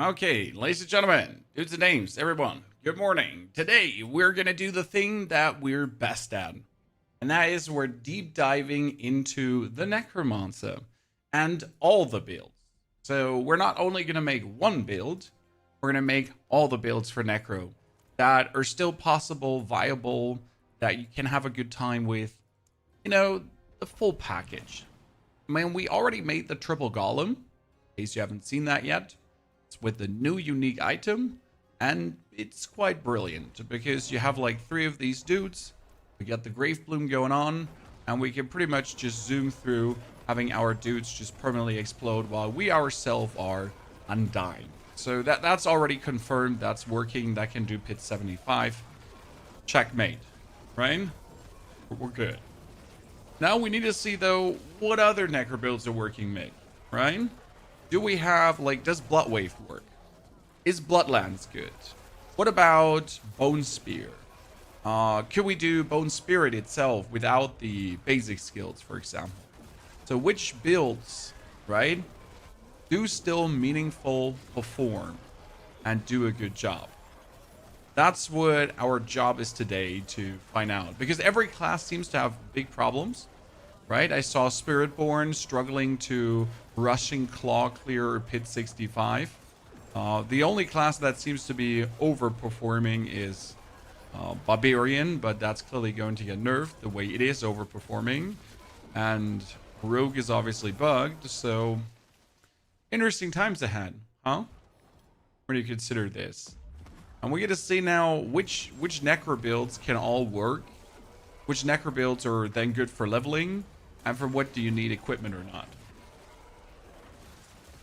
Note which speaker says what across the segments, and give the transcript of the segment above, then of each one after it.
Speaker 1: Okay, ladies and gentlemen, dudes and dames, everyone, good morning. Today, we're going to do the thing that we're best at, and that is we're deep diving into the Necromancer and all the builds. So, we're not only going to make one build, we're going to make all the builds for Necro that are still possible, viable, that you can have a good time with, the full package. I mean, we already made the triple golem, in case you haven't seen that yet with the new unique item, and it's quite brilliant because you have like 3 of these dudes. We got the grave bloom going on, and we can pretty much just zoom through having our dudes just permanently explode while we ourselves are undying. So that's already confirmed. That's working. That can do pit 75. Checkmate, right? We're good. Now we need to see though what other necro builds are working, Mick, right? Do we have, like, does Bloodwave work? Is Bloodlands good? What about Bone Spear? Could we do Bone Spirit itself without the basic skills, for example? So which builds, right, do still meaningful perform and do a good job? That's what our job is today to find out. Because every class seems to have big problems. Right, I saw Spiritborn struggling to rushing claw clear pit 65. The only class that seems to be overperforming is Barbarian, but that's clearly going to get nerfed the way it is overperforming. And Rogue is obviously bugged, so interesting times ahead, huh? When you consider this. And we get to see now which Necro builds can all work. Which Necro builds are then good for leveling, and for what do you need equipment or not.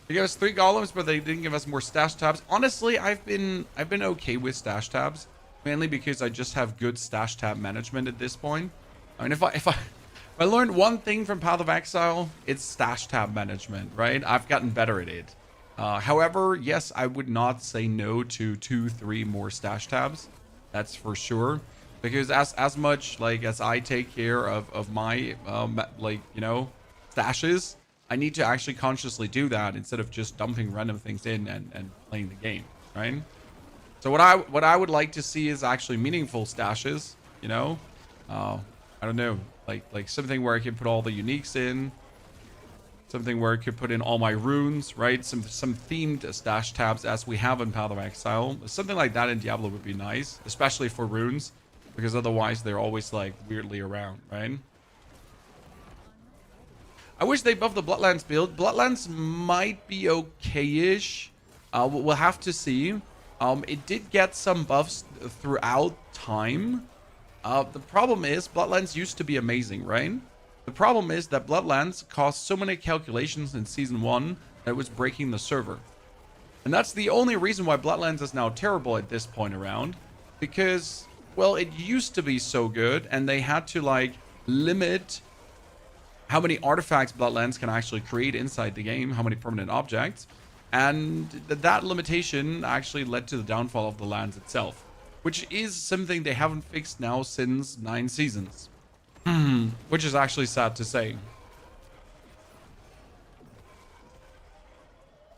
Speaker 1: They gave us 3 golems, but they didn't give us more stash tabs. Honestly, I've been okay with stash tabs, mainly because I just have good stash tab management at this point. I mean, if I learned one thing from Path of Exile, it's stash tab management, right? I've gotten better at it. However, yes, I would not say no to 2-3 more stash tabs. That's for sure. Because as much like as I take care of my stashes, I need to actually consciously do that instead of just dumping random things in and playing the game, right? So what I would like to see is actually meaningful stashes, I don't know, like something where I can put all the uniques in, something where I could put in all my runes, right? Some themed stash tabs as we have in Path of Exile. Something like that in Diablo would be nice, especially for runes. Because otherwise they're always like weirdly around, right? I wish they buffed the Bloodlands build. Bloodlands might be okay-ish. We'll have to see. It did get some buffs throughout time. The problem is Bloodlands used to be amazing, right? The problem is that Bloodlands caused so many calculations in Season 1 that it was breaking the server. And that's the only reason why Bloodlands is now terrible at this point around. Because, well, it used to be so good, and they had to, like, limit how many artifacts Bloodlands can actually create inside the game, how many permanent objects. And that limitation actually led to the downfall of the lands itself, which is something they haven't fixed now since 9 seasons. Which is actually sad to say.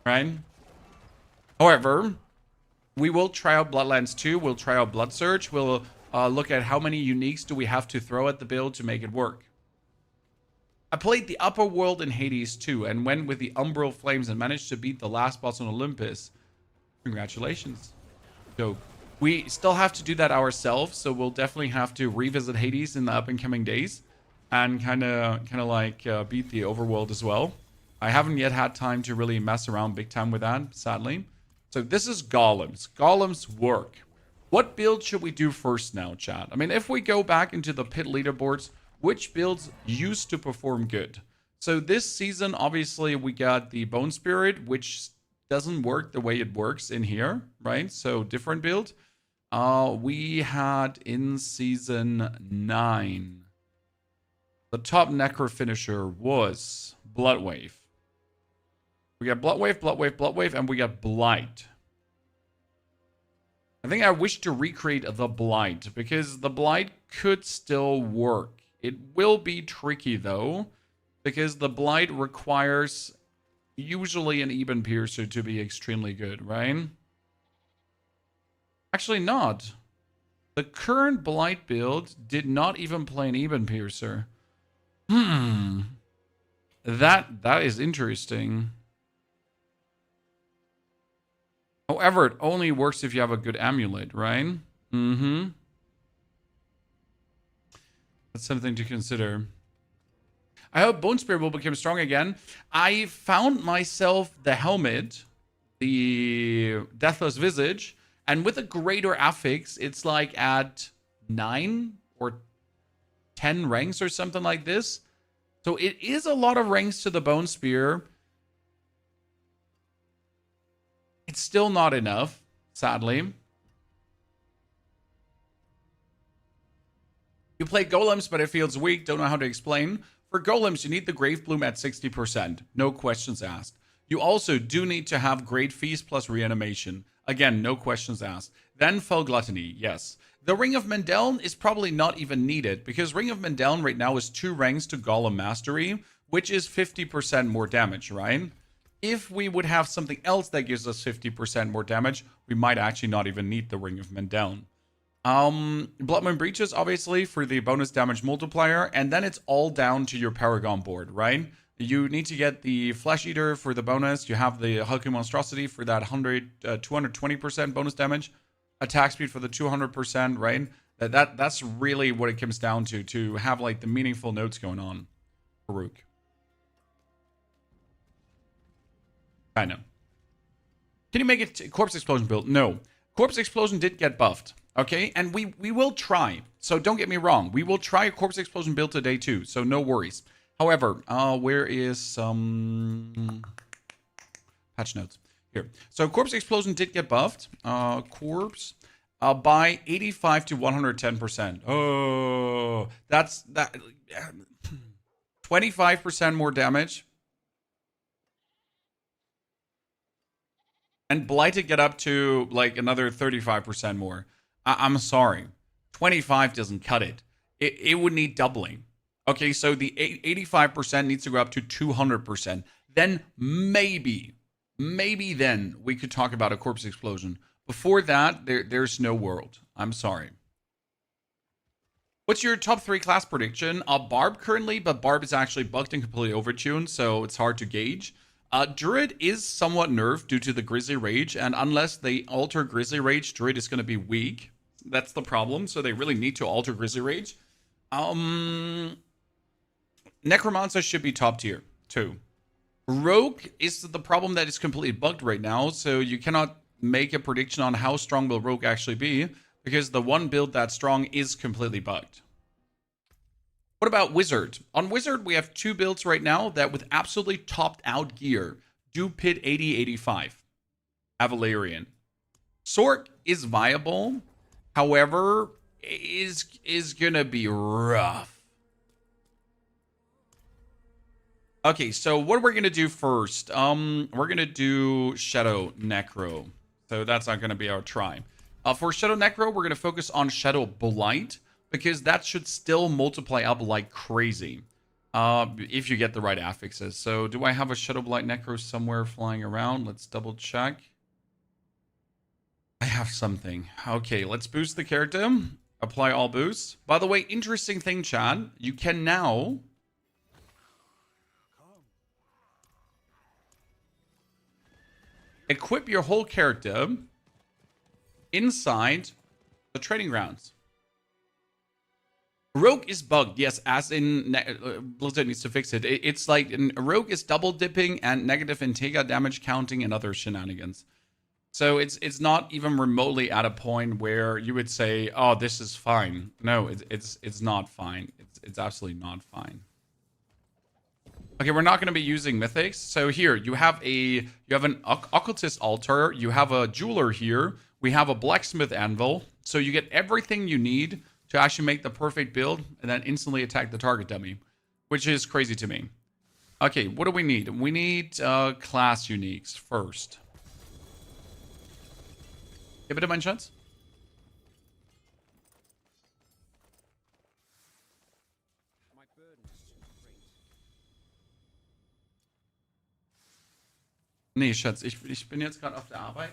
Speaker 1: Right? However, we will try out Bloodlands 2. We'll try out Blood Surge. We'll look at how many uniques do we have to throw at the build to make it work. I played the Upper World in Hades 2 and went with the Umbral Flames and managed to beat the last boss on Olympus. Congratulations. So we still have to do that ourselves, so we'll definitely have to revisit Hades in the up and coming days and kind of like beat the Overworld as well. I haven't yet had time to really mess around big time with that, sadly. So this is Golems. Golems work. What build should we do first now, chat? I mean, if we go back into the pit leaderboards, which builds used to perform good? So this season, obviously, we got the Bone Spirit, which doesn't work the way it works in here, right? So different build. We had in season 9, the top Necro finisher was Bloodwave. We got Bloodwave, and we got Blight. I think I wish to recreate the Blight, because the Blight could still work. It will be tricky, though, because the Blight requires usually an even piercer to be extremely good, right? Actually not. The current blight build did not even play an even piercer. That is interesting. However, it only works if you have a good amulet, right? Mm-hmm. That's something to consider. I hope Bone Spear will become strong again. I found myself the helmet, the Deathless Visage, and with a greater affix, it's like at 9 or 10 ranks or something like this. So it is a lot of ranks to the Bone Spear. It's still not enough, sadly. You play golems, but it feels weak. Don't know how to explain. For golems, you need the Grave Bloom at 60%. No questions asked. You also do need to have Great Feast plus Reanimation. Again, no questions asked. Then Fell Gluttony, yes. The Ring of Mendeln is probably not even needed, because Ring of Mendeln right now is 2 ranks to Golem Mastery, which is 50% more damage, right? If we would have something else that gives us 50% more damage, we might actually not even need the Ring of Mendeln. Bloodmoon Breaches, obviously, for the bonus damage multiplier, and then it's all down to your Paragon board, right? You need to get the Flesh Eater for the bonus. You have the Hulking Monstrosity for that 220% bonus damage. Attack speed for the 200%, right? That's really what it comes down to have, like, the meaningful notes going on for Rook. Kind of. Can you make it Corpse Explosion build? No. Corpse Explosion did get buffed. Okay, and we will try. So don't get me wrong. We will try a Corpse Explosion build today too. So no worries. However, where is some patch notes? Here. So Corpse Explosion did get buffed. Corpse by 85 to 110%. Oh, that's 25% more damage. And Blighted get up to like another 35% more. I'm sorry. 25 doesn't cut it. It would need doubling. Okay, so the 85% needs to go up to 200%. Then maybe then we could talk about a Corpse Explosion. Before that, there's no world. I'm sorry. What's your top 3 class prediction? Barb currently, but Barb is actually bugged and completely overtuned, so it's hard to gauge. Druid is somewhat nerfed due to the Grizzly Rage, and unless they alter Grizzly Rage, Druid is going to be weak. That's the problem, so they really need to alter Grizzly Rage. Necromancer should be top tier, too. Rogue is the problem that is completely bugged right now, so you cannot make a prediction on how strong will Rogue actually be, because the one build that's strong is completely bugged. What about Wizard? On Wizard, we have 2 builds right now that with absolutely topped out gear do pit 80-85. Avalarian. Sork is viable. However, is gonna be rough. Okay, so what we're gonna do first, we're gonna do Shadow Necro. So that's not gonna be our try. For Shadow Necro, we're gonna focus on Shadow Blight, because that should still multiply up like crazy. If you get the right affixes. So do I have a Shadow Blight Necro somewhere flying around? Let's double check. I have something. Okay, let's boost the character. Apply all boosts. By the way, interesting thing, Chad. You can now equip your whole character inside the training grounds. Rogue is bugged, yes, as in Blizzard needs to fix it. It's like Rogue is double dipping and negative Integra damage counting and other shenanigans. So it's not even remotely at a point where you would say, "Oh, this is fine." No, it's not fine. It's absolutely not fine. Okay, we're not going to be using mythics. So here you have an occultist altar. You have a jeweler here. We have a blacksmith anvil. So you get everything you need to actually make the perfect build and then instantly attack the target dummy, which is crazy to me. Okay, what do we need? We need class uniques first. Give it a chance. Nee, Schatz, ich bin jetzt gerade auf der Arbeit.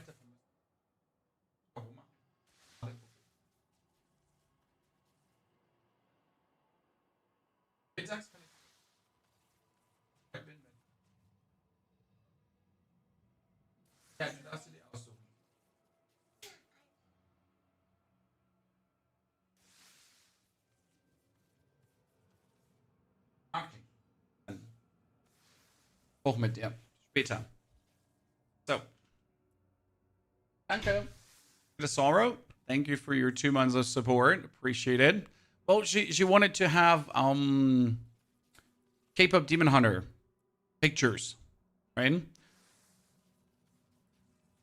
Speaker 1: Mittags kann ich. Ja, du darfst dir die aussuchen. Okay. Dann hoch mit dir. Später. So. Danke. The Sorrow. Thank you for your 2 months of support. Appreciate it. Well, she wanted to have K-pop Demon Hunter pictures, right?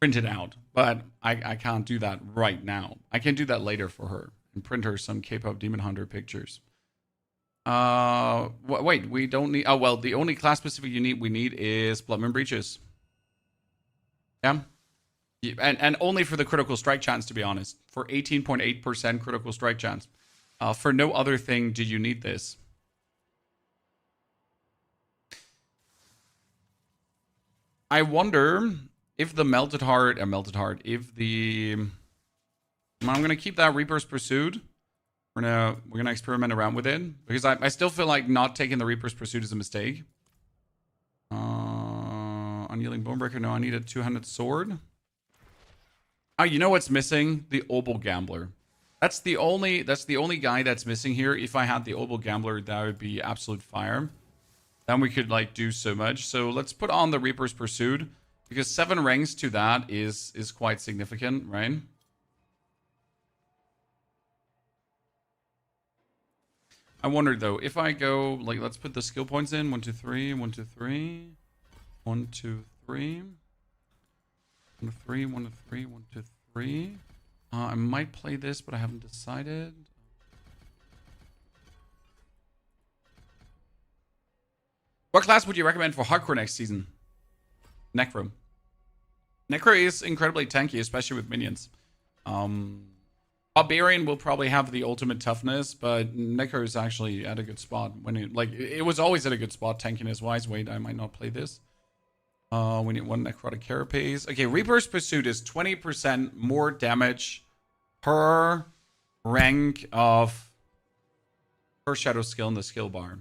Speaker 1: Printed out, but I can't do that right now. I can do that later for her and print her some K-pop Demon Hunter pictures. Wait, we don't need. Oh well, the only class specific we need is Bloodmoon Breaches. Yeah. And only for the critical strike chance, to be honest. For 18.8% critical strike chance. For no other thing do you need this. I wonder if the Melted Heart, if the... I'm going to keep that Reaper's Pursuit. We're gonna experiment around with it. Because I still feel like not taking the Reaper's Pursuit is a mistake. Unyielding Bonebreaker, no, I need a 200 sword. Oh, you know what's missing? The Obel Gambler. That's the only guy that's missing here. If I had the Obel Gambler, that would be absolute fire. Then we could like do so much. So let's put on the Reaper's Pursuit. Because 7 ranks to that is quite significant, right? I wondered though, if I go like let's put the skill points in. 1, 2, 3, 1, 2, 3. 1, 2, 3. 1, 2, 3, 1, 2, 3, 1, 2, 3. I might play this, but I haven't decided. What class would you recommend for hardcore next season? Necro. Necro is incredibly tanky, especially with minions. Barbarian will probably have the ultimate toughness, but Necro is actually at a good spot. It was always at a good spot, tankiness wise. Wait, I might not play this. We need 1 necrotic carapace. Okay, Reaper's Pursuit is 20% more damage per rank of per shadow skill in the skill bar.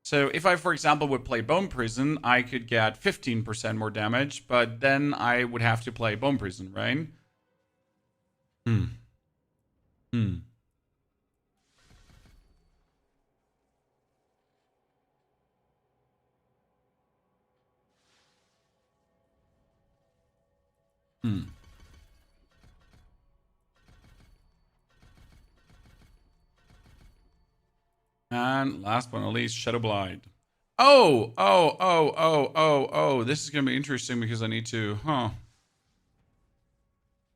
Speaker 1: So if I, for example, would play Bone Prison, I could get 15% more damage, but then I would have to play Bone Prison, right? And last but not least, Shadow Blight. Oh, this is going to be interesting because I need to,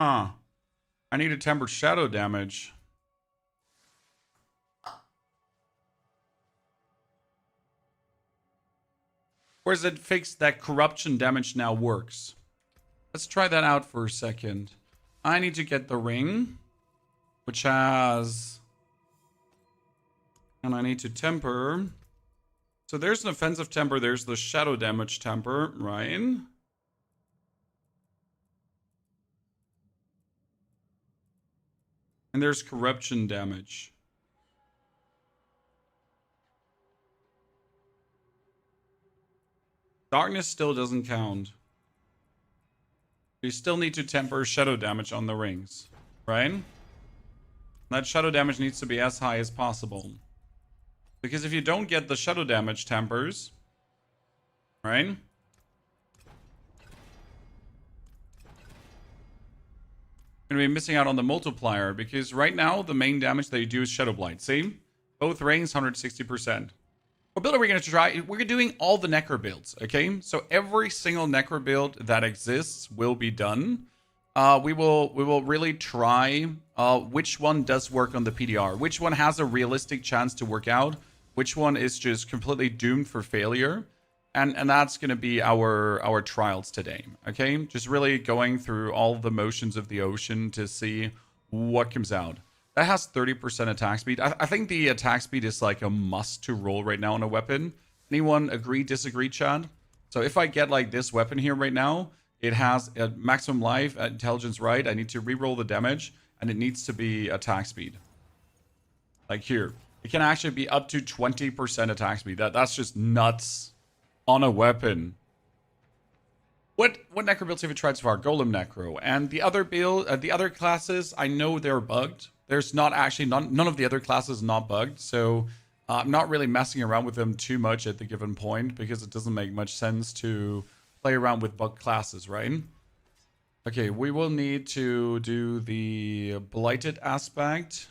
Speaker 1: I need to temper shadow damage. Or is it fixed that corruption damage now works? Let's try that out for a second. I need to get the ring, which has... And I need to temper. So there's an offensive temper. There's the shadow damage temper, right? And there's corruption damage. Darkness still doesn't count. You still need to temper shadow damage on the rings, right? That shadow damage needs to be as high as possible. Because if you don't get the shadow damage tempers, right? You're gonna be missing out on the multiplier because right now the main damage that you do is Shadow Blight. See? Both rings 160%. What build are we gonna try? We're doing all the Necro builds, okay? So every single Necro build that exists will be done. We will really try which one does work on the PTR, which one has a realistic chance to work out, which one is just completely doomed for failure, and that's going to be our trials today, okay? Just really going through all the motions of the ocean to see what comes out. That has 30% attack speed. I think the attack speed is like a must to roll right now on a weapon. Anyone agree, disagree, Chad? So if I get like this weapon here right now, it has a maximum life, intelligence, right? I need to reroll the damage, and it needs to be attack speed. Like here. It can actually be up to 20% attack speed. That's just nuts on a weapon. What necro builds have you tried so far? Golem necro. And the other build, the other classes, I know they're bugged. There's not actually, none of the other classes not bugged. So I'm not really messing around with them too much at the given point, because it doesn't make much sense to play around with bug classes, right? Okay, we will need to do the blighted aspect.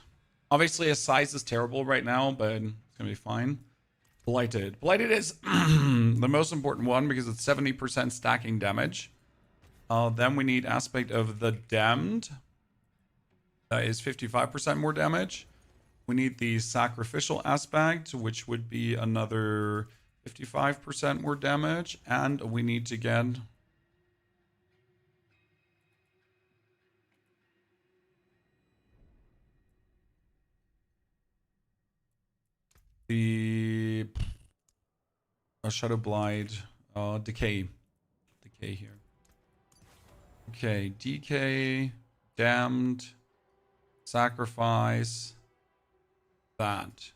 Speaker 1: Obviously, his size is terrible right now, but it's gonna be fine. Blighted. Blighted is the most important one because it's 70% stacking damage. Then we need aspect of the damned. That is 55% more damage. We need the sacrificial aspect, which would be another 55% more damage. And we need to get the shadow blight, decay here. Okay, decay, damned, sacrifice, that.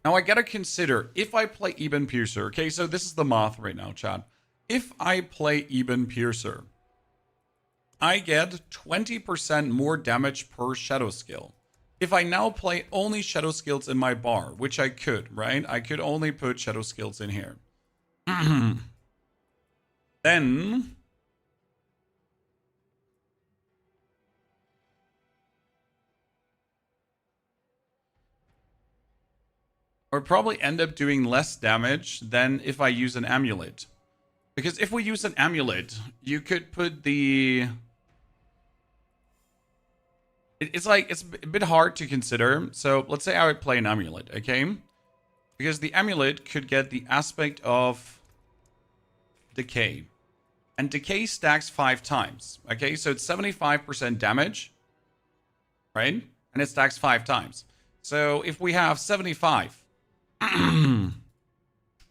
Speaker 1: Now I gotta consider if I play Eben Piercer. Okay, so this is the moth right now, chat. If I play Eben Piercer, I get 20% more damage per shadow skill. If I now play only shadow skills in my bar, which I could, right? I could only put shadow skills in here. Then I'll probably end up doing less damage than if I use an amulet. Because if we use an amulet, you could put the... It's like, it's a bit hard to consider. So let's say I would play an amulet, okay? Because the amulet could get the aspect of decay. And decay stacks 5 times, okay? So it's 75% damage, right? And it stacks 5 times. So if we have 75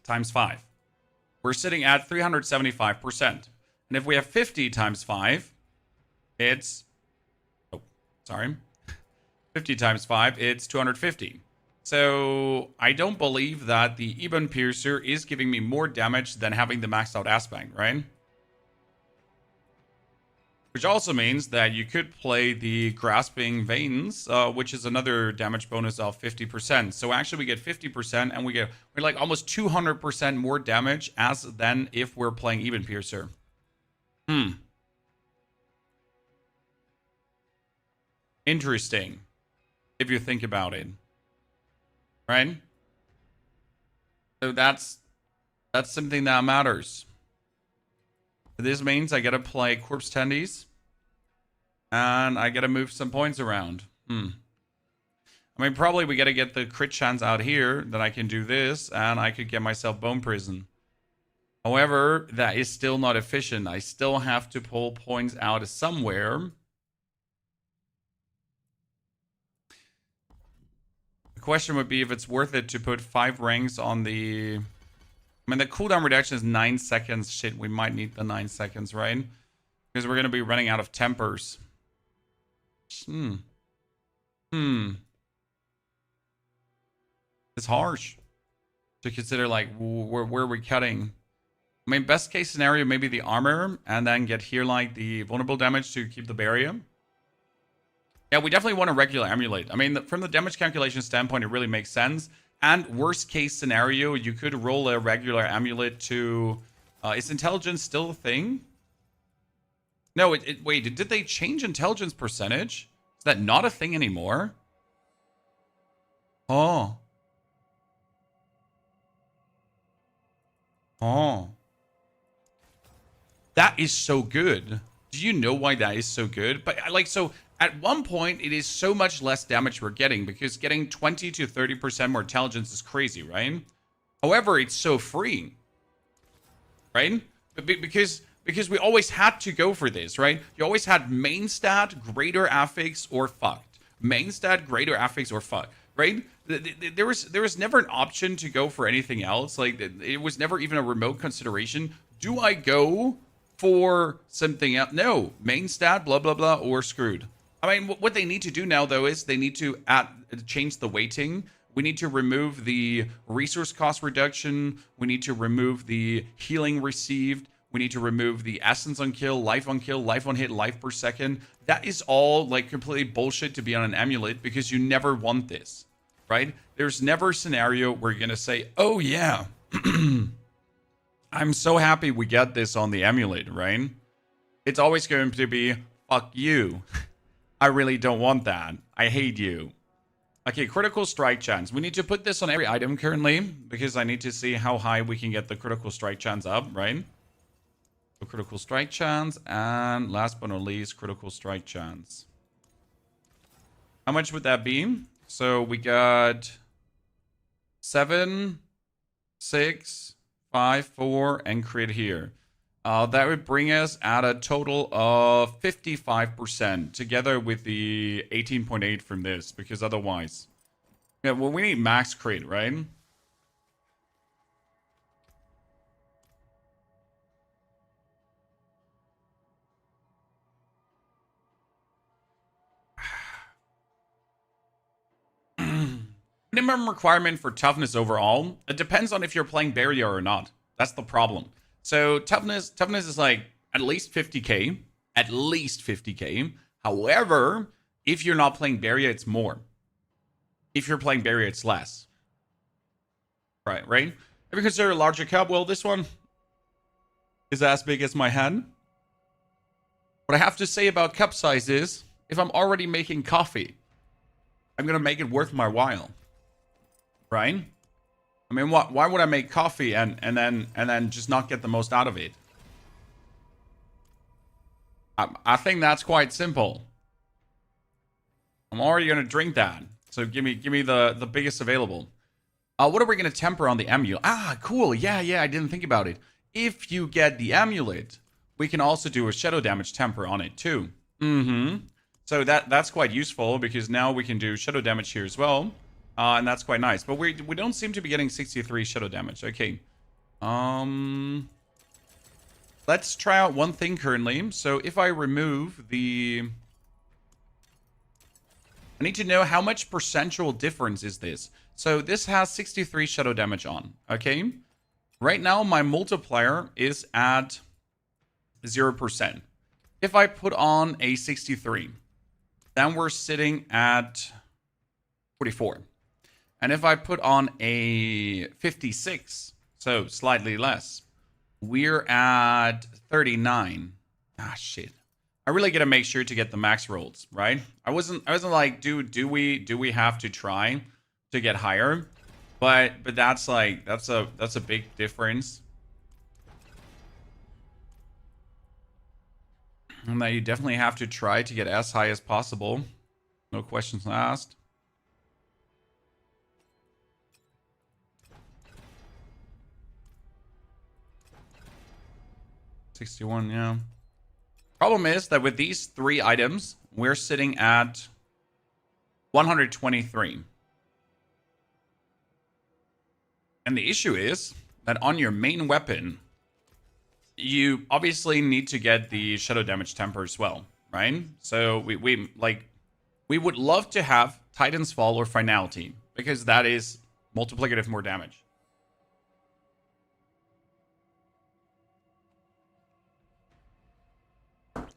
Speaker 1: times 5, we're sitting at 375%. And if we have 50 times 5, it's... 50 times 5, it's 250. So I don't believe that the Eben Piercer is giving me more damage than having the maxed out aspect, right? Which also means that you could play the Grasping Veins, which is another damage bonus of 50%. So actually we get 50% and we're like almost 200% more damage than if we're playing Eben Piercer. Interesting, if you think about it, right? So that's something that matters. This means I gotta play Corpse Tendies, and I gotta move some points around. I mean, probably we gotta get the crit chance out here, then I can do this, and I could get myself Bone Prison. However, that is still not efficient. I still have to pull points out somewhere. Question would be if it's worth it to put 5 ranks on the... I mean, the cooldown reduction is 9 seconds. Shit, we might need the 9 seconds, right? Because we're going to be running out of tempers. It's harsh to consider, like, where are we cutting? I mean, best case scenario, maybe the armor, and then get here, like, the vulnerable damage to keep the barrier. Yeah, we definitely want a regular amulet. I mean, from the damage calculation standpoint, it really makes sense. And worst case scenario, you could roll a regular amulet to... is intelligence still a thing? No, wait, did they change intelligence percentage? Is that not a thing anymore? Oh. That is so good. Do you know why that is so good? But, like, so... At one point, it is so much less damage we're getting because getting 20 to 30% more intelligence is crazy, right? However, it's so free, right? Because we always had to go for this, right? You always had main stat, greater affix, or fucked. Main stat, greater affix, or fucked, right? There was never an option to go for anything else. Like, it was never even a remote consideration. Do I go for something else? No, main stat, blah blah blah, or screwed. I mean, what they need to do now though is they need to change the weighting. We need to remove the resource cost reduction. We need to remove the healing received. We need to remove the essence on kill, life on hit, life per second. That is all like completely bullshit to be on an amulet because you never want this, right? There's never a scenario where you're going to say, oh yeah, I'm so happy we get this on the amulet, right? It's always going to be, fuck you. I really don't want that. I hate you. Okay, critical strike chance. We need to put this on every item currently because I need to see how high we can get the critical strike chance up, right? So critical strike chance, and last but not least, critical strike chance. How much would that be? So we got 7, 6, 5, 4, and crit here. That would bring us at a total of 55% together with the 18.8 from this, because otherwise, yeah, well, we need max crit, right? Minimum requirement for toughness overall, it depends on if you're playing barrier or not. That's the problem. So toughness is like at least 50k, at least 50k. However, if you're not playing barrier, it's more. If you're playing barrier, it's less. Right? Have you considered a larger cup? Well, this one is as big as my hand. What I have to say about cup size is, if I'm already making coffee, I'm gonna make it worth my while. Right? I mean, why would I make coffee and then just not get the most out of it? I think that's quite simple. I'm already gonna drink that, so give me the biggest available. What are we gonna temper on the amulet? Ah, cool. Yeah, I didn't think about it. If you get the amulet, we can also do a shadow damage temper on it too. So that's quite useful because now we can do shadow damage here as well. And that's quite nice. But we don't seem to be getting 63 shadow damage. Okay. Let's try out one thing currently. So if I remove the... I need to know how much percentual difference is this. So this has 63 shadow damage on. Okay. Right now my multiplier is at 0%. If I put on a 63, then we're sitting at 44. And if I put on a 56, so slightly less, we're at 39. Ah, shit. I really gotta make sure to get the max rolls, right? I wasn't like, dude, do we have to try to get higher? But that's like, that's a big difference. And that you definitely have to try to get as high as possible. No questions asked. $61, yeah. Problem is that with these 3 items, we're sitting at 123. And the issue is that on your main weapon, you obviously need to get the shadow damage temper as well, right? So we would love to have Titan's Fall or Finality, because that is multiplicative more damage.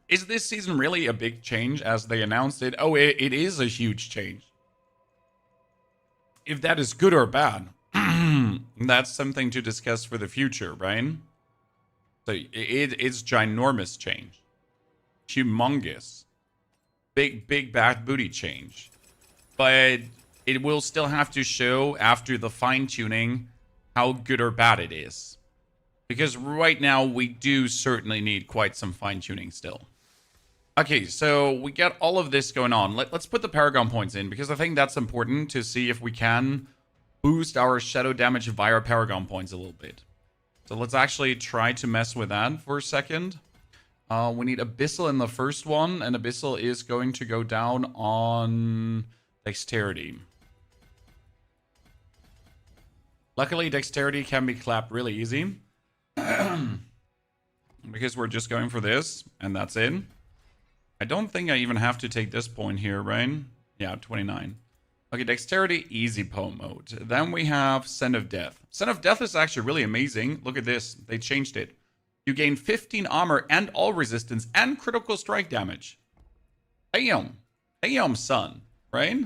Speaker 1: Is this season really a big change as they announced it? Oh, it is a huge change. If that is good or bad, that's something to discuss for the future, right? So it's ginormous change. Humongous. Big bad booty change. But it will still have to show after the fine-tuning how good or bad it is. Because right now we do certainly need quite some fine-tuning still. Okay, so we got all of this going on. Let's put the Paragon points in, because I think that's important to see if we can boost our shadow damage via Paragon points a little bit. So let's actually try to mess with that for a second. We need Abyssal in the first one, and Abyssal is going to go down on Dexterity. Luckily, dexterity can be clapped really easy. Because we're just going for this, and that's it. I don't think I even have to take this point here, right? Yeah, 29. Okay, dexterity, easy poem mode. Then we have Scent of Death. Scent of Death is actually really amazing. Look at this. They changed it. You gain 15 armor and all resistance and critical strike damage. Damn. Damn, son. Right?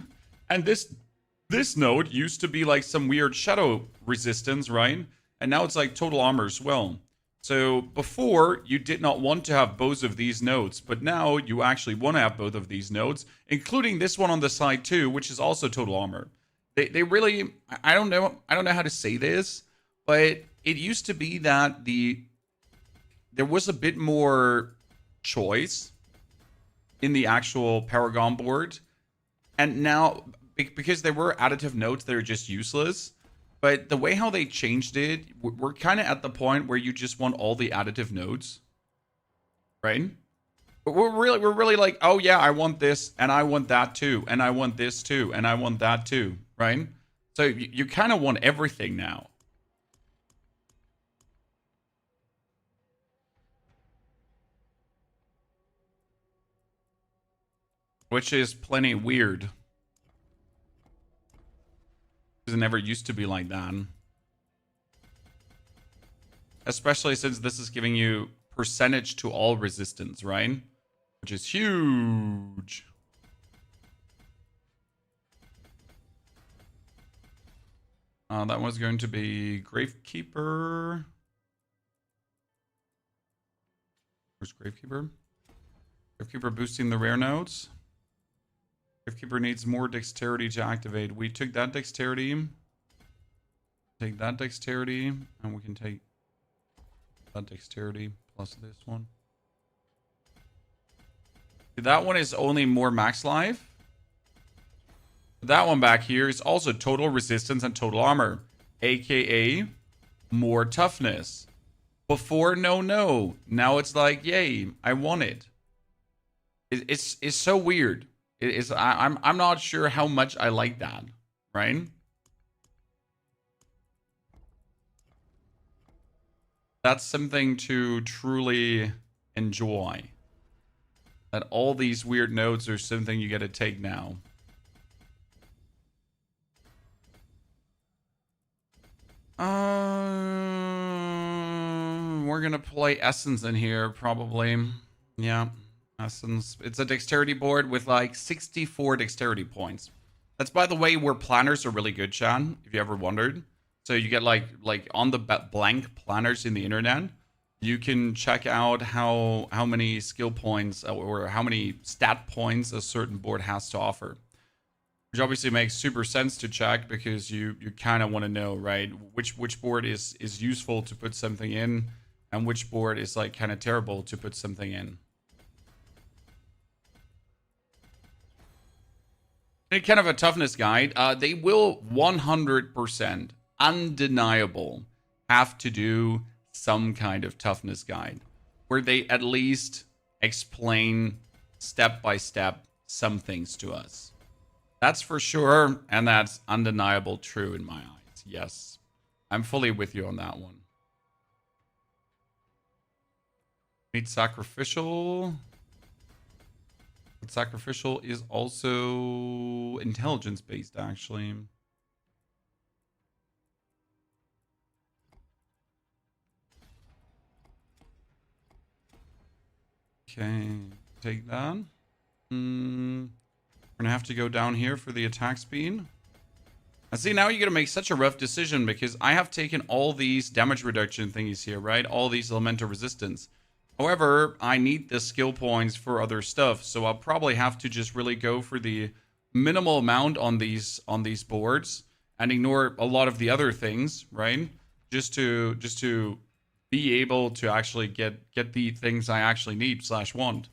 Speaker 1: And this node used to be like some weird shadow resistance, right? And now it's like total armor as well. So before, you did not want to have both of these nodes, but now you actually want to have both of these nodes, including this one on the side too, which is also total armor. They really, I don't know how to say this, but it used to be that there was a bit more choice in the actual Paragon board, and now because there were additive nodes that are just useless. But the way how they changed it, we're kind of at the point where you just want all the additive nodes, right? But we're really like, oh yeah, I want this, and I want that too, and I want this too, and I want that too, right? So you kind of want everything now. Which is plenty weird. It never used to be like that. Especially since this is giving you percentage to all resistance, right? Which is huge. That was going to be Gravekeeper. Where's Gravekeeper? Gravekeeper boosting the rare nodes. Gravekeeper needs more dexterity to activate. We took that dexterity. Take that dexterity. And we can take that dexterity plus this one. That one is only more max life. That one back here is also total resistance and total armor. AKA more toughness. Before, no. Now it's like, yay, I want it. It's so weird. It is. I'm not sure how much I like that, right? That's something to truly enjoy. That all these weird nodes are something you get to take now. We're gonna play Essence in here, probably. Yeah. Essence. It's a dexterity board with like 64 dexterity points. That's, by the way, where planners are really good, Chan, if you ever wondered. So you get like on the blank planners in the internet, you can check out how many skill points or how many stat points a certain board has to offer. Which obviously makes super sense to check because you kind of want to know, right, which board is useful to put something in and which board is like kind of terrible to put something in. Kind of a toughness guide. They will 100% undeniable have to do some kind of toughness guide where they at least explain step by step some things to us. That's for sure, and that's undeniable true in my eyes. Yes, I'm fully with you on that one. Need sacrificial. Sacrificial is also intelligence based, actually. Okay, take that. We're gonna have to go down here for the attack speed. And see, now you're gonna make such a rough decision because I have taken all these damage reduction thingies here, right? All these elemental resistance. However, I need the skill points for other stuff, so I'll probably have to just really go for the minimal amount on these boards and ignore a lot of the other things, right? Just to be able to actually get the things I actually need / want.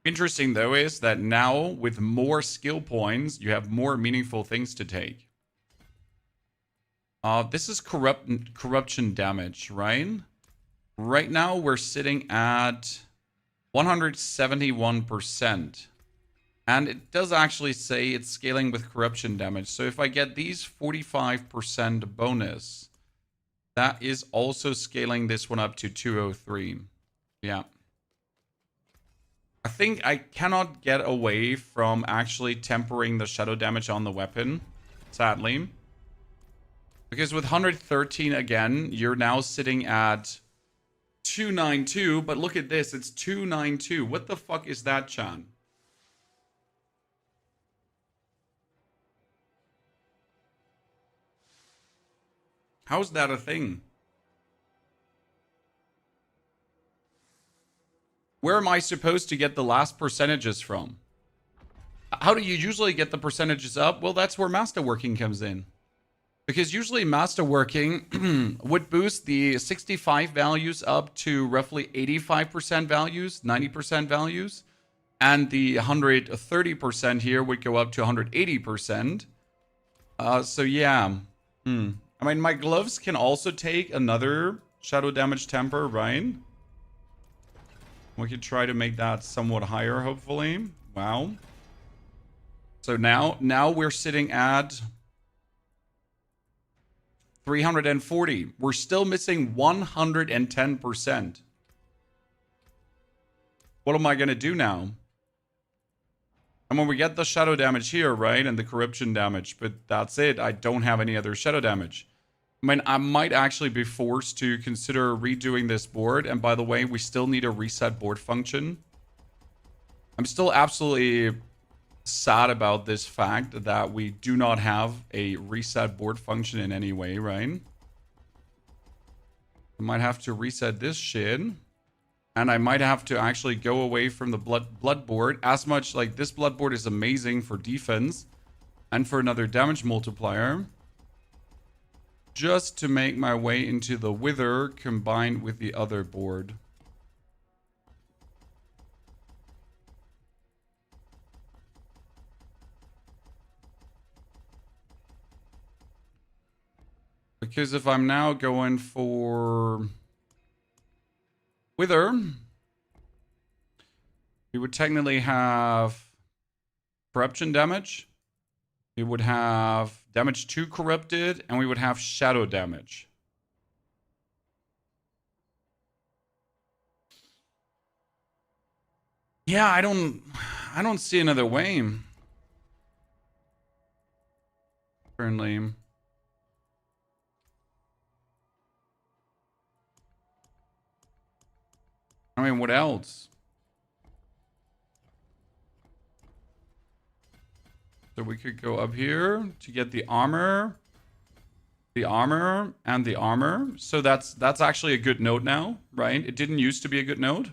Speaker 1: Interesting though is that now with more skill points, you have more meaningful things to take. This is corruption damage, right? Right now we're sitting at 171%. And it does actually say it's scaling with corruption damage. So if I get these 45% bonus, that is also scaling this one up to 203. Yeah. I think I cannot get away from actually tempering the shadow damage on the weapon, sadly. Because with 113 again, you're now sitting at 292. But look at this, it's 292. What the fuck is that, Chan? How's that a thing? Where am I supposed to get the last percentages from? How do you usually get the percentages up? Well, that's where Masterworking comes in. Because usually Masterworking would boost the 65 values up to roughly 85% values, 90% values. And the 130% here would go up to 180%. So yeah. I mean, my gloves can also take another shadow damage temper, right? We could try to make that somewhat higher, hopefully. Wow. So now we're sitting at 340. We're still missing 110%. What am I going to do now? And when we get the shadow damage here, right? And the corruption damage, but that's it. I don't have any other shadow damage. I mean, I might actually be forced to consider redoing this board. And by the way, we still need a reset board function. I'm still absolutely sad about this fact that we do not have a reset board function in any way, right? I might have to reset this shit. And I might have to actually go away from the blood board. As much like this blood board is amazing for defense and for another damage multiplier. Just to make my way into the wither combined with the other board. Because if I'm now going for wither, we would technically have corruption damage. We would have damage to corrupted, and we would have shadow damage. Yeah, I don't see another way. Currently. I mean, what else? So we could go up here to get the armor, and the armor. So that's actually a good node now, right? It didn't used to be a good node.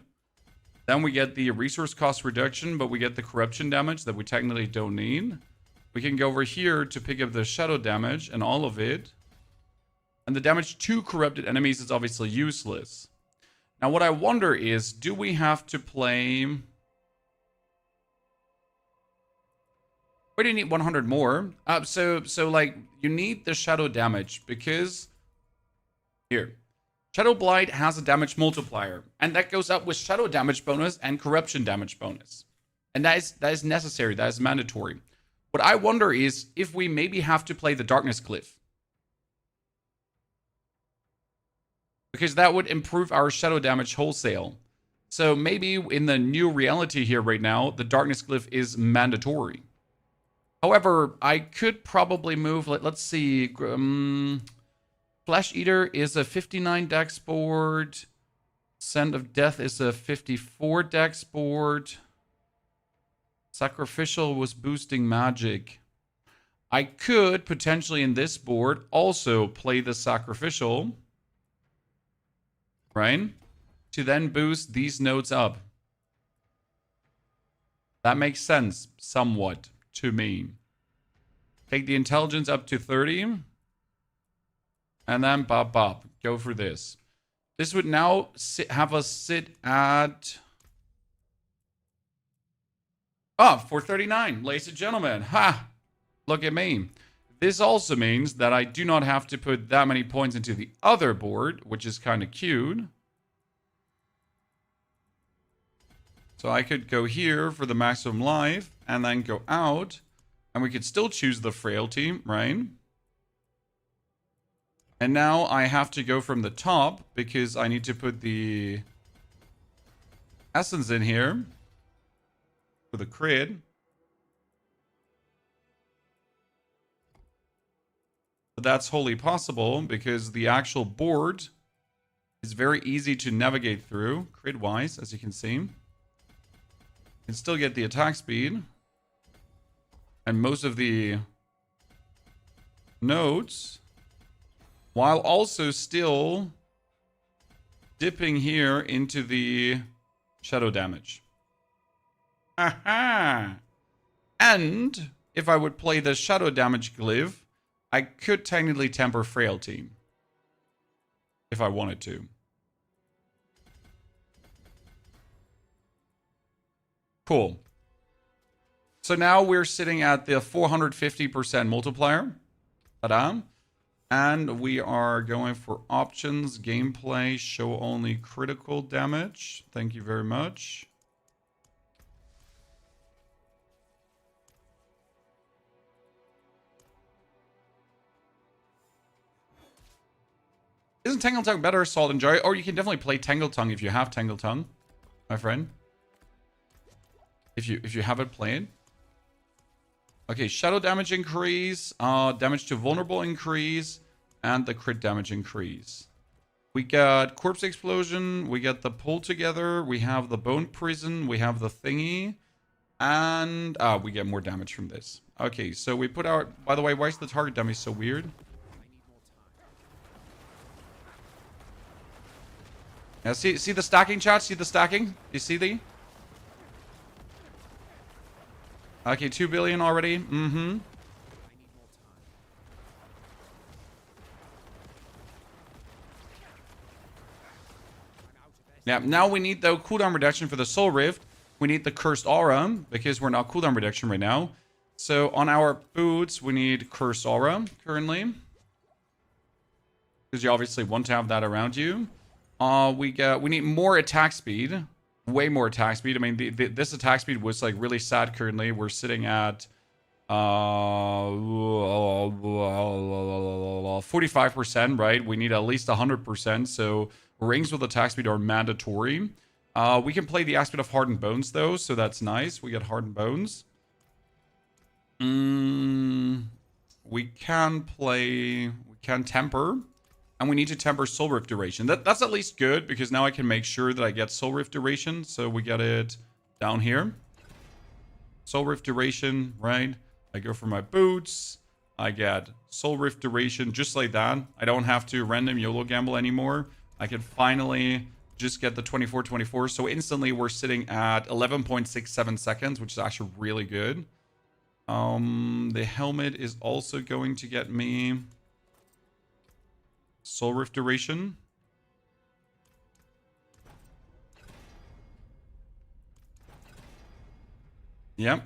Speaker 1: Then we get the resource cost reduction, but we get the corruption damage that we technically don't need. We can go over here to pick up the shadow damage and all of it. And the damage to corrupted enemies is obviously useless. Now what I wonder is, do we have to play... We do need 100 more. So like, you need the shadow damage because... Here. Shadow Blight has a damage multiplier. And that goes up with shadow damage bonus and corruption damage bonus. And that is necessary. That is mandatory. What I wonder is if we maybe have to play the Darkness glyph. Because that would improve our shadow damage wholesale. So maybe in the new reality here right now, the Darkness glyph is mandatory. However, I could probably move, let's see, Flesh Eater is a 59 dex board. Scent of Death is a 54 dex board. Sacrificial was boosting magic. I could potentially in this board also play the Sacrificial. Right? To then boost these nodes up. That makes sense, somewhat, to me. Take the intelligence up to 30. And then bop. Go for this. This would now have us sit at... 439, ladies and gentlemen. Ha! Look at me. This also means that I do not have to put that many points into the other board, which is kind of cute. So I could go here for the maximum life and then go out. And we could still choose the frailty, right? And now I have to go from the top because I need to put the essence in here for the crit. But that's wholly possible because the actual board is very easy to navigate through, crit-wise, as you can see. You can still get the attack speed. And most of the nodes, while also still dipping here into the shadow damage. Aha! And if I would play the shadow damage glyph, I could technically temper frailty. If I wanted to. Cool. So now we're sitting at the 450% multiplier. Ta-da. And we are going for options, gameplay, show only critical damage. Thank you very much. Isn't Tangle Tongue better, Salt and Joy? Or you can definitely play Tangle Tongue if you have Tangle Tongue, my friend. If you have it played. Okay, shadow damage increase, damage to vulnerable increase, and the crit damage increase. We got corpse explosion, we got the pull together, we have the bone prison, we have the thingy, and we get more damage from this. Okay, so we put our. By the way, why is the target dummy so weird? Yeah, see the stacking, chat? See the stacking? You see the? Okay, 2 billion already. Mm-hmm. Yeah, now we need the cooldown reduction for the Soul Rift. We need the Cursed Aura, because we're not cooldown reduction right now. So on our boots, we need Cursed Aura currently. Because you obviously want to have that around you. We need more attack speed. Way more attack speed. I mean, this attack speed was like really sad currently. We're sitting at 45%, right? We need at least 100%. So rings with attack speed are mandatory. We can play the aspect of Hardened Bones though, so that's nice. We get Hardened Bones. We can temper. And we need to temper Soul Rift duration. That's at least good, because now I can make sure that I get Soul Rift duration. So we get it down here. Soul Rift duration, right? I go for my boots. I get Soul Rift duration just like that. I don't have to random YOLO gamble anymore. I can finally just get the 24-24. So instantly we're sitting at 11.67 seconds, which is actually really good. The helmet is also going to get me Soul Rift duration. Yep.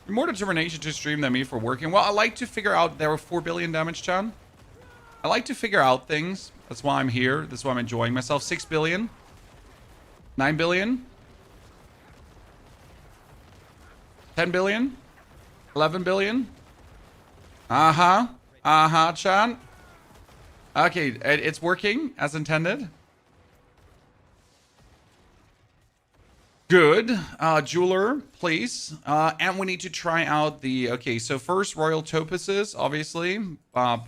Speaker 1: You're more determination to stream than me for working. Well, I like to figure out there were 4 billion damage, Chan. I like to figure out things. That's why I'm here. That's why I'm enjoying myself. 6 billion. 9 billion. 10 billion. 11 billion. Chan. Okay, it's working as intended. Good. Jeweler, please. And we need to try out the... Okay, so first, Royal Topuses, obviously. I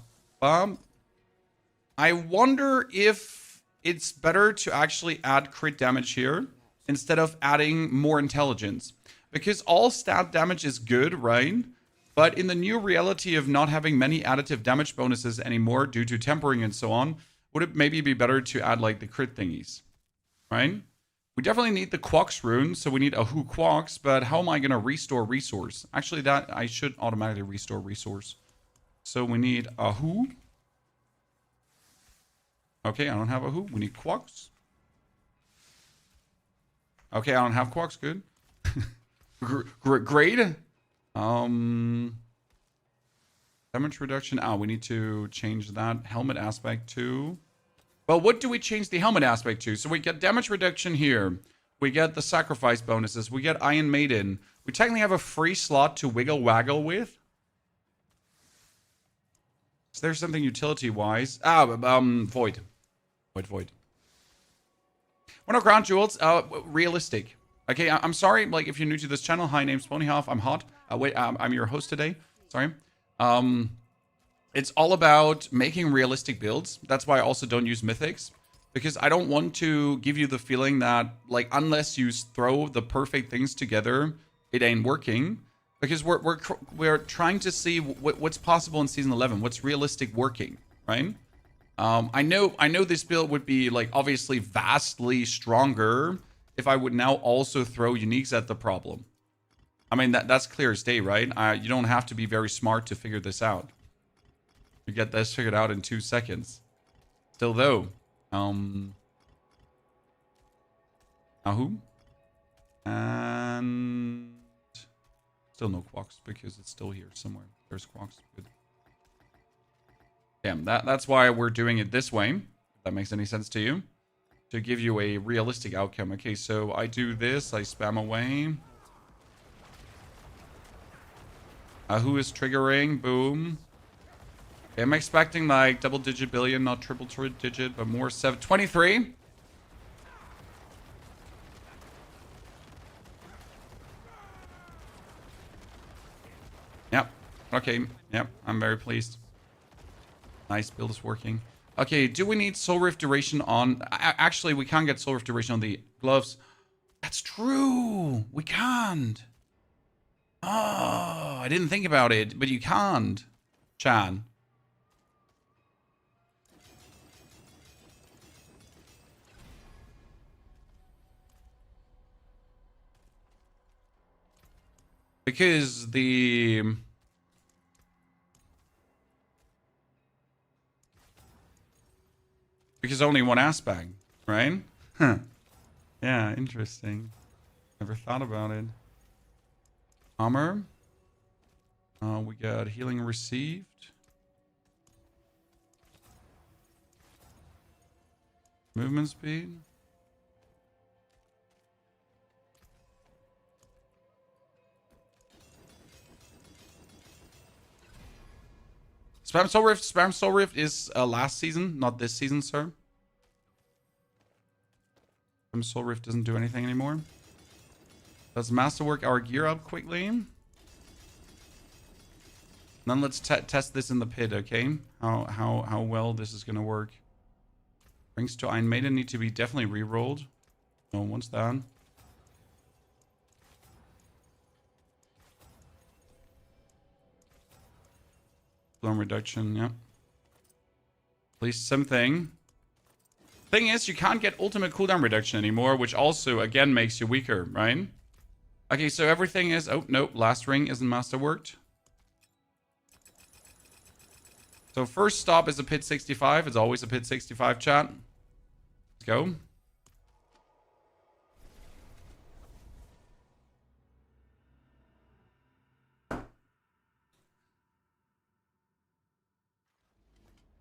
Speaker 1: wonder if it's better to actually add crit damage here instead of adding more intelligence. Because all stat damage is good, right? But in the new reality of not having many additive damage bonuses anymore due to tempering and so on, would it maybe be better to add like the crit thingies, right? We definitely need the Quox rune, so we need a Who Quox, but how am I going to restore resource? Actually, that I should automatically restore resource. So we need a Who. Okay, I don't have a Who. We need Quox. Okay, I don't have Quox. Good. Grade. Damage reduction. We need to change that helmet aspect to But what do we change the helmet aspect to? So we get damage reduction here. We get the sacrifice bonuses. We get Iron Maiden. We technically have a free slot to wiggle waggle with. Is there something utility-wise? Void. Void. We're not crown jewels. Realistic. Okay, I'm sorry. Like, if you're new to this channel, hi, name's Ponyhalf. I'm hot. I'm your host today. Sorry. It's all about making realistic builds. That's why I also don't use mythics, because I don't want to give you the feeling that, like, unless you throw the perfect things together, it ain't working. Because we're trying to see what's possible in season 11, what's realistic working, right? I know this build would be, like, obviously vastly stronger if I would now also throw uniques at the problem. I mean, that's clear as day, right? You don't have to be very smart to figure this out. You get this figured out in 2 seconds. Still though, Ahu, and still no Quox because it's still here somewhere. There's Quox. Good. Damn, that's why we're doing it this way. If that makes any sense to you, to give you a realistic outcome. Okay, so I do this. I spam away. Who is triggering? Boom. Okay, I'm expecting like double-digit billion, not triple-digit, but more 23. Yep. Okay. Yep. I'm very pleased. Nice build is working. Okay, do we need Soul Rift duration on... Actually, we can't get Soul Rift duration on the gloves. That's true. We can't. Oh, I didn't think about it, but you can't, Chan. Because only one aspect, right? Huh. Yeah, interesting. Never thought about it. Armor. We got healing received. Movement speed. Spam Soul Rift. Spam Soul Rift is last season, not this season, sir. Spam Soul Rift doesn't do anything anymore. Let's masterwork our gear up quickly. And then let's test this in the pit, okay? How well this is gonna work. Rings to Iron Maiden need to be definitely re-rolled. No, once done. Cooldown reduction, yeah. At least something. Thing is, you can't get ultimate cooldown reduction anymore, which also, again, makes you weaker, right? Okay, so everything is... Oh, nope, last ring isn't masterworked. So first stop is a pit 65. It's always a pit 65, chat. Let's go.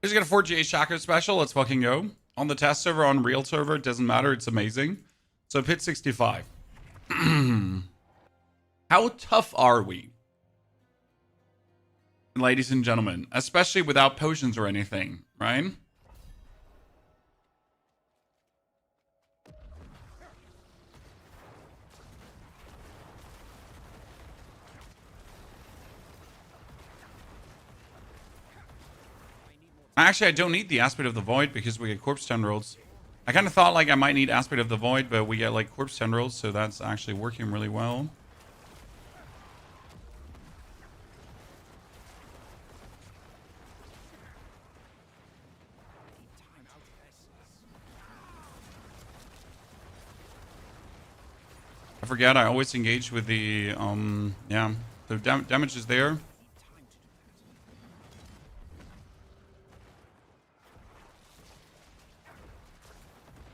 Speaker 1: Just got a 4GA Chakra special. Let's fucking go. On the test server, on real server, it doesn't matter. It's amazing. So pit 65. How tough are we? Ladies and gentlemen, especially without potions or anything, right? Actually, I don't need the Aspect of the Void because we get Corpse Tendrils. I kind of thought like I might need Aspect of the Void, but we get like Corpse Tendrils, so that's actually working really well. I forget, I always engage with the, yeah, the damage is there.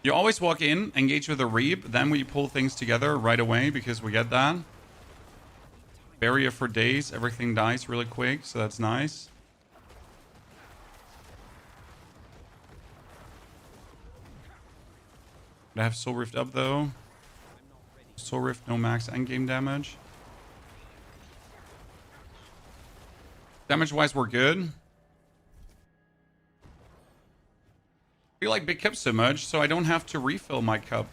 Speaker 1: You always walk in, engage with a Reap, then we pull things together right away because we get that. Barrier for days, everything dies really quick, so that's nice. I have Soul Rift up though. Soul Rift, no max endgame damage. Damage-wise, we're good. I feel like big cup so much, so I don't have to refill my cup.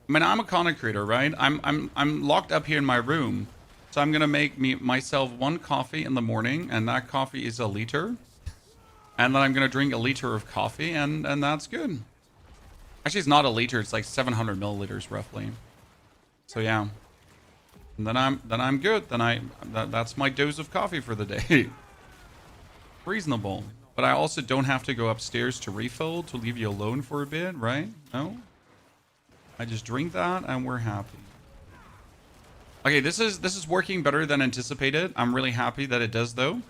Speaker 1: I mean, I'm a content creator, right? I'm locked up here in my room, so I'm gonna make myself 1 coffee in the morning, and that coffee is 1 liter. And then I'm gonna drink 1 liter of coffee, and that's good. Actually, it's not 1 liter; it's like 700 milliliters roughly. So yeah. And then I'm good. Then that's my dose of coffee for the day. Reasonable. But I also don't have to go upstairs to refill to leave you alone for a bit, right? No. I just drink that and we're happy. Okay, this is working better than anticipated. I'm really happy that it does though.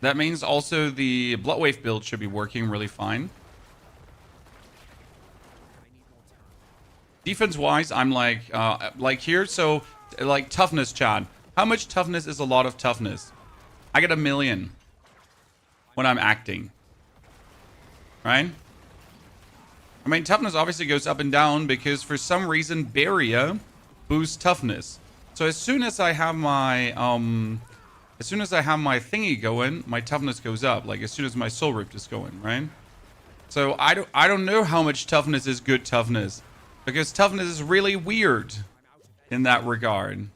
Speaker 1: That means also the Bloodwave build should be working really fine. Defense-wise, I'm like here, so like toughness, Chad. How much toughness is a lot of toughness? I get 1 million when I'm acting, right? I mean, toughness obviously goes up and down because for some reason barrier boosts toughness. So as soon as I have my thingy going, my toughness goes up. Like as soon as my soul rift is going, right? So I don't know how much toughness is good toughness. Because toughness is really weird in that regard.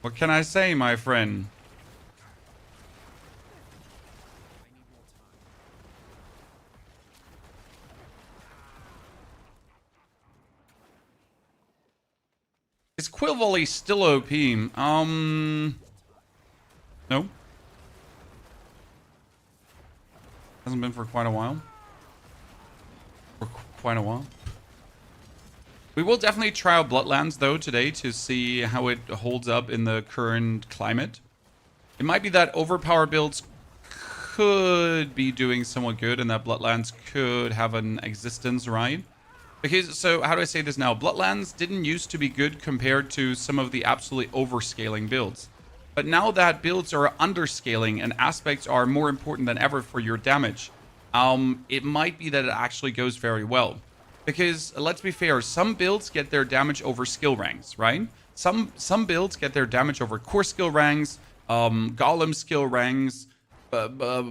Speaker 1: What can I say, my friend? Is Quill Volley still OP? No. Hasn't been for quite a while. We will definitely try out Bloodlands though today to see how it holds up in the current climate. It might be that overpower builds could be doing somewhat good and that Bloodlands could have an existence, right? Because, so how do I say this now? Bloodlands didn't used to be good compared to some of the absolutely overscaling builds. But now that builds are underscaling and aspects are more important than ever for your damage, it might be that it actually goes very well. Because, let's be fair, some builds get their damage over skill ranks, right? Some builds get their damage over core skill ranks, golem skill ranks,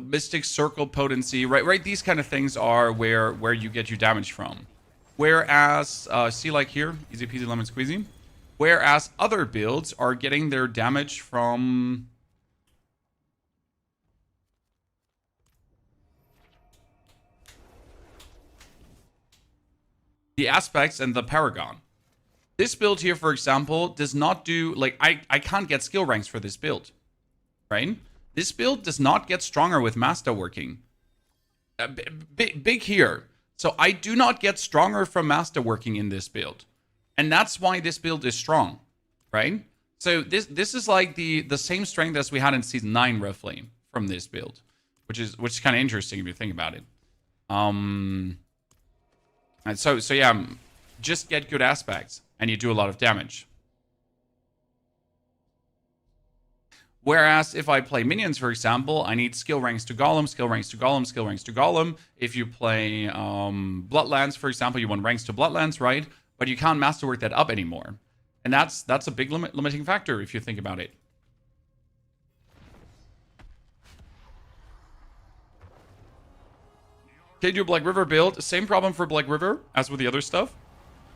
Speaker 1: mystic circle potency, right? These kind of things are where you get your damage from. Whereas, see like here, easy peasy lemon squeezy. Whereas other builds are getting their damage from the aspects and the Paragon. This build here, for example, does not do, like, I can't get skill ranks for this build, right? This build does not get stronger with Masterworking. Big here. So I do not get stronger from Masterworking in this build. And that's why this build is strong, right? So this is like the same strength as we had in Season 9, roughly, from this build. Which is kind of interesting if you think about it. And so yeah, just get good aspects, and you do a lot of damage. Whereas if I play minions, for example, I need skill ranks to golem, skill ranks to golem, skill ranks to golem. If you play Bloodlands, for example, you want ranks to Bloodlands, right? But you can't masterwork that up anymore. And that's a big limiting factor if you think about it. Okay, do Black River build. Same problem for Black River as with the other stuff.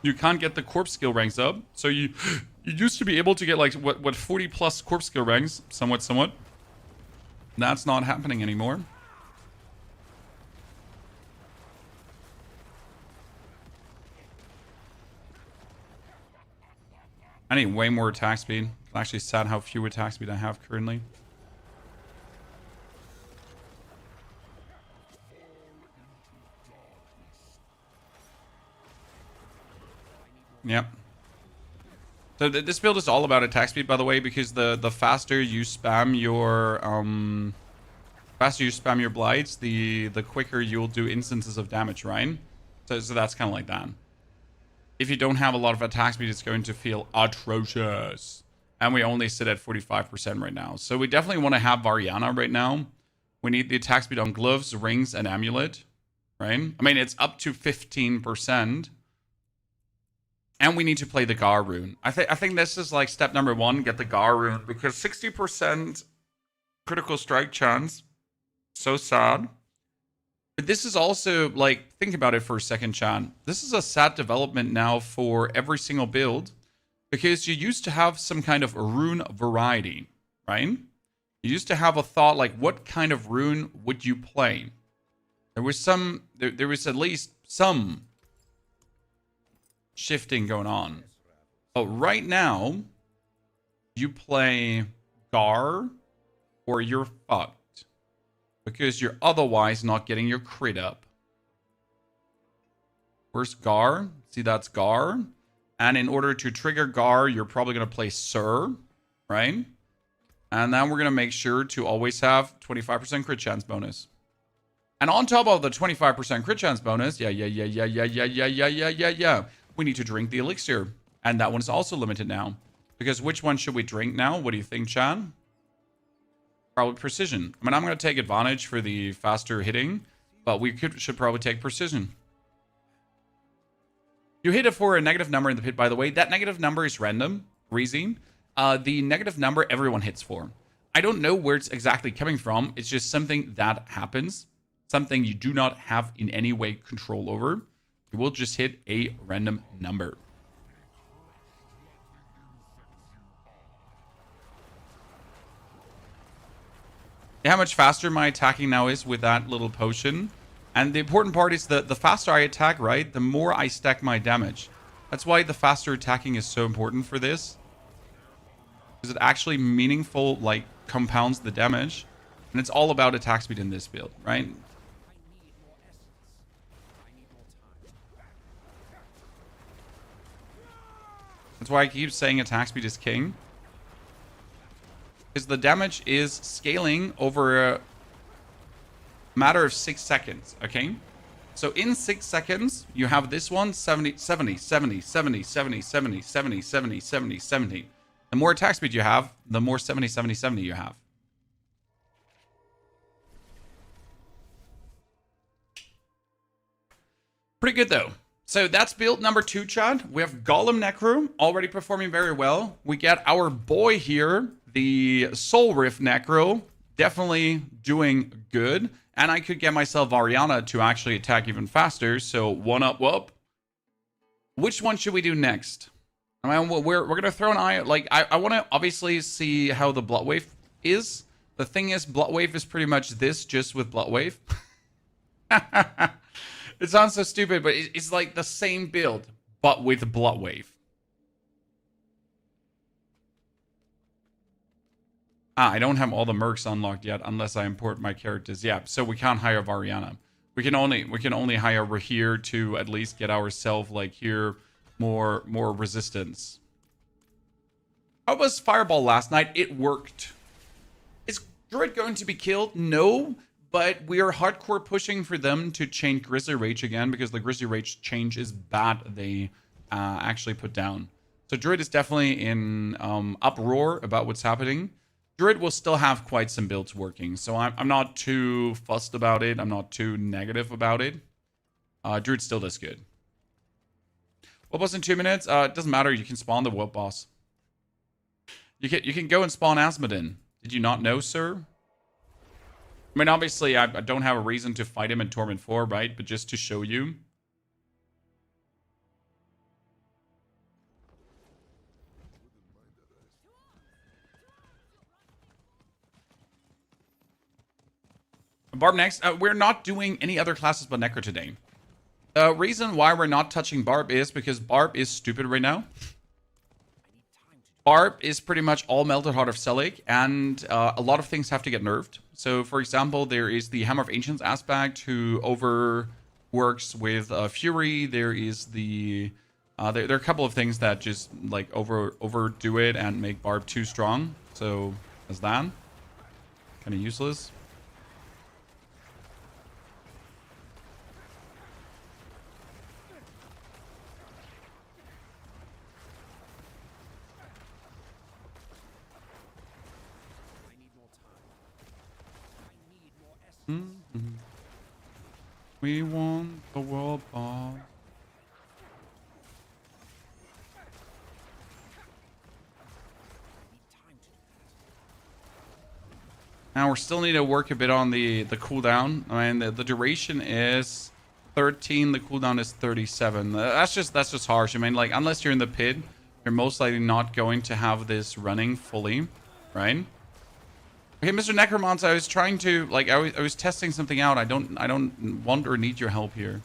Speaker 1: You can't get the corpse skill ranks up. So you used to be able to get like what 40 plus corpse skill ranks, somewhat. That's not happening anymore. I need way more attack speed. I'm actually sad how few attack speed I have currently. Yep. So this build is all about attack speed, by the way, because the faster you spam your blights, the quicker you'll do instances of damage, right? So that's kind of like that. If you don't have a lot of attack speed, it's going to feel atrocious. And we only sit at 45% right now. So we definitely want to have Variana right now. We need the attack speed on gloves, rings, and amulet, right? I mean, it's up to 15%. And we need to play the Gar rune. I think this is like step number 1, get the Gar rune. Because 60% critical strike chance, so sad. But this is also, like, think about it for a second, Chan. This is a sad development now for every single build. Because you used to have some kind of rune variety, right? You used to have a thought like, what kind of rune would you play? There was there was at least some shifting going on. But right now, you play Gar or you're fucked. Because you're otherwise not getting your crit up. Where's Gar? See, that's Gar. And in order to trigger Gar, you're probably going to play Sir, right? And then we're going to make sure to always have 25% crit chance bonus. And on top of the 25% crit chance bonus, yeah, we need to drink the elixir. And that one is also limited now. Because which one should we drink now? What do you think, Chan? Probably precision. I mean, I'm going to take advantage for the faster hitting, but we should probably take precision. You hit it for a negative number in the pit, by the way. That negative number is random. Reason. The negative number everyone hits for. I don't know where it's exactly coming from. It's just something that happens. Something you do not have in any way control over. You will just hit a random number. How much faster my attacking now is with that little potion. And the important part is that the faster I attack, right, the more I stack my damage. That's why the faster attacking is so important for this. Because it actually meaningful, like, compounds the damage. And it's all about attack speed in this build, right? That's why I keep saying attack speed is king. Because the damage is scaling over a matter of 6 seconds, okay? So in 6 seconds, you have this one, 70, 70, 70, 70, 70, 70, 70, 70, 70, 70. The more attack speed you have, the more 70, 70, 70 you have. Pretty good, though. So that's build number 2, Chad. We have Golem Necro, already performing very well. We get our boy here, the Soul Rift Necro, definitely doing good. And I could get myself Ariana to actually attack even faster. So one up, whoop. Which one should we do next? I mean, we're going to throw an eye. Like, I want to obviously see how the Blood Wave is. The thing is, Blood Wave is pretty much this, just with Blood Wave. It sounds so stupid, but it's like the same build, but with Blood Wave. I don't have all the mercs unlocked yet unless I import my characters. Yeah, so we can't hire Variana. We can only hire Rahir to at least get ourselves like here more resistance. How was Fireball last night? It worked. Is Druid going to be killed? No, but we are hardcore pushing for them to change Grizzly Rage again because the Grizzly Rage change is bad they actually put down. So Druid is definitely in uproar about what's happening. Druid will still have quite some builds working, so I'm not too fussed about it. I'm not too negative about it. Druid still does good. What was in 2 minutes? It doesn't matter. You can spawn the Whoop boss. You can go and spawn Asmodin. Did you not know, sir? I mean, obviously, I don't have a reason to fight him in Torment 4, right? But just to show you. Barb next. We're not doing any other classes but Necro today. The reason why we're not touching Barb is because Barb is stupid right now. Barb is pretty much all Melted Heart of Selig, and a lot of things have to get nerfed. So, for example, there is the Hammer of Ancients aspect who overworks with Fury. There is the... there are a couple of things that just like overdo it and make Barb too strong. So, as that. Kind of useless. Mhm. We want the world boss. Now we still need to work a bit on the cooldown. I mean, the duration is 13. The cooldown is 37. That's just harsh. I mean, like, unless you're in the pit, you're most likely not going to have this running fully, right? Okay, Mr. Necromancer, I was trying to, like, I was testing something out. I don't want or need your help here.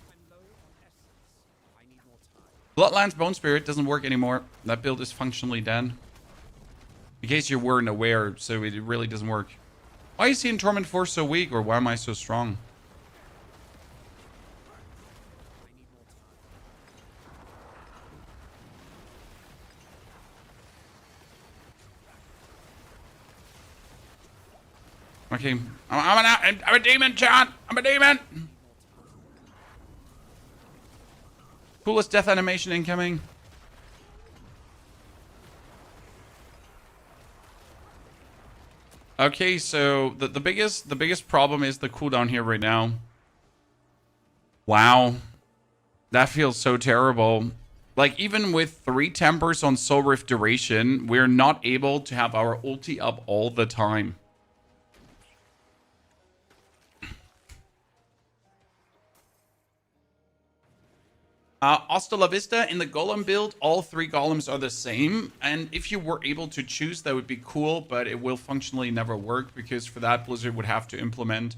Speaker 1: Bloodlands Bone Spirit doesn't work anymore. That build is functionally dead. In case you weren't aware, so it really doesn't work. Why is he in Torment Force so weak, or why am I so strong? Okay, I'm a demon, chat. I'm a demon. Coolest death animation incoming. Okay, so the biggest problem is the cooldown here right now. Wow. That feels so terrible. Like, even with 3 tempers on Soul Rift duration, we're not able to have our ulti up all the time. Hasta la vista, in the golem build, all 3 golems are the same. And if you were able to choose, that would be cool, but it will functionally never work, because for that, Blizzard would have to implement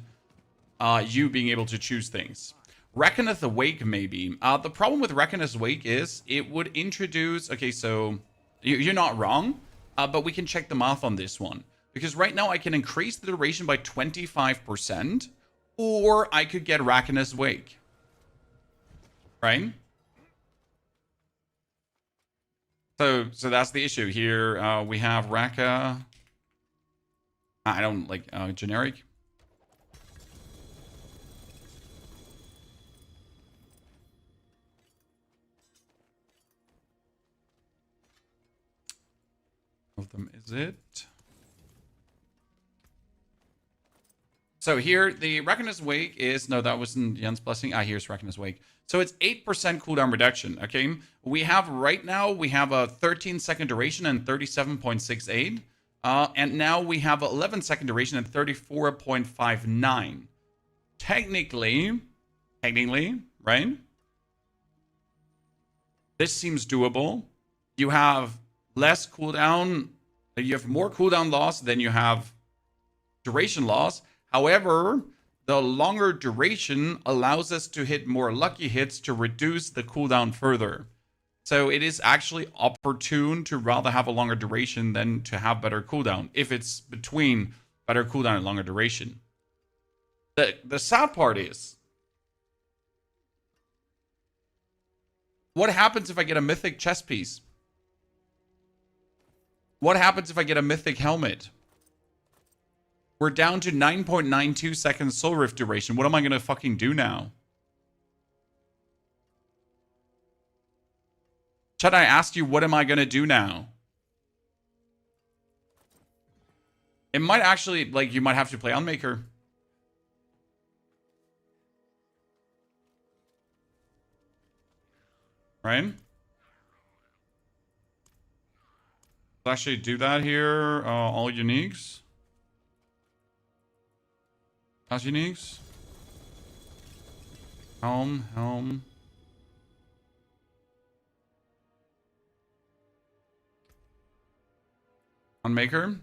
Speaker 1: you being able to choose things. Reckoneth Awake, maybe. The problem with Reckoneth Awake is it would introduce... Okay, so you're not wrong, but we can check the math on this one. Because right now I can increase the duration by 25%, or I could get Reckoneth Awake. Right? So that's the issue here. We have Raka. I don't like generic. Of them is it? So here the Reckoner's Wake is no, that wasn't Jens Blessing. Here's Reckoner's Wake. So it's 8% cooldown reduction. Okay, we have right now we have a 13-second duration and 37.68, and now we have 11-second duration and 34.59. Technically, right? This seems doable. You have less cooldown. You have more cooldown loss than you have duration loss. However, the longer duration allows us to hit more lucky hits to reduce the cooldown further. So it is actually opportune to rather have a longer duration than to have better cooldown, if it's between better cooldown and longer duration. The sad part is, what happens if I get a mythic chest piece? What happens if I get a mythic helmet? We're down to 9.92 seconds Soul Rift duration. What am I going to fucking do now? Chat, I asked you, what am I going to do now? It might actually, like, you might have to play on Maker. Right? Let's actually do that here. All uniques. How's uniques? Helm. Unmaker.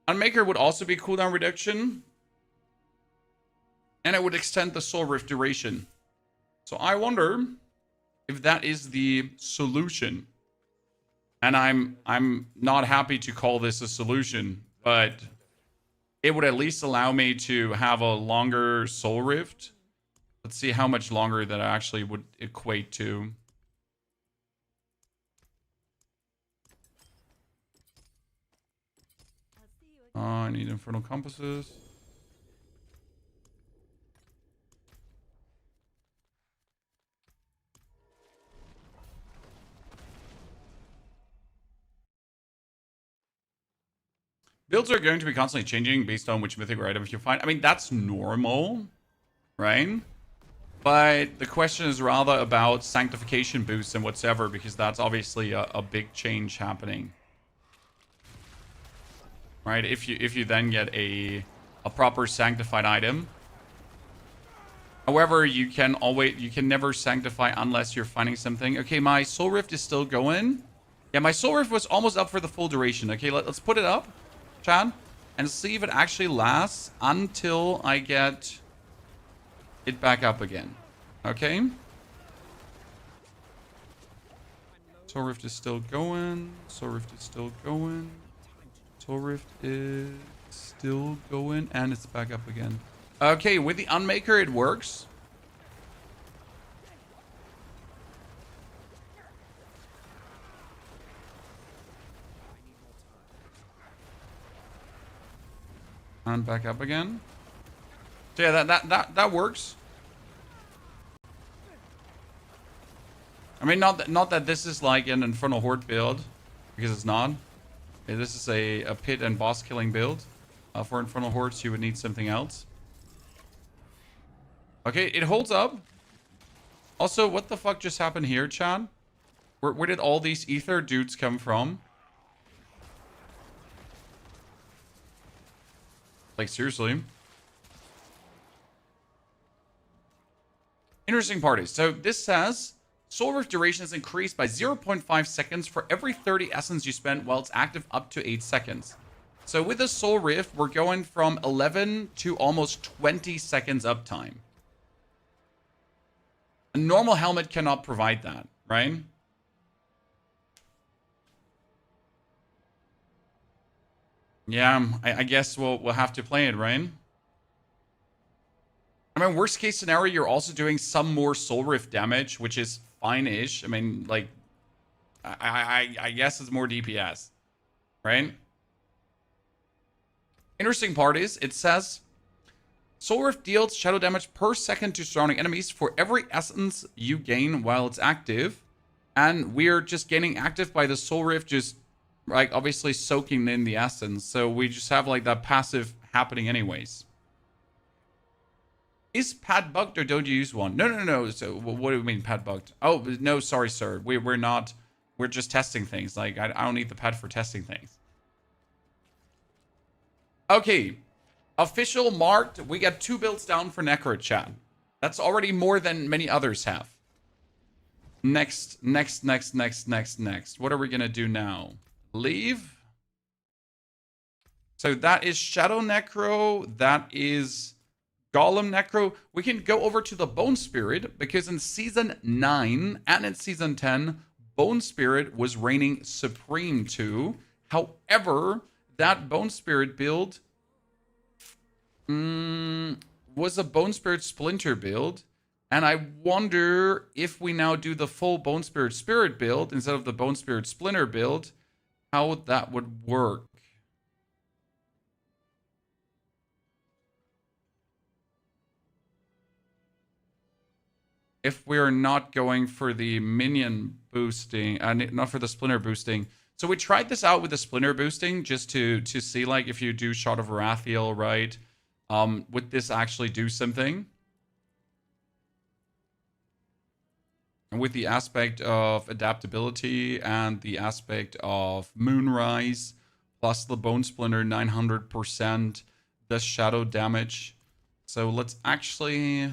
Speaker 1: Unmaker would also be cooldown reduction. And it would extend the Soul Rift duration. So I wonder if that is the solution. And I'm not happy to call this a solution, but it would at least allow me to have a longer Soul Rift. Let's see how much longer that actually would equate to. I need Infernal Compasses. Builds are going to be constantly changing based on which mythic or items you find. I mean, that's normal, right? But the question is rather about sanctification boosts and whatsoever, because that's obviously a big change happening. Right? If you then get a proper sanctified item. However, you can never sanctify unless you're finding something. Okay, my Soul Rift is still going. Yeah, my Soul Rift was almost up for the full duration. Okay, let's put it up, Chad, and see if it actually lasts until I get it back up again. Okay. Soul Rift is still going. Soul Rift is still going. Soul Rift is still going, and it's back up again. Okay, with the Unmaker, it works. And back up again. So yeah, that works. I mean, not that this is like an Infernal Horde build, because it's not. This is a pit and boss killing build. For Infernal Hordes, you would need something else. Okay, it holds up. Also, what the fuck just happened here, Chad? Where did all these ether dudes come from? Like, seriously. Interesting parties. So this says Soul Rift duration is increased by 0.5 seconds for every 30 essence you spend while it's active up to 8 seconds. So with the Soul Rift, we're going from 11 to almost 20 seconds uptime. A normal helmet cannot provide that, right? Yeah, I guess we'll have to play it, right? I mean, worst case scenario, you're also doing some more Soul Rift damage, which is fine-ish. I mean, like, I guess it's more DPS, right? Interesting part is, it says, Soul Rift deals shadow damage per second to surrounding enemies for every essence you gain while it's active. And we're just gaining active by the Soul Rift just, like, obviously soaking in the essence. So we just have, like, that passive happening anyways. Is pad bugged or don't you use one? No. So what do you mean pad bugged? Oh, no, sorry, sir. We're not. We're just testing things. Like, I don't need the pad for testing things. Okay. Official marked. We got 2 builds down for Necro, chat. That's already more than many others have. Next. What are we going to do now? Leave. So that is Shadow Necro. That is Golem Necro. We can go over to the Bone Spirit, because in Season 9 and in Season 10, Bone Spirit was reigning supreme too. However, that Bone Spirit build was a Bone Spirit Splinter build. And I wonder if we now do the full Bone Spirit Spirit build instead of the Bone Spirit Splinter build, how that would work. If we're not going for the minion boosting, not for the Splinter boosting. So we tried this out with the Splinter boosting just to see, like, if you do Shot of Wrathiel, right? Would this actually do something? And with the aspect of adaptability and the aspect of Moonrise, plus the Bone Splinter 900%, the shadow damage. So let's actually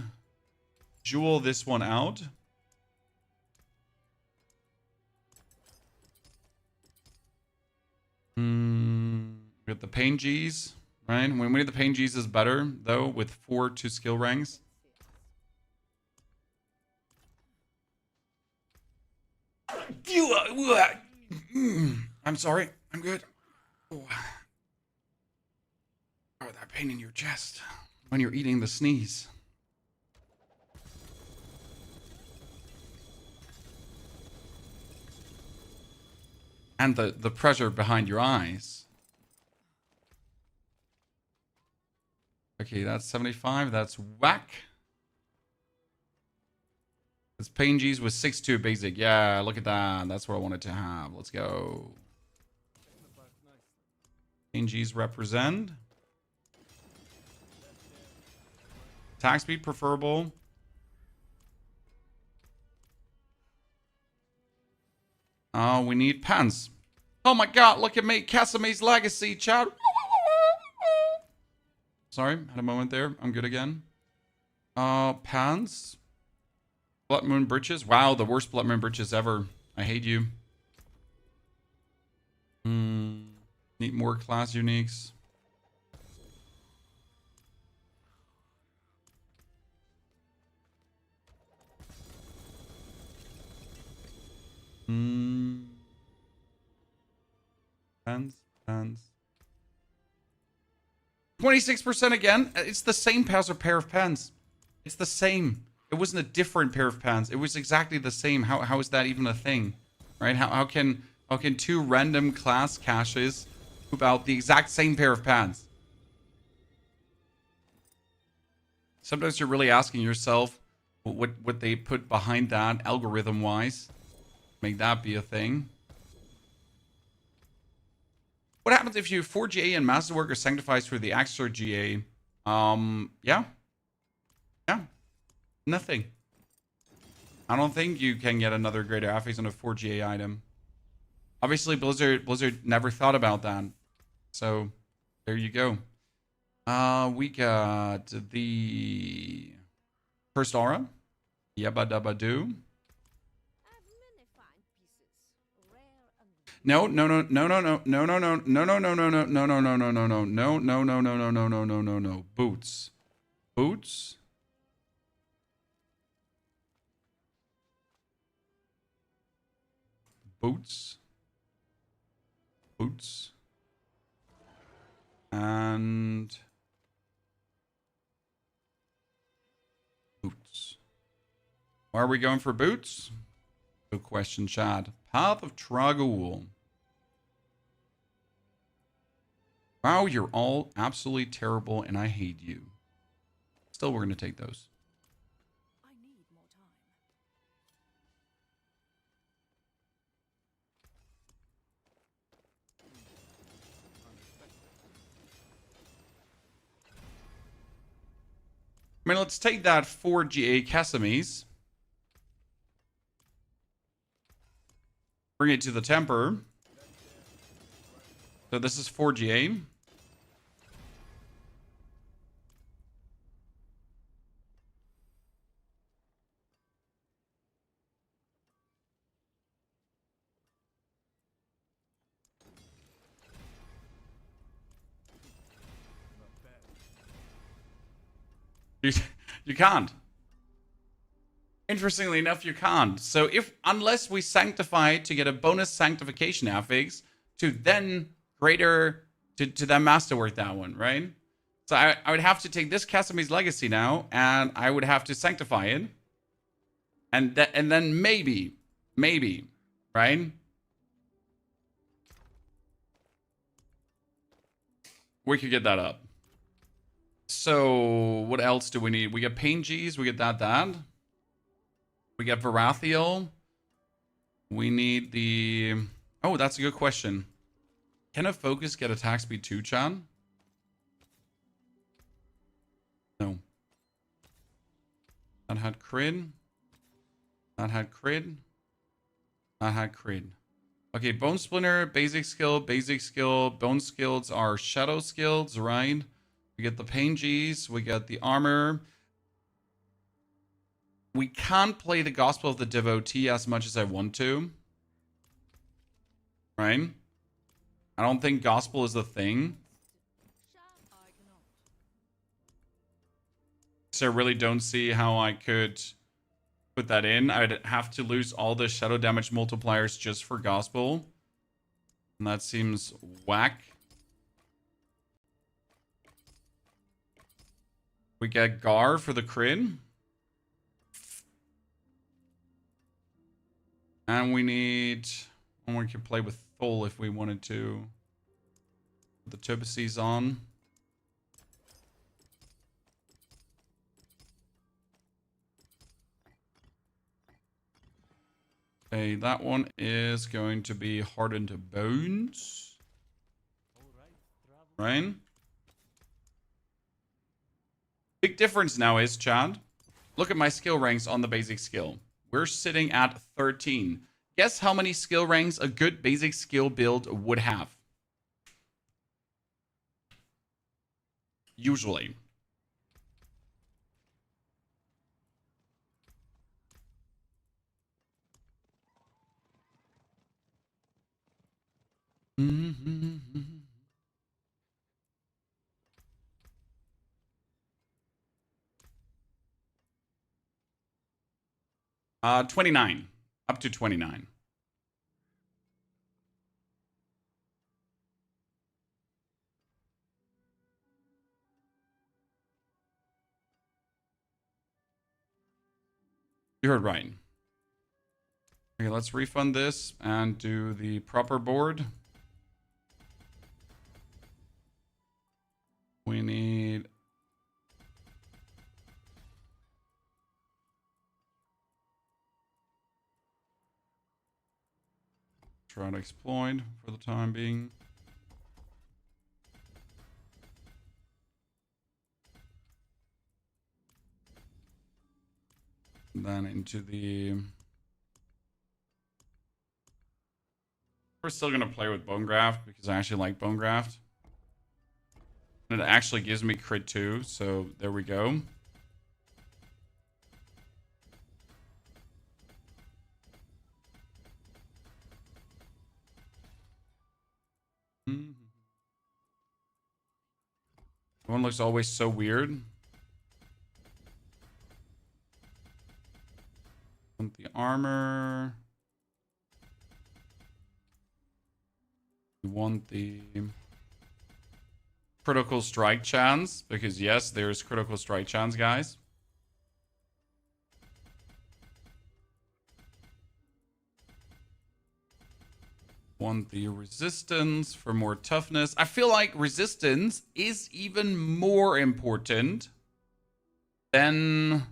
Speaker 1: jewel this one out. With the Pain G's, right? We need the Pain G's is better, though, with 4 to skill ranks. I'm sorry. I'm good. Oh, that pain in your chest when you're eating the sneeze. And the pressure behind your eyes. Okay, that's 75. That's whack. This Pain G's was 6-2 basic. Yeah, look at that. That's what I wanted to have. Let's go. NGs represent. Attack speed preferable. We need pants. Oh my god, look at me. Casame's legacy, chat. Sorry, had a moment there. I'm good again. Pants. Blood Moon Britches. Wow, the worst Blood Moon Britches ever. I hate you. Need more class uniques. Pants. 26% again. It's the same pair of pants. It's the same. It wasn't a different pair of pants. It was exactly the same. How is that even a thing? Right? How can two random class caches poop out the exact same pair of pants? Sometimes you're really asking yourself what they put behind that algorithm wise. Make that be a thing. What happens if you 4GA and Masterwork or Sanctifies through the Axor GA? Yeah. Nothing. I don't think you can get another greater affix on a 4GA item. Obviously, Blizzard never thought about that. So, there you go. We got the first aura. Yabba dabba doo. No. Boots. And boots. Why are we going for boots? Good question, Chad. Path of Tragul. Wow, you're all absolutely terrible and I hate you. Still, we're going to take those.
Speaker 2: I need more time.
Speaker 1: I mean, let's take that 4GA Casames. Bring it to the temper. So this is 4GA. You can't. Interestingly enough, you can't. So unless we sanctify to get a bonus sanctification affix to then greater to then masterwork that one, right? So I would have to take this Casame's legacy now, and I would have to sanctify it, and then maybe, right? We could get that up. So what else do we need? We get Pain G's. We get that. We get Varathiel. We need the... Oh, that's a good question. Can a focus get attack speed too, Chan? No. That had crit. That had crit. That had crit. Okay, Bone Splinter, basic skill. Bone skills are shadow skills, right? We get the Pain G's. We get the armor. We can't play the Gospel of the Devotee as much as I want to. Right? I don't think Gospel is the thing. So I really don't see how I could put that in. I'd have to lose all the shadow damage multipliers just for Gospel. And that seems whack. We get Gar for the crit. And we need... Oh, we could play with Thol if we wanted to. Put the Turbices on. Okay, that one is going to be Hardened Bones. right? Big difference now is, Chad, look at my skill ranks on the basic skill. We're sitting at 13. Guess how many skill ranks a good basic skill build would have? Usually. Mm-hmm. 29. Up to 29. You heard right. Okay, let's refund this and do the proper board. We need... try to exploit for the time being. And then into the... we're still going to play with Bone Graft because I actually like Bone Graft. And it actually gives me crit too, so there we go. One looks always so weird. Want the armor. We want the critical strike chance, because yes, there's critical strike chance, guys. Want the resistance for more toughness. I feel like resistance is even more important than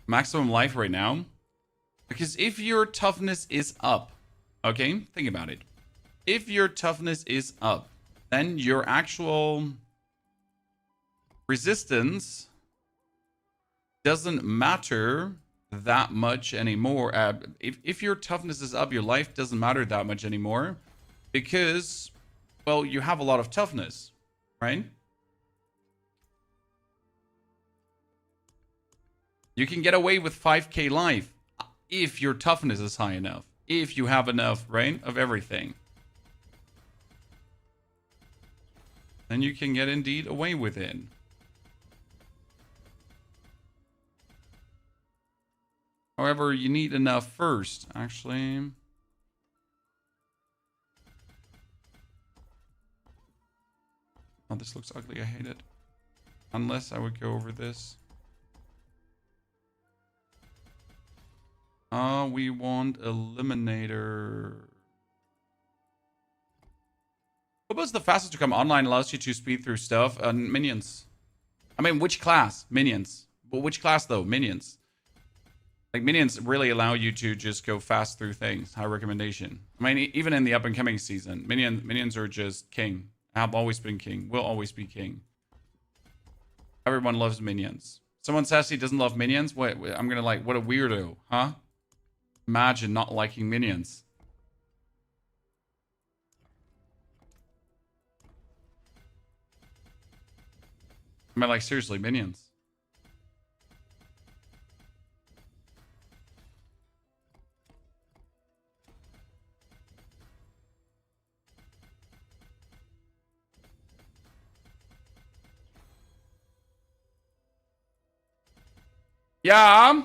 Speaker 1: maximum life right now. Because if your toughness is up, okay, think about it. If your toughness is up, then your actual resistance doesn't matter that much anymore. If your toughness is up, your life doesn't matter that much anymore. Because, well, you have a lot of toughness, right? You can get away with 5k life if your toughness is high enough. If you have enough, right, of everything. Then you can get indeed away with it. However, you need enough first, actually. Oh, this looks ugly. I hate it. Unless I would go over this. We want Eliminator. What was the fastest to come online allows you to speed through stuff? Minions. I mean, which class? Minions. But which class, though? Minions. Like, minions really allow you to just go fast through things. High recommendation. I mean, even in the up-and-coming season, minions are just king. Have always been king. Will always be king. Everyone loves minions. Someone says he doesn't love minions? Wait, I'm gonna like, what a weirdo, huh? Imagine not liking minions. I mean, like, seriously, minions. Yeah.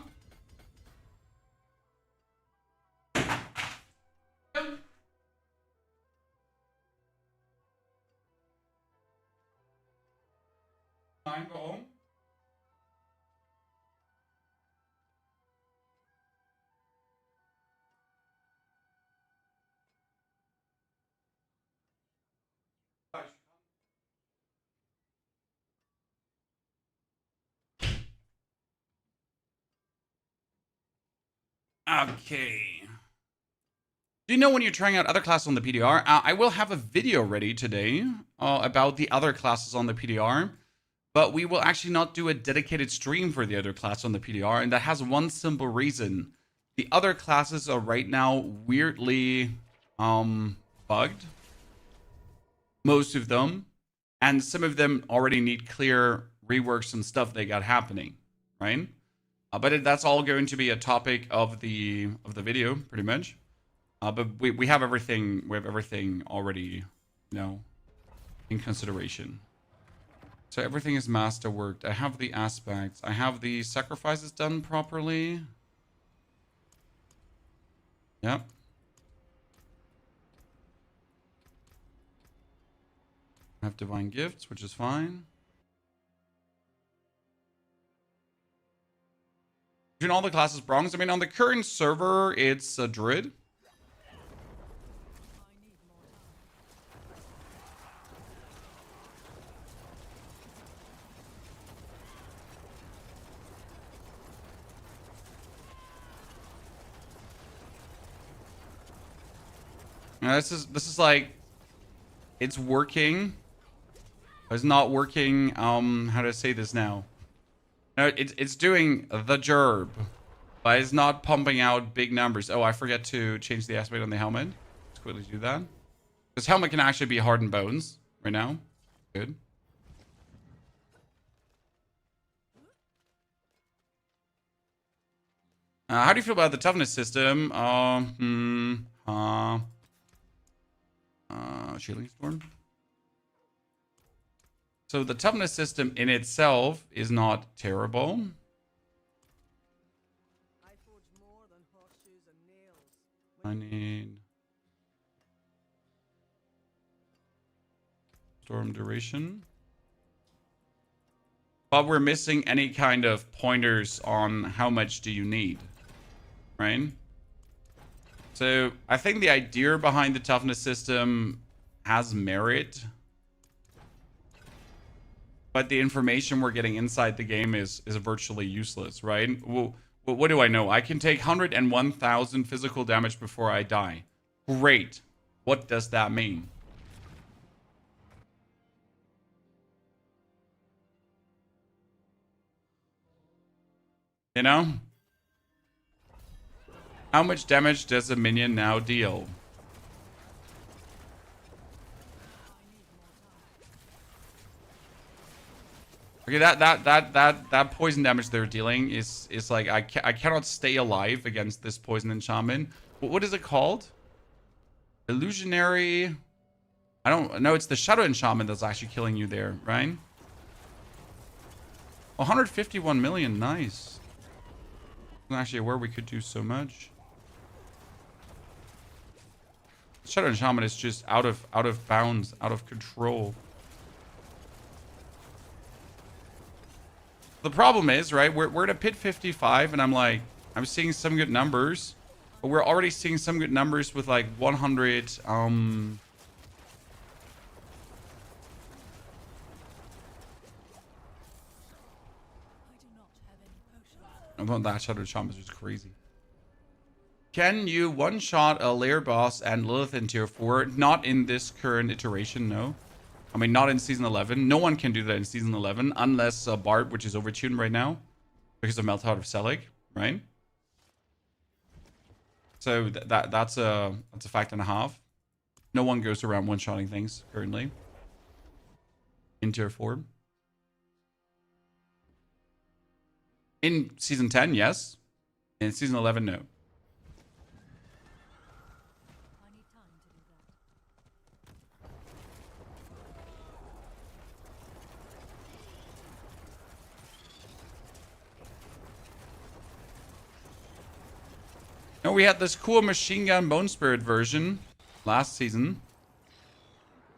Speaker 1: Fine, go home. Okay. Do you know when you're trying out other classes on the PTR? I will have a video ready today about the other classes on the PTR, but we will actually not do a dedicated stream for the other class on the PTR, and that has one simple reason. The other classes are right now weirdly bugged. Most of them. And some of them already need clear reworks and stuff they got happening, right? But that's all going to be a topic of the video, pretty much. But we have everything. We have everything already, in consideration. So everything is masterworked. I have the aspects. I have the sacrifices done properly. Yep. I have divine gifts, which is fine. Between all the classes bronze, I mean, on the current server, it's a druid. Now, this is like, it's working. It's not working. How to say this now? No, it's doing the gerb, but it's not pumping out big numbers. Oh, I forget to change the aspect on the helmet. Let's quickly do that. This helmet can actually be hardened bones right now. Good. How do you feel about the toughness system? Shielding Storm. So the toughness system in itself is not terrible. I need storm duration. But we're missing any kind of pointers on how much do you need, right? So I think the idea behind the toughness system has merit. But the information we're getting inside the game is virtually useless, right? Well, what do I know? I can take 101,000 physical damage before I die. Great. What does that mean? You know? How much damage does a minion now deal? Okay, that poison damage they're dealing is like I cannot stay alive against this poison enchantment. What is it called? Illusionary. I don't know. It's the shadow enchantment that's actually killing you there, right? 151 million. Nice. I'm actually aware we could do so much. Shadow enchantment is just out of bounds, out of control. The problem is, right, we're at a pit 55, and I'm seeing some good numbers, but we're already seeing some good numbers with like 100, that shadow enchantment is just crazy. Can you one-shot a lair boss and Lilith in tier 4? Not in this current iteration, no. I mean, not in Season 11. No one can do that in Season 11, unless Barb, which is overtuned right now, because of Melt Out of Selig, right? So that's a fact and a half. No one goes around one-shotting things, currently. In tier 4. In Season 10, yes. In Season 11, no. No, we had this cool machine gun bone spirit version last season,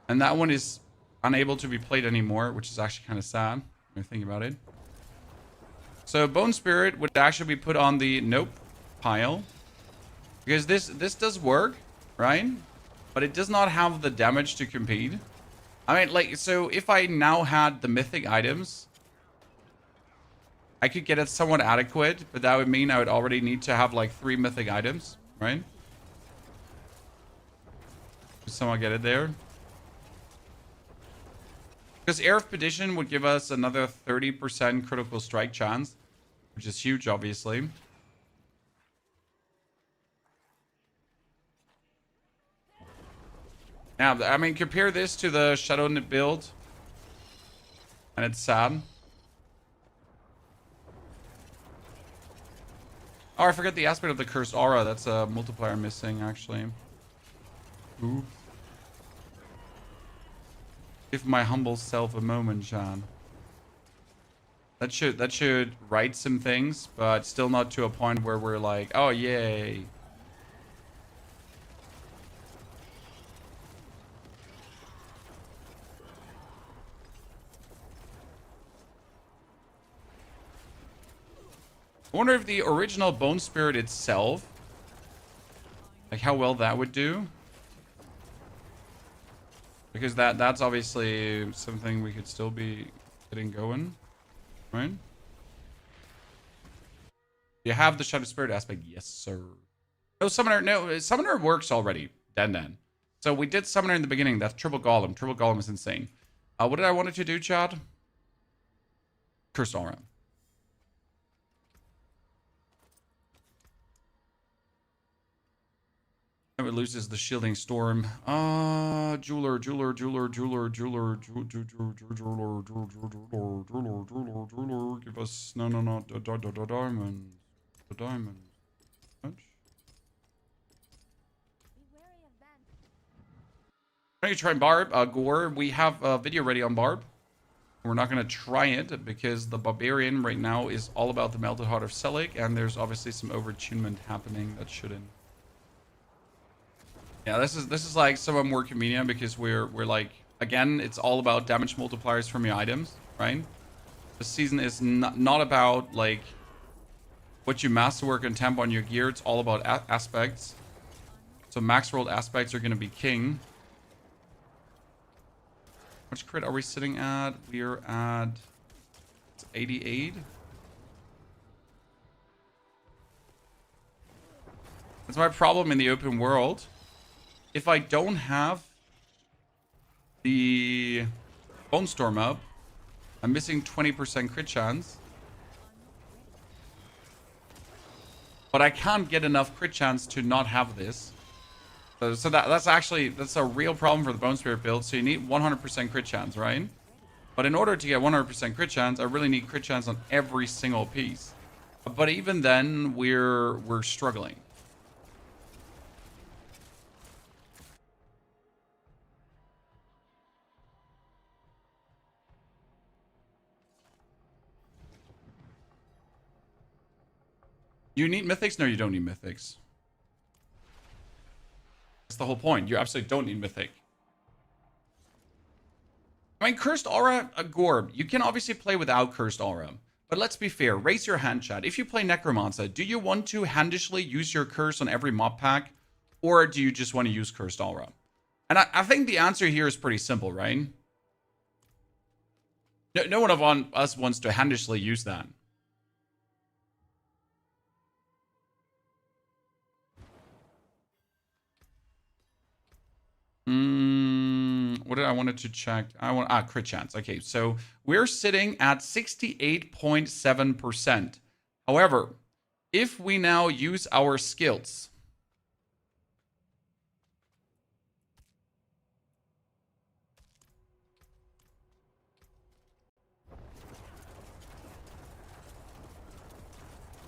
Speaker 1: and that one is unable to be played anymore, which is actually kind of sad when you think about it. So bone spirit would actually be put on the nope pile, because this does work, right? But it does not have the damage to compete. I mean, like, so if I now had the mythic items, I could get it somewhat adequate, but that would mean I would already need to have like 3 mythic items, right? Could someone get it there? Because Air of Perdition would give us another 30% critical strike chance, which is huge, obviously. Now, I mean, compare this to the Shadow Knit build, and it's sad. Oh, I forgot the aspect of the Cursed Aura. That's a multiplier missing, actually. Ooh. Give my humble self a moment, John. That should right some things, but still not to a point where we're like, oh yay. I wonder if the original Bone Spirit itself, like how well that would do. Because that's obviously something we could still be getting going, right? You have the Shadow Spirit aspect, yes sir. No Summoner works already. Den. So we did Summoner in the beginning. That's triple Golem. Triple Golem is insane. What did I want it to do, Chad? Cursed Aura. It loses the Shielding Storm. Jeweler. Give us no diamond. The diamond. Much. Why don't you try Barb? Gore, we have a video ready on Barb. We're not going to try it because the Barbarian right now is all about the Melted Heart of Selig, and there's obviously some overtunement happening that shouldn't. Yeah, this is like somewhat more convenient because we're like, again, it's all about damage multipliers from your items, right? This season is not about like what you masterwork and temp on your gear. It's all about aspects. So max rolled aspects are going to be king. How much crit are we sitting at? We're at 88. That's my problem in the open world. If I don't have the Bone Storm up, I'm missing 20% crit chance. But I can't get enough crit chance to not have this. So that's a real problem for the Bone Spirit build. So you need 100% crit chance, right? But in order to get 100% crit chance, I really need crit chance on every single piece. But even then, we're struggling. You need mythics? No, you don't need mythics. That's the whole point. You absolutely don't need mythic. I mean, Cursed Aura, Gorb, you can obviously play without Cursed Aura. But let's be fair. Raise your hand, chat. If you play Necromancer, do you want to handishly use your curse on every mob pack? Or do you just want to use Cursed Aura? And I think the answer here is pretty simple, right? No one of us wants to handishly use that. What did I wanted to check? Crit chance. Okay, so we're sitting at 68.7%. However, if we now use our skills,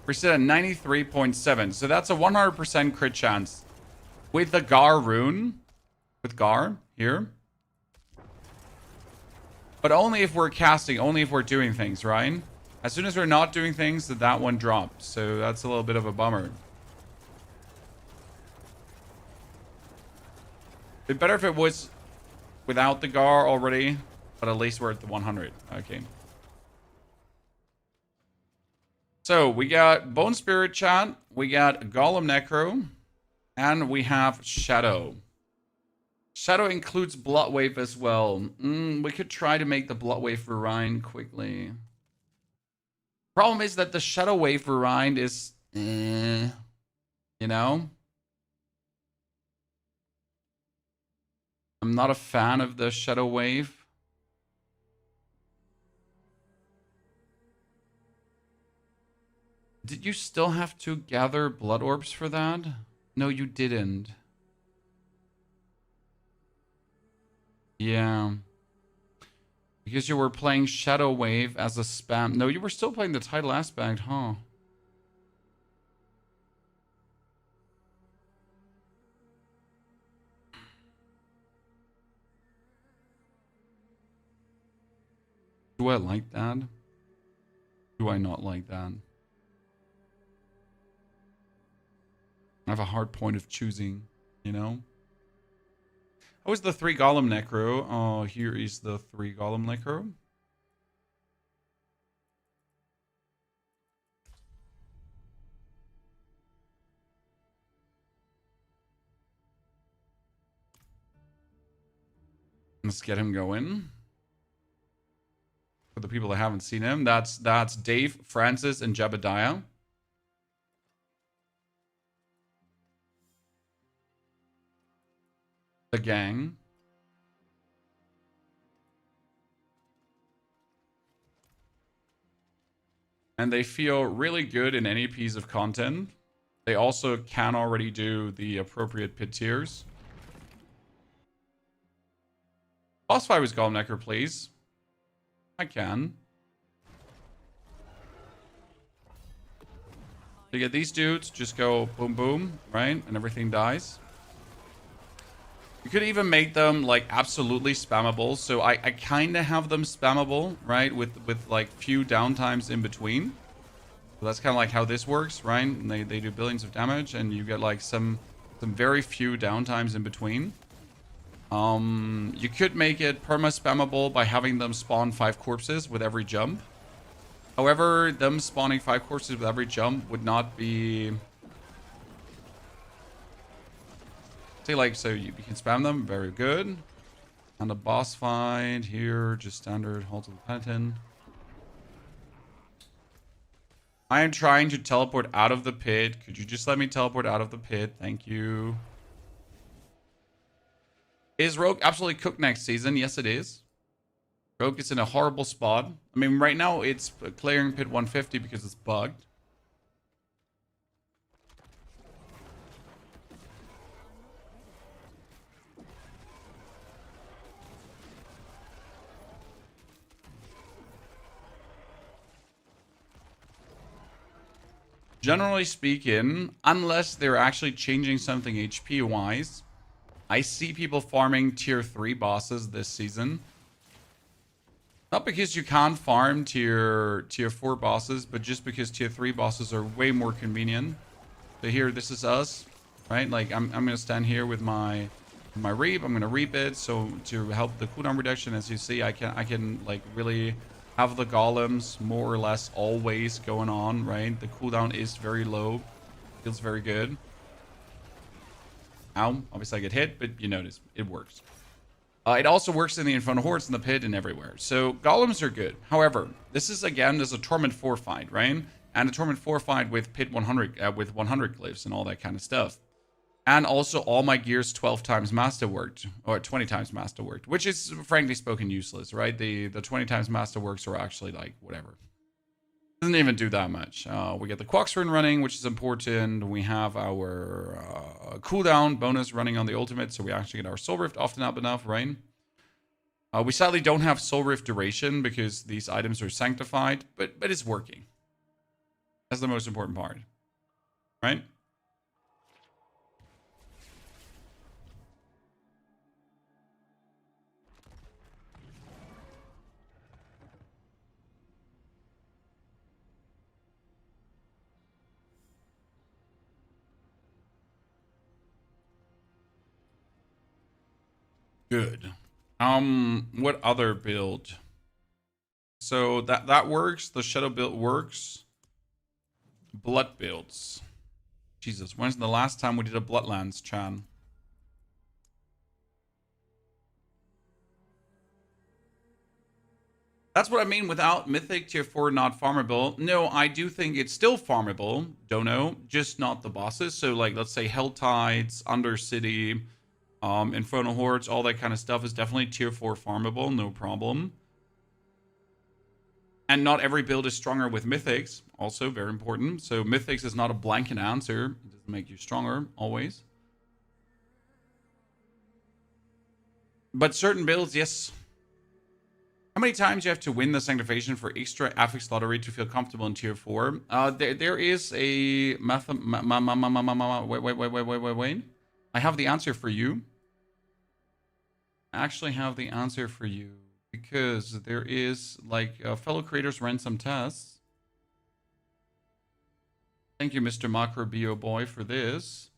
Speaker 1: we're sitting at 93.7. So that's a 100% crit chance with the Gar rune, with Gar here. But only if we're casting, only if we're doing things, right? As soon as we're not doing things, that one drops. So that's a little bit of a bummer. It'd be better if it was without the Gar already, but at least we're at the 100. Okay. So we got Bone Spirit chat, we got Golem Necro, and we have Shadow. Shadow includes Bloodwave as well. We could try to make the Bloodwave Rewind quickly. Problem is that the Shadow Wave Rewind is, you know? I'm not a fan of the Shadow Wave. Did you still have to gather blood orbs for that? No, you didn't. Yeah. Because you were playing Shadow Wave as a spam. No, you were still playing the title aspect, huh? Do I like that? Do I not like that? I have a hard point of choosing, you know? How is the 3 golem necro? Oh, here is the 3 golem necro. Let's get him going. For the people that haven't seen him, that's Dave, Francis, and Jebediah. The gang. And they feel really good in any piece of content. They also can already do the appropriate pit tiers. Boss fight with Golem Necro, please. I can. You get these dudes, just go boom boom, right? And everything dies. You could even make them like absolutely spammable. So I kind of have them spammable, right? With like few downtimes in between. So that's kind of like how this works, right? And they do billions of damage and you get like some very few downtimes in between. You could make it perma-spammable by having them spawn 5 corpses with every jump. However, them spawning 5 corpses with every jump would not be... Say like, so you can spam them, very good. And the boss fight here, just standard, Halt of the Penitent. I am trying to teleport out of the pit. Could you just let me teleport out of the pit? Thank you. Is Rogue absolutely cooked next season? Yes, it is. Rogue is in a horrible spot. I mean, right now it's clearing pit 150 because it's bugged. Generally speaking, unless they're actually changing something HP-wise, I see people farming tier 3 bosses this season. Not because you can't farm tier 4 bosses, but just because tier 3 bosses are way more convenient. So here, this is us, right? Like, I'm going to stand here with my reap. I'm going to reap it. So to help the cooldown reduction, as you see, I can like really have the golems more or less always going on, right? The cooldown is very low. Feels very good. Ow. Obviously I get hit, but you notice it works. It also works in the Infernal Hordes, in the pit, and everywhere. So golems are good. However, this is again, there's a Torment 4 fight, right? And a Torment 4 fight with pit 100, with 100 glyphs and all that kind of stuff. And also all my gears 12 times masterworked, or 20 times masterworked, which is frankly spoken useless, right? The 20 times masterworks are actually like whatever. Doesn't even do that much. We get the Quox rune running, which is important. We have our cooldown bonus running on the ultimate, so we actually get our Soul Rift often up enough, right? We sadly don't have Soul Rift duration because these items are sanctified, but it's working. That's the most important part, right? Good. What other build? So that works. The shadow build works. Blood builds. Jesus, when's the last time we did a Bloodlands, Chan? That's what I mean without Mythic tier 4 not farmable. No, I do think it's still farmable. Don't know. Just not the bosses. So like, let's say Hell Tides, Undercity, Infernal Hordes, all that kind of stuff is definitely tier 4 farmable, no problem. And not every build is stronger with mythics, also very important. So mythics is not a blanket answer. It doesn't make you stronger, always. But certain builds, yes. How many times you have to win the Sanctification for extra affix lottery to feel comfortable in tier 4? There is a wait. I have the answer for you. I actually have the answer for you. Because there is, like, fellow creators ran some tests. Thank you, Mr. Macro Bio Boy, for this.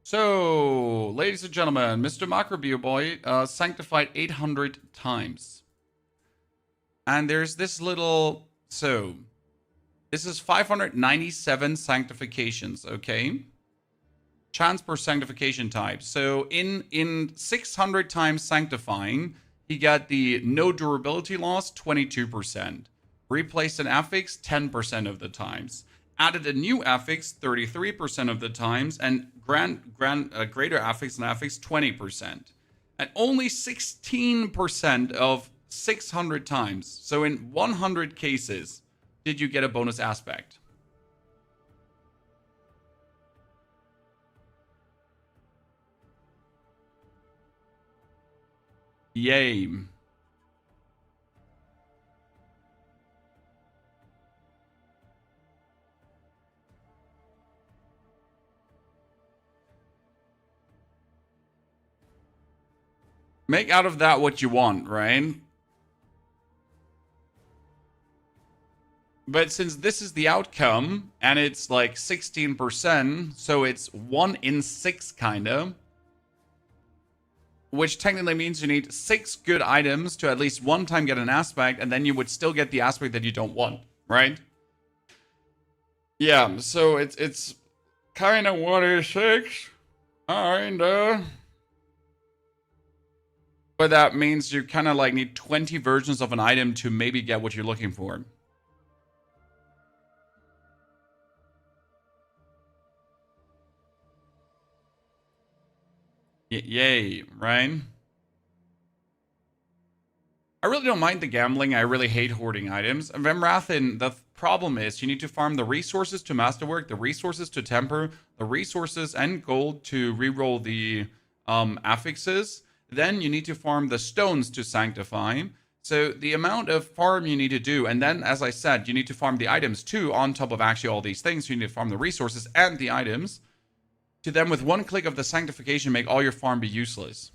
Speaker 1: So, ladies and gentlemen, Mr. Macro Bio Boy sanctified 800 times. And there's this little... So, this is 597 sanctifications, okay? Chance per sanctification type. So in 600 times sanctifying, he got the no durability loss 22%. Replaced an affix 10% of the times. Added a new affix 33% of the times, and greater affix and affix 20%. And only 16% of 600 times. So in 100 cases, did you get a bonus aspect? Yay. Make out of that what you want, right? But since this is the outcome, and it's like 16%, so it's 1 in 6 kinda. Which technically means you need 6 good items to at least one time get an aspect, and then you would still get the aspect that you don't want, right? Yeah, so it's kind of 1 in 6, kinda. But that means you kind of like need 20 versions of an item to maybe get what you're looking for. Yay, right? I really don't mind the gambling. I really hate hoarding items. Vemrathin, the problem is you need to farm the resources to masterwork, the resources to temper, the resources and gold to reroll the affixes. Then you need to farm the stones to sanctify. So the amount of farm you need to do, and then as I said, you need to farm the items too on top of actually all these things. So you need to farm the resources and the items to then with one click of the sanctification make all your farm be useless.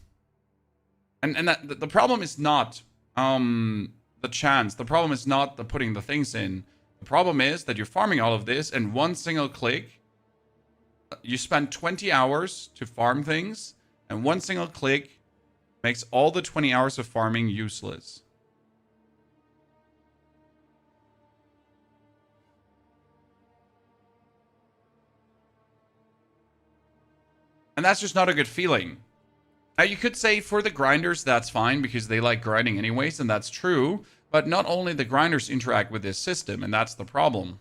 Speaker 1: And that the problem is not the chance. The problem is not the putting the things in. The problem is that you're farming all of this in one single click. You spend 20 hours to farm things, and one single click makes all the 20 hours of farming useless. And that's just not a good feeling. Now, you could say for the grinders, that's fine because they like grinding anyways, and that's true. But not only the grinders interact with this system, and that's the problem.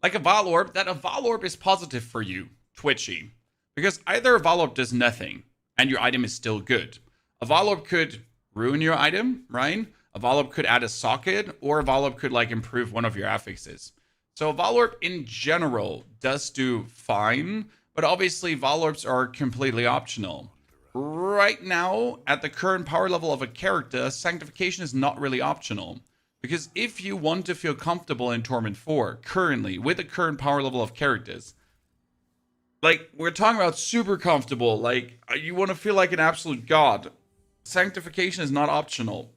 Speaker 1: Like a Valorb, that a Valorb is positive for you, Twitchy. Because either a Valorb does nothing, and your item is still good. A Valorb could ruin your item, right? A Valorb could add a socket, or a Valorb could like improve one of your affixes. So Valorb in general does do fine, but obviously Valorbs are completely optional. Right now, at the current power level of a character, Sanctification is not really optional. Because if you want to feel comfortable in Torment 4, currently, with the current power level of characters, like, we're talking about super comfortable, like, you want to feel like an absolute god, Sanctification is not optional.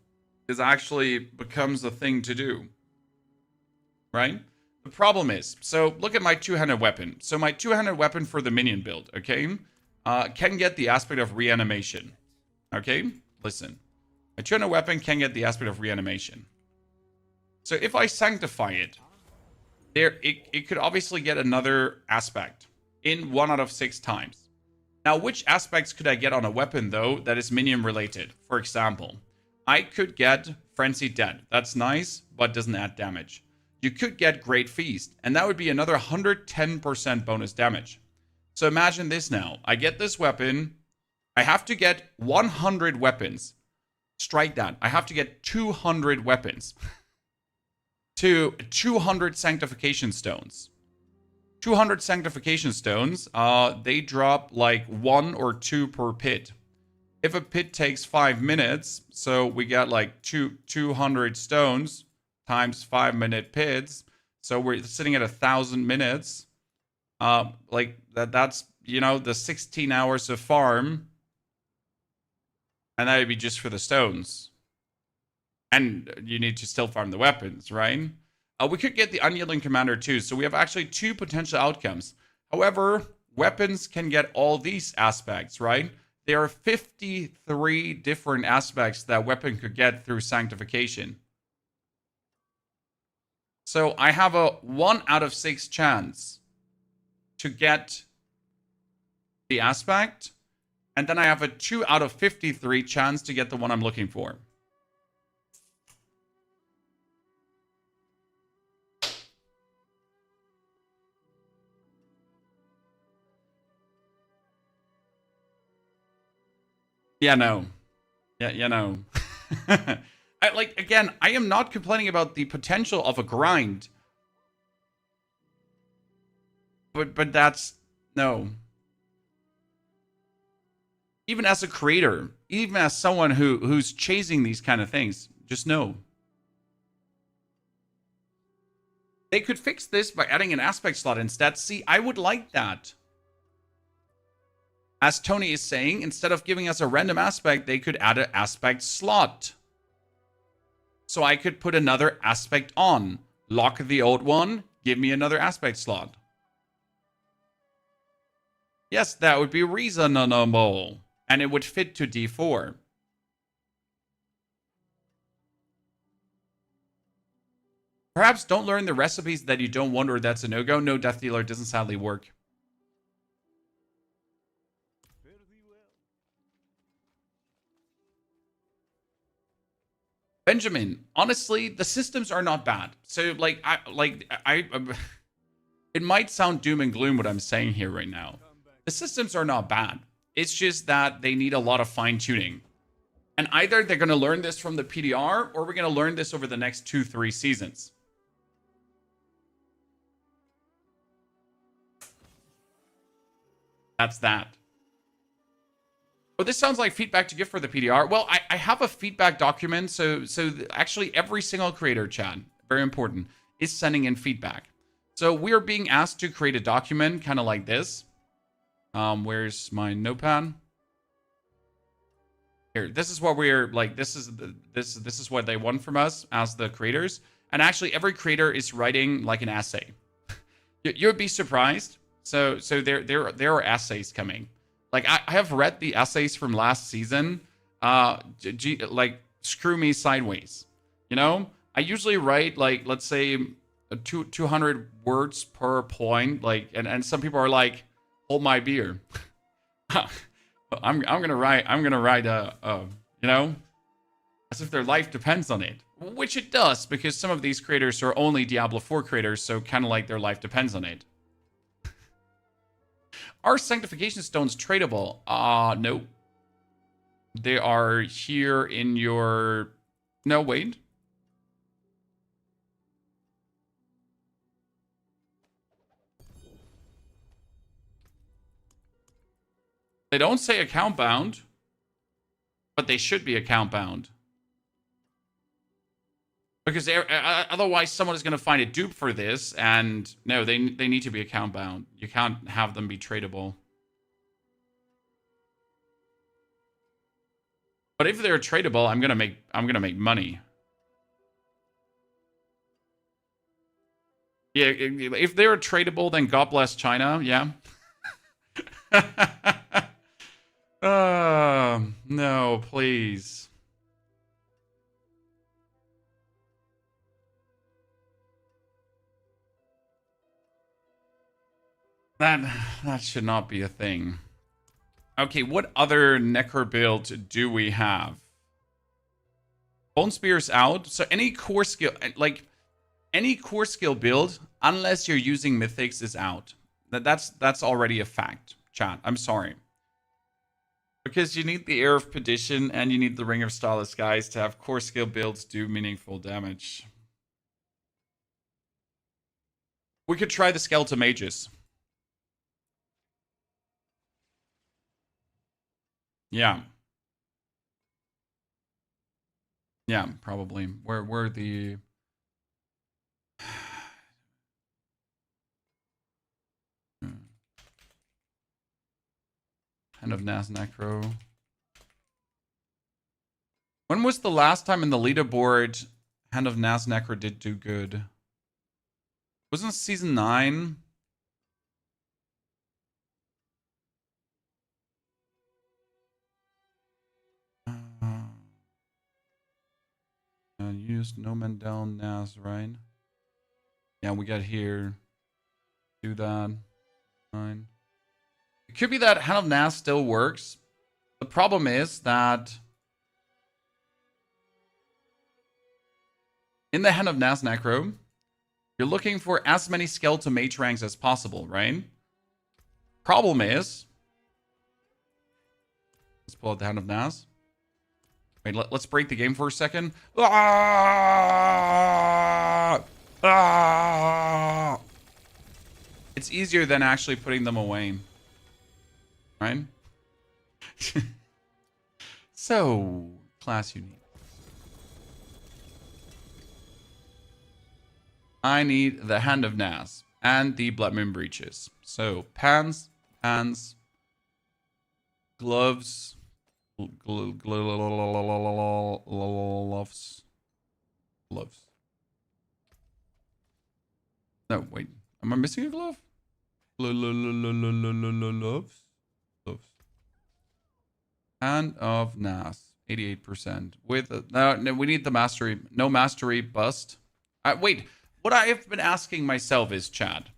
Speaker 1: It actually becomes a thing to do. Right? The problem is, so look at my two-handed weapon. So my two-handed weapon for the minion build, okay, can get the aspect of reanimation. Okay? Listen. My two-handed weapon can get the aspect of reanimation. So if I sanctify it, it could obviously get another aspect in 1 out of 6 times. Now, which aspects could I get on a weapon, though, that is minion related? For example, I could get Frenzied Dead. That's nice, but doesn't add damage. You could get Great Feast, and that would be another 110% bonus damage. So imagine this now. I get this weapon. I have to get 100 weapons. Strike that. I have to get 200 weapons. To 200 Sanctification Stones. 200 Sanctification Stones, they drop like 1 or 2 per pit. If a pit takes 5 minutes, so we get like 200 stones times 5-minute pits, so we're sitting at 1,000 minutes. Like that's, you know, the 16 hours of farm, and that would be just for the stones. And you need to still farm the weapons, right? We could get the Unyielding Commander too, so we have actually 2 potential outcomes. However, weapons can get all these aspects, right? There are 53 different aspects that weapon could get through Sanctification. So I have a 1 out of 6 chance to get the aspect, and then I have a 2 out of 53 chance to get the one I'm looking for. Yeah, no. Yeah, no. Again, I am not complaining about the potential of a grind. But that's, no. Even as a creator, even as someone who's chasing these kind of things, just no. They could fix this by adding an aspect slot instead. See, I would like that. As Tony is saying, instead of giving us a random aspect, they could add an aspect slot. So I could put another aspect on. Lock the old one, give me another aspect slot. Yes, that would be reasonable. And it would fit to D4. Perhaps don't learn the recipes that you don't want, or that's a no-go. No, Death Dealer doesn't sadly work. Benjamin, honestly, the systems are not bad. So, it might sound doom and gloom what I'm saying here right now. The systems are not bad. It's just that they need a lot of fine-tuning. And either they're going to learn this from the PTR, or we're going to learn this over the next 2-3 seasons. That's that. Oh, this sounds like feedback to give for the PTR. Well, I have a feedback document, so actually every single creator, Chad, very important, is sending in feedback. So we are being asked to create a document kind of like this. Where's my notepad? Here, this is what we're like. This is what they want from us as the creators. And actually, every creator is writing like an essay. You'd be surprised. So there are essays coming. Like, I have read the essays from last season. Like, screw me sideways. You know? I usually write, like, let's say, 200 words per point. Like, and some people are like, hold my beer. I'm gonna write, you know? As if their life depends on it. Which it does, because some of these creators are only Diablo 4 creators, so kind of like their life depends on it. Are Sanctification Stones tradable? No. They are here in your... No, wait. They don't say account bound, but they should be account bound. Because otherwise someone is going to find a dupe for this, and no, they need to be account bound. You can't have them be tradable. But if they're tradable, I'm gonna make money. Yeah, if they're tradable, then God bless China. Yeah. No, please. That should not be a thing. Okay, what other Necro build do we have? Bone Spear's out. So any core skill, like any core skill build, unless you're using mythics, is out. That's already a fact, chat. I'm sorry. Because you need the Air of Perdition and you need the Ring of Starless Skies to have core skill builds do meaningful damage. We could try the Skeleton Mages. Yeah. Yeah, probably. Where the... Hand of Nas Necro. When was the last time in the leaderboard Hand of Nas Necro did do good? Wasn't it season 9? Used No Man Down Nas, right? Yeah, we got here. Do that. 9. It could be that Hand of Nas still works. The problem is that in the Hand of Nas Necro, you're looking for as many skeleton mage ranks as possible, right? Problem is, let's pull out the Hand of Nas. Wait, let's break the game for a second. Ah! Ah! It's easier than actually putting them away. Right? So, class unique. I need the Hand of Nas and the Blood Moon Breeches. So, pants, gloves, gloves. No, wait. Am I missing a glove? Gloves. Hand of Nas, 88%. With no, we need the mastery. No mastery bust. Wait. What I have been asking myself is, Chad,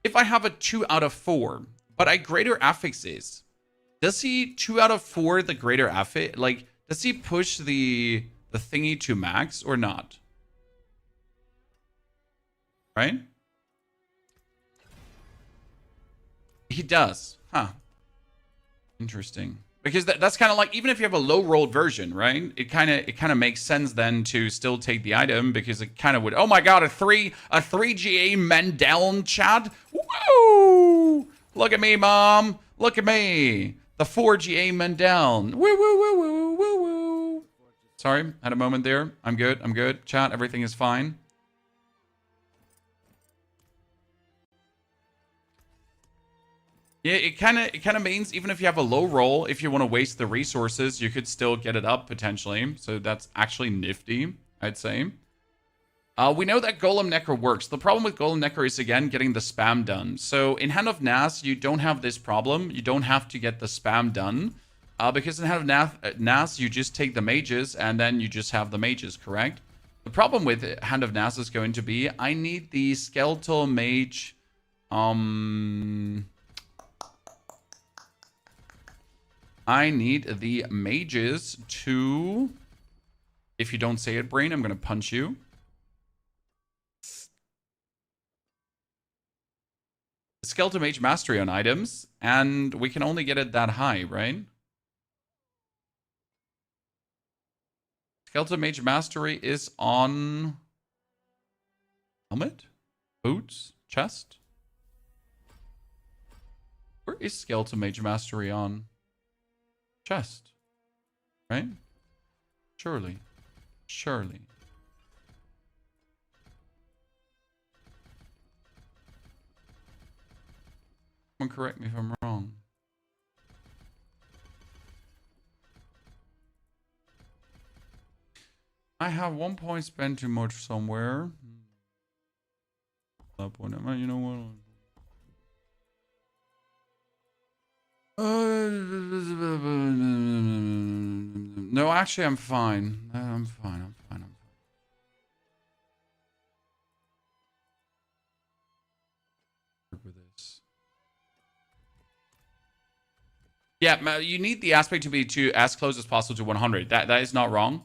Speaker 1: if I have a 2 out of 4, but I greater affixes, does he 2 out of 4 the greater affix? Like, does he push the thingy to max or not? Right? He does. Huh. Interesting. Because that's kind of like, even if you have a low rolled version, right? It kind of makes sense then to still take the item, because it kind of would. Oh my god, a 3 GA men down, Chad. Woo! Look at me, mom. Look at me. The 4 GA men down. Woo woo woo woo woo woo. Sorry, had a moment there. I'm good. Chat, everything is fine. Yeah, it kind of means even if you have a low roll, if you want to waste the resources, you could still get it up potentially. So that's actually nifty, I'd say. We know that Golem Necro works. The problem with Golem Necro is, again, getting the spam done. So in Hand of Nas, you don't have this problem. You don't have to get the spam done. Because in Hand of Nas, you just take the mages, and then you just have the mages, correct? The problem with Hand of Nas is going to be, I need the Skeletal Mage... I need the mages to... If you don't say it, brain, I'm going to punch you. Skeleton Mage Mastery on items, and we can only get it that high, right? Skeleton Mage Mastery is on... helmet? Boots? Chest? Where is Skeleton Mage Mastery on? Chest, right? Surely. Someone correct me if I'm wrong. I have 1 point spent too much somewhere. Up on it. You know what? No, actually, I'm fine. I'm fine. Work with this. Yeah, you need the aspect to be as close as possible to 100. That is not wrong.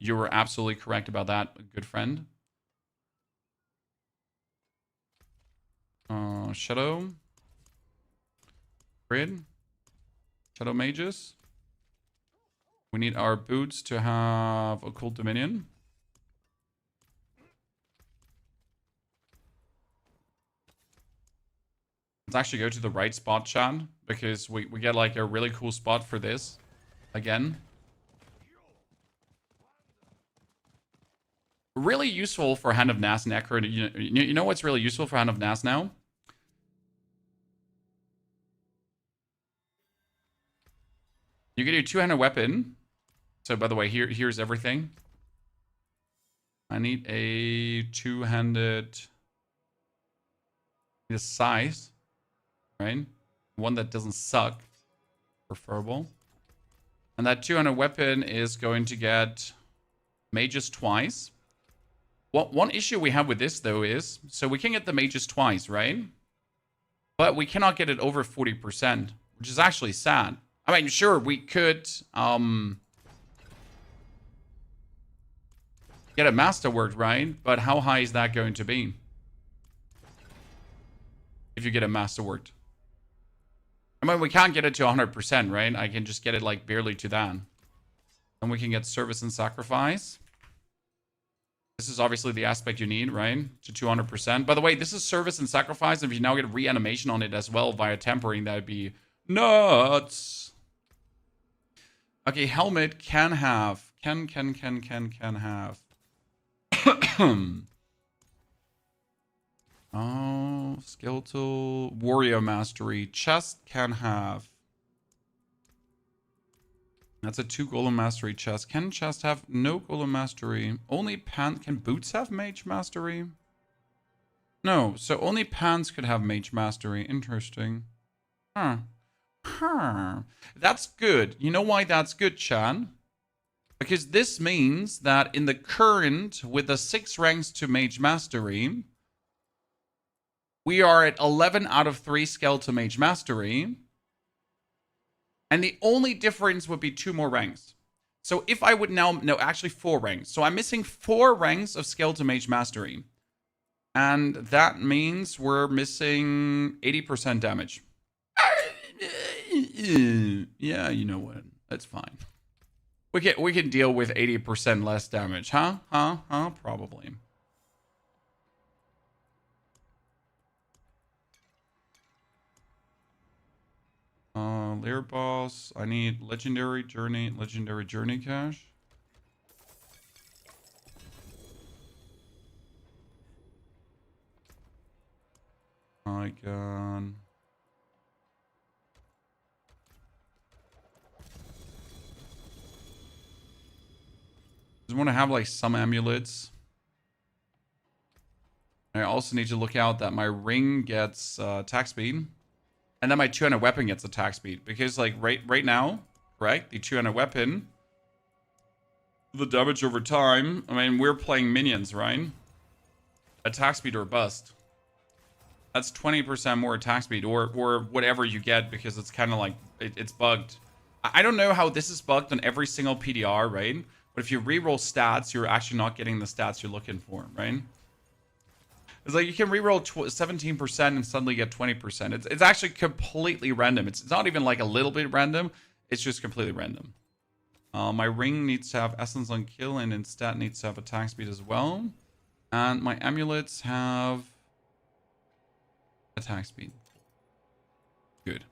Speaker 1: You were absolutely correct about that, good friend. Shadow. Grid. Shadow mages. We need our boots to have Occult Dominion. Let's actually go to the right spot, chat, because we get like a really cool spot for this again. Really useful for Hand of Nas Necro. You know what's really useful for Hand of Nas now? You get your two-handed weapon. So by the way, here's everything. I need a two-handed size, right? One that doesn't suck, preferable. And that two-handed weapon is going to get mages twice. One issue we have with this though is, so we can get the mages twice, right? But we cannot get it over 40%, which is actually sad. I mean, sure, we could get a masterwork, right? But how high is that going to be? If you get a masterwork. I mean, we can't get it to 100%, right? I can just get it like barely to that. And we can get service and sacrifice. This is obviously the aspect you need, right? To 200%. By the way, this is service and sacrifice. If you now get reanimation on it as well via tempering, that would be nuts. Okay, helmet can have. Can have. Oh, skeletal. Warrior mastery. Chest can have. That's a 2 golem mastery chest. Can chest have no golem mastery? Only pants. Can boots have mage mastery? No, so only pants could have mage mastery. Interesting. Huh. That's good. You know why that's good, Chan? Because this means that in the current, with the 6 ranks to mage mastery, we are at 11 out of 3 skeletal mage mastery. And the only difference would be 2 more ranks. So if I would now... No, actually 4 ranks. So I'm missing 4 ranks of skeletal mage mastery. And that means we're missing 80% damage. Yeah, you know what? That's fine. We can deal with 80% less damage, huh? Probably. Lair boss. I need legendary journey cache. My god. Just want to have like some amulets. I also need to look out that my ring gets attack speed. And then my two-handed weapon gets attack speed. Because like right now, right? The two-handed weapon, the damage over time. I mean, we're playing minions, right? Attack speed or bust. That's 20% more attack speed or whatever you get because it's kind of like it's bugged. I don't know how this is bugged on every single PTR, right? But if you reroll stats, you're actually not getting the stats you're looking for, right? It's like you can reroll 17% and suddenly get 20%. It's actually completely random. It's not even like a little bit random. It's just completely random. My ring needs to have essence on kill and instead needs to have attack speed as well. And my amulets have attack speed. Good.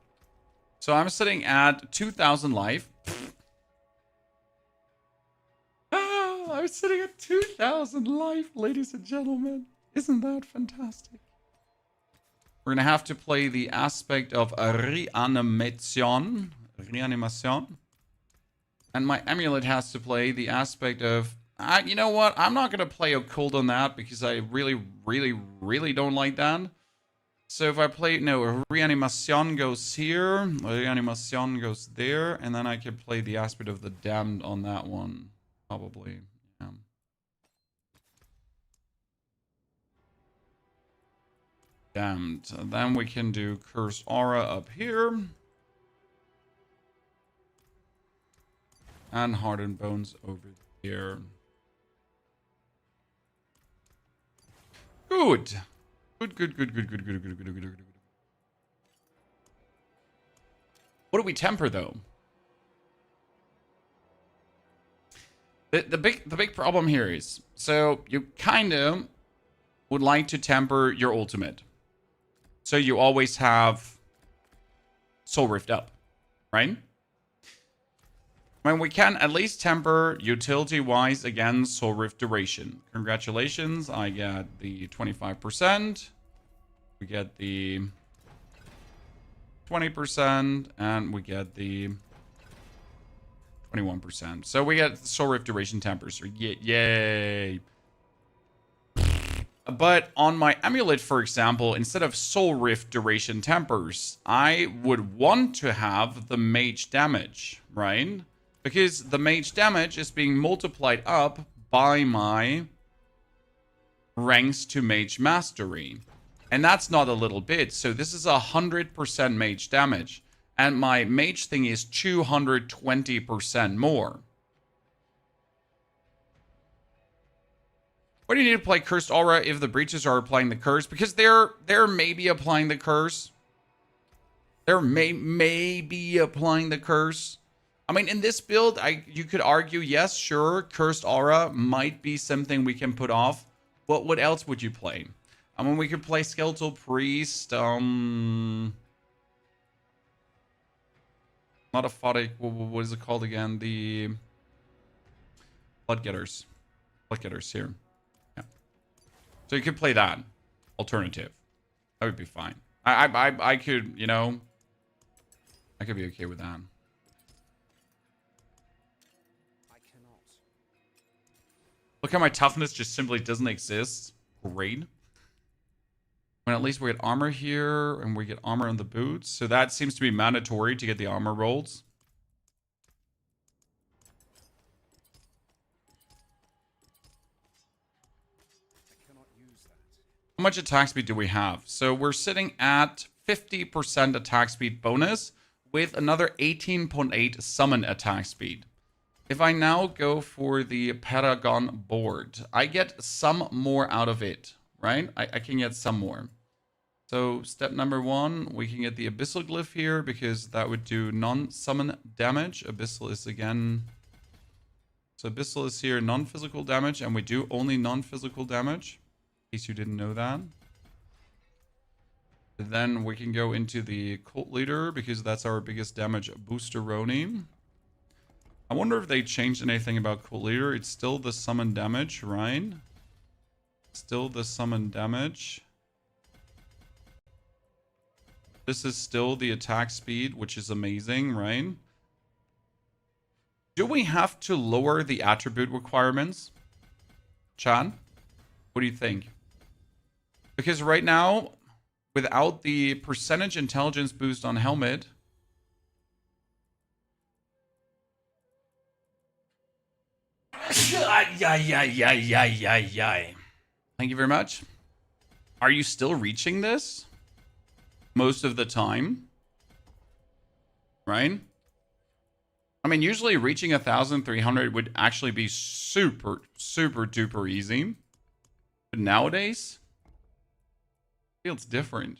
Speaker 1: So I'm sitting at 2,000 life. I'm sitting at 2,000 life, ladies and gentlemen. Isn't that fantastic? We're gonna have to play the aspect of reanimation. And my amulet has to play the aspect of... you know what? I'm not gonna play occult on that because I really don't like that. So if I play... No, reanimation goes here. Reanimation goes there. And then I can play the aspect of the damned on that one. Probably. Yeah. Damned. Then we can do Cursed Aura up here. And Hardened Bones over here. Good. Good. What do we temper though? The big problem here is, so you kind of would like to temper your ultimate. So you always have Soul Rift up, right? I mean, we can at least temper utility-wise again Soul Rift duration. Congratulations, I get the 25%. We get the 20%, and we get the 21%. So we get Soul Rift duration tempers. Yay! But on my amulet, for example, instead of Soul Rift duration tempers, I would want to have the mage damage, right? Because the mage damage is being multiplied up by my ranks to mage mastery. And that's not a little bit. So this is 100% mage damage. And my mage thing is 220% more. Why do you need to play Cursed Aura if the breaches are applying the curse? Because they're maybe applying the curse. They're maybe applying the curse. I mean, in this build, you could argue, yes, sure, Cursed Aura might be something we can put off. But what else would you play? I mean, we could play Skeletal Priest. Not Aphotic. What is it called again? The Bloodgetters. Bloodgetters here. Yeah. So you could play that alternative. That would be fine. I could, you know, I could be okay with that. Look how my toughness just simply doesn't exist. Great. And at least we get armor here, and we get armor on the boots. So that seems to be mandatory to get the armor rolls. How much attack speed do we have? So we're sitting at 50% attack speed bonus with another 18.8 summon attack speed. If I now go for the Paragon board, I get some more out of it, right? I can get some more. So step number 1, we can get the Abyssal Glyph here because that would do non-summon damage. Abyssal is again... So Abyssal is here, non-physical damage, and we do only non-physical damage. In case you didn't know that. Then we can go into the Cult Leader because that's our biggest damage booster-roni. I wonder if they changed anything about Cult Leader. It's still the summon damage, right? Still the summon damage. This is still the attack speed, which is amazing, right? Do we have to lower the attribute requirements? Chan? What do you think? Because right now, without the percentage intelligence boost on helmet... Thank you very much. Are you still reaching this? Most of the time. Right? I mean, usually reaching 1,300 would actually be super duper easy. But nowadays, it feels different.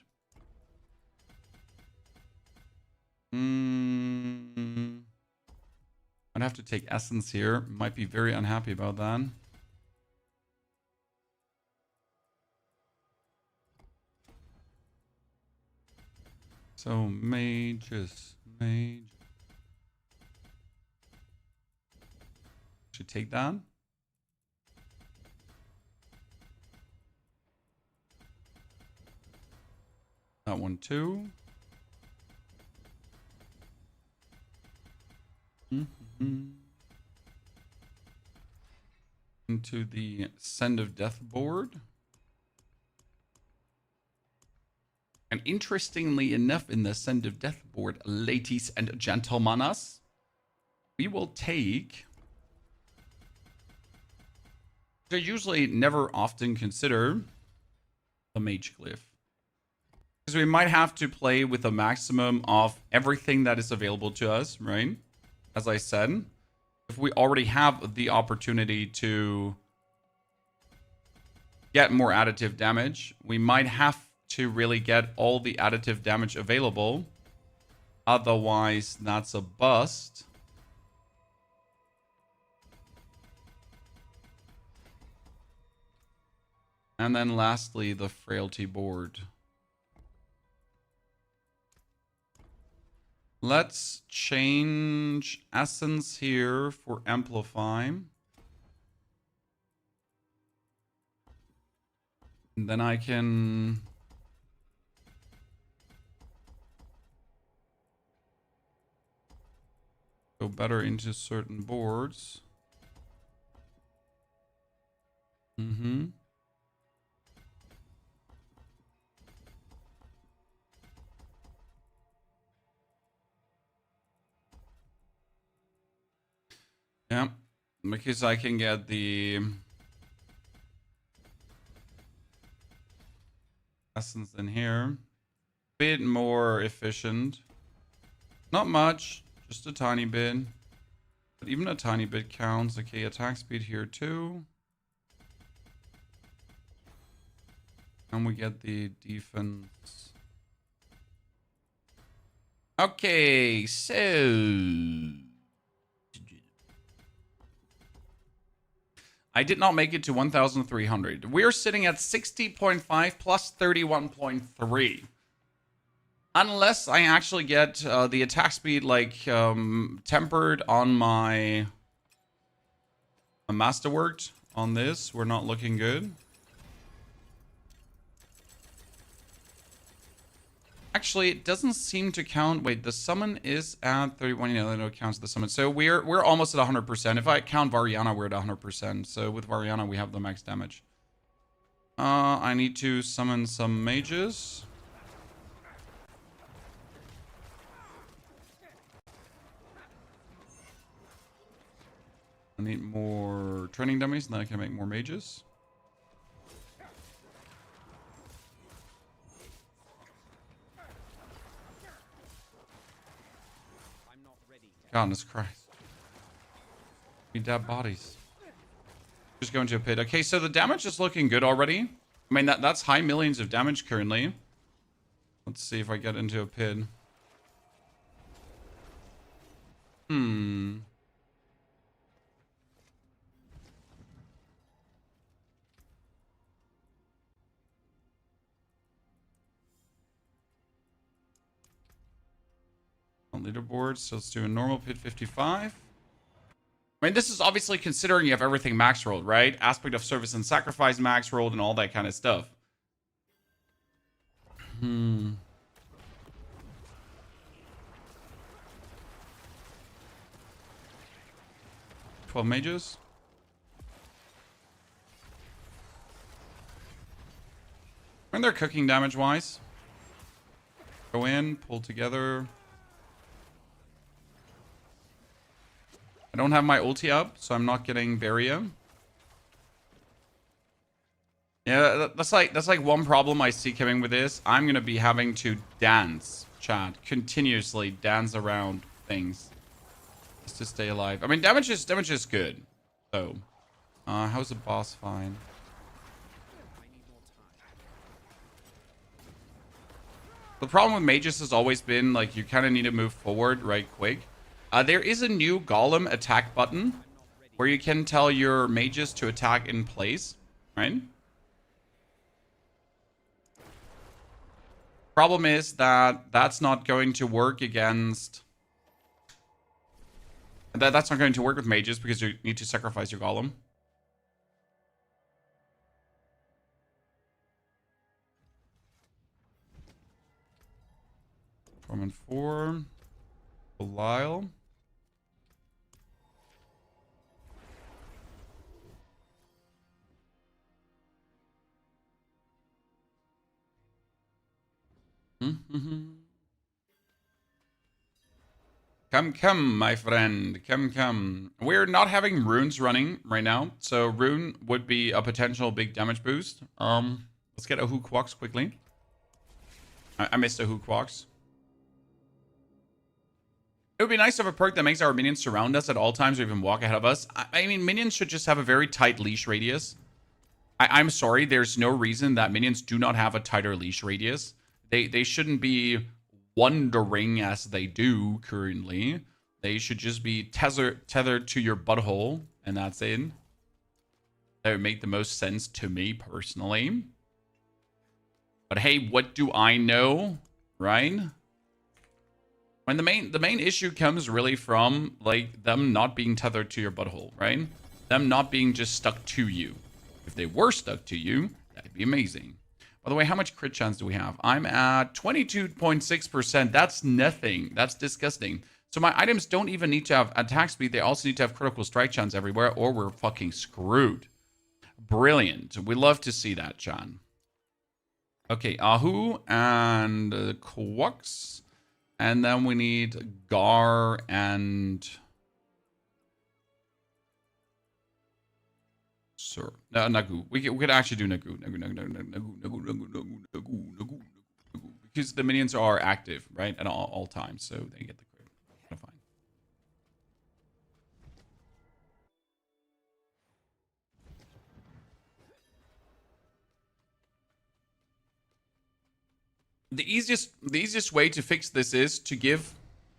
Speaker 1: I'd have to take Essence here. Might be very unhappy about that. So, mages. Should take that. That one too. Into the Send of Death board. And interestingly enough, in the Send of Death board, ladies and gentlemanas, we will take... I usually never often consider the Mage Glyph. Because we might have to play with a maximum of everything that is available to us, right? As I said, if we already have the opportunity to get more additive damage. We might have to really get all the additive damage available. Otherwise, that's a bust. And then lastly, the frailty board. Let's change essence here for amplify. And then I can go better into certain boards. Yeah, because I can get the essence in here. Bit more efficient. Not much, just a tiny bit. But even a tiny bit counts. Okay, attack speed here too. And we get the defense. Okay, so I did not make it to 1,300. We're sitting at 60.5 plus 31.3. Unless I actually get the attack speed like tempered on my Masterworked on this, we're not looking good. Actually, it doesn't seem to count. Wait, the summon is at 31. You know, it counts the summon. So we're almost at 100%. If I count Variana, we're at 100%. So with Variana, we have the max damage. I need to summon some mages. I need more training dummies, and then I can make more mages. Goodness Christ. We dead bodies. Just go into a pit. Okay, so the damage is looking good already. I mean, that's high millions of damage currently. Let's see if I get into a pit. On leaderboards, so let's do a normal pit 55. I mean, this is obviously considering you have everything max rolled, right? Aspect of service and sacrifice max rolled and all that kind of stuff. 12 mages. When they're cooking damage wise. Go in, pull together. I don't have my ulti up, so I'm not getting barrier. Yeah, that's like one problem I see coming with this. I'm gonna be having to dance, chat, continuously dance around things just to stay alive. I mean, damage is good. So, how's the boss fight? The problem with mages has always been like you kind of need to move forward right quick. There is a new golem attack button where you can tell your mages to attack in place, right? Problem is that that's not going to work against... That's not going to work with mages because you need to sacrifice your golem. From and 4. Belial. Come, my friend. Come. We're not having runes running right now, so rune would be a potential big damage boost. Let's get a hook walks quickly. I missed a hook walks. It would be nice to have a perk that makes our minions surround us at all times or even walk ahead of us. I mean, minions should just have a very tight leash radius. I'm sorry, there's no reason that minions do not have a tighter leash radius. They shouldn't be wandering as they do currently. They should just be tethered to your butthole, and that's it. That would make the most sense to me personally. But hey, what do I know, right? When the main issue comes really from like them not being tethered to your butthole, right? Them not being just stuck to you. If they were stuck to you, that'd be amazing. By the way, how much crit chance do we have? I'm at 22.6%. That's nothing. That's disgusting. So my items don't even need to have attack speed. They also need to have critical strike chance everywhere, or we're fucking screwed. Brilliant. We love to see that, John. Okay, Ahu and Quux. And then we need Gar and... Sir. No, Nagu. We could actually do Nagu. Nagu. Because the minions are active, right? At all times, so they get the crit. Kind of fine. The easiest way to fix this is to give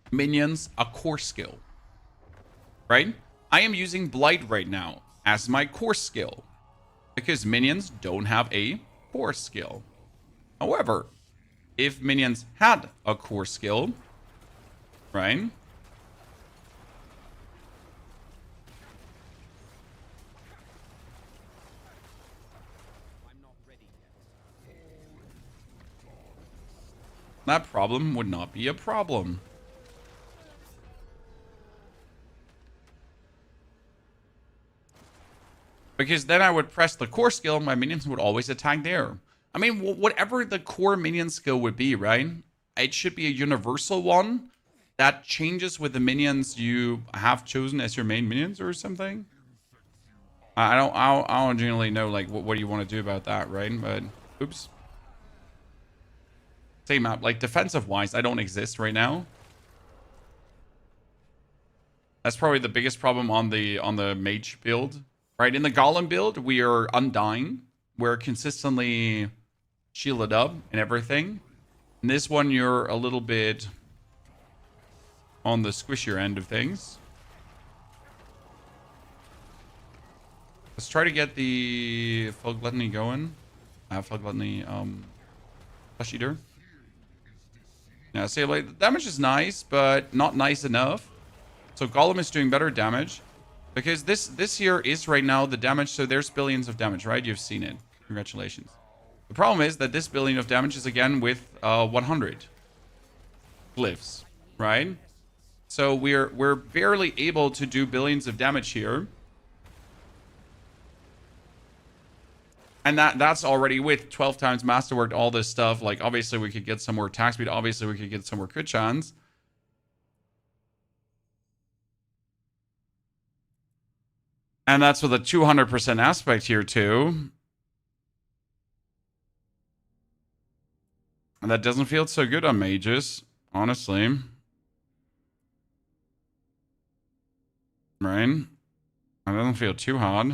Speaker 1: minions a core skill. Right? I am using Blight right now as my core skill, because minions don't have a core skill. However, if minions had a core skill, right? That problem would not be a problem. Because then I would press the core skill, my minions would always attack there. I mean, whatever the core minion skill would be, right? It should be a universal one that changes with the minions you have chosen as your main minions or something. I don't generally know, like, what do you want to do about that, right? But, oops. Same map. Like, defensive-wise, I don't exist right now. That's probably the biggest problem on the mage build. Right, in the golem build, we are undying. We're consistently shielded up and everything. In this one, you're a little bit on the squishier end of things. Let's try to get the full gluttony going. Full gluttony, flesh eater. Yeah, see, like, the damage is nice, but not nice enough. So golem is doing better damage. Because this here is right now the damage, so there's billions of damage, right? You've seen it. Congratulations. The problem is that this billion of damage is again with 100 glyphs, right? So we're barely able to do billions of damage here. And that's already with 12 times Masterworked, all this stuff. Like, obviously we could get some more attack speed. Obviously we could get some more crit chance. And that's with a 200% aspect here, too. And that doesn't feel so good on mages, honestly. Right? That doesn't feel too hot.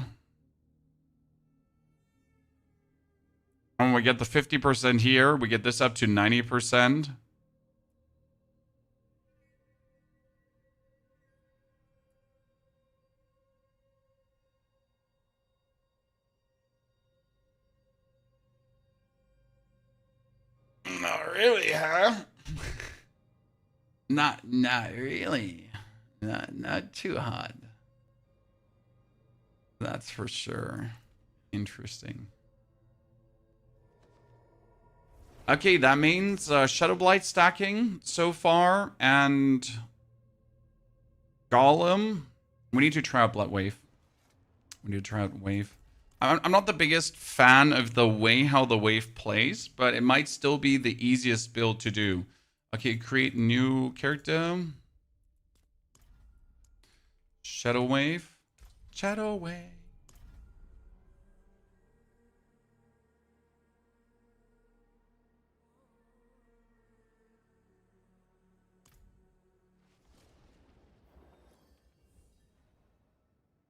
Speaker 1: And we get the 50% here. We get this up to 90%. Not really, huh? Not really. Not too hot. That's for sure. Interesting. Okay, that means Shadow Blight stacking so far, and Golem. We need to try out Blood Wave. We need to try out Wave. I'm not the biggest fan of the way how the wave plays, but it might still be the easiest build to do. Okay, create new character. Shadow Wave. Shadow Wave.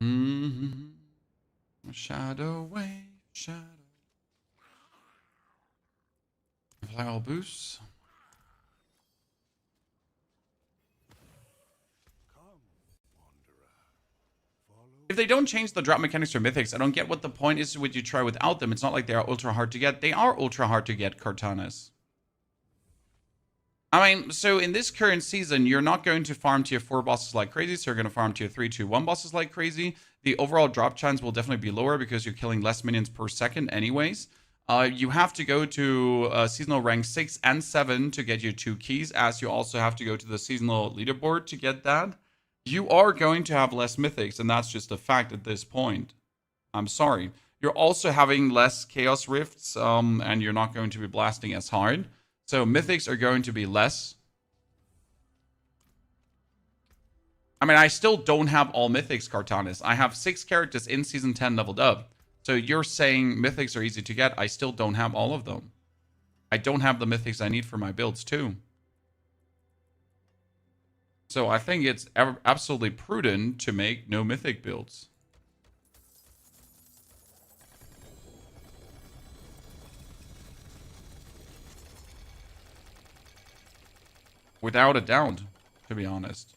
Speaker 1: Mm-hmm. Shadow Wave. Shadow. Apply all boosts. If they don't change the drop mechanics for mythics, I don't get what the point is. Would you try without them? It's not like they are ultra hard to get. They are ultra hard to get, Cortanas. I mean, so in this current season, you're not going to farm tier 4 bosses like crazy, so you're going to farm tier 3, 2, 1 bosses like crazy. The overall drop chance will definitely be lower because you're killing less minions per second anyways. You have to go to seasonal rank 6 and 7 to get your 2 keys, as you also have to go to the seasonal leaderboard to get that. You are going to have less mythics, and that's just a fact at this point. I'm sorry. You're also having less chaos rifts, and you're not going to be blasting as hard. So mythics are going to be less. I mean, I still don't have all mythics, Cartanis. I have 6 characters in Season 10 leveled up. So you're saying mythics are easy to get. I still don't have all of them. I don't have the mythics I need for my builds too. So I think it's absolutely prudent to make no mythic builds. Without a doubt, to be honest.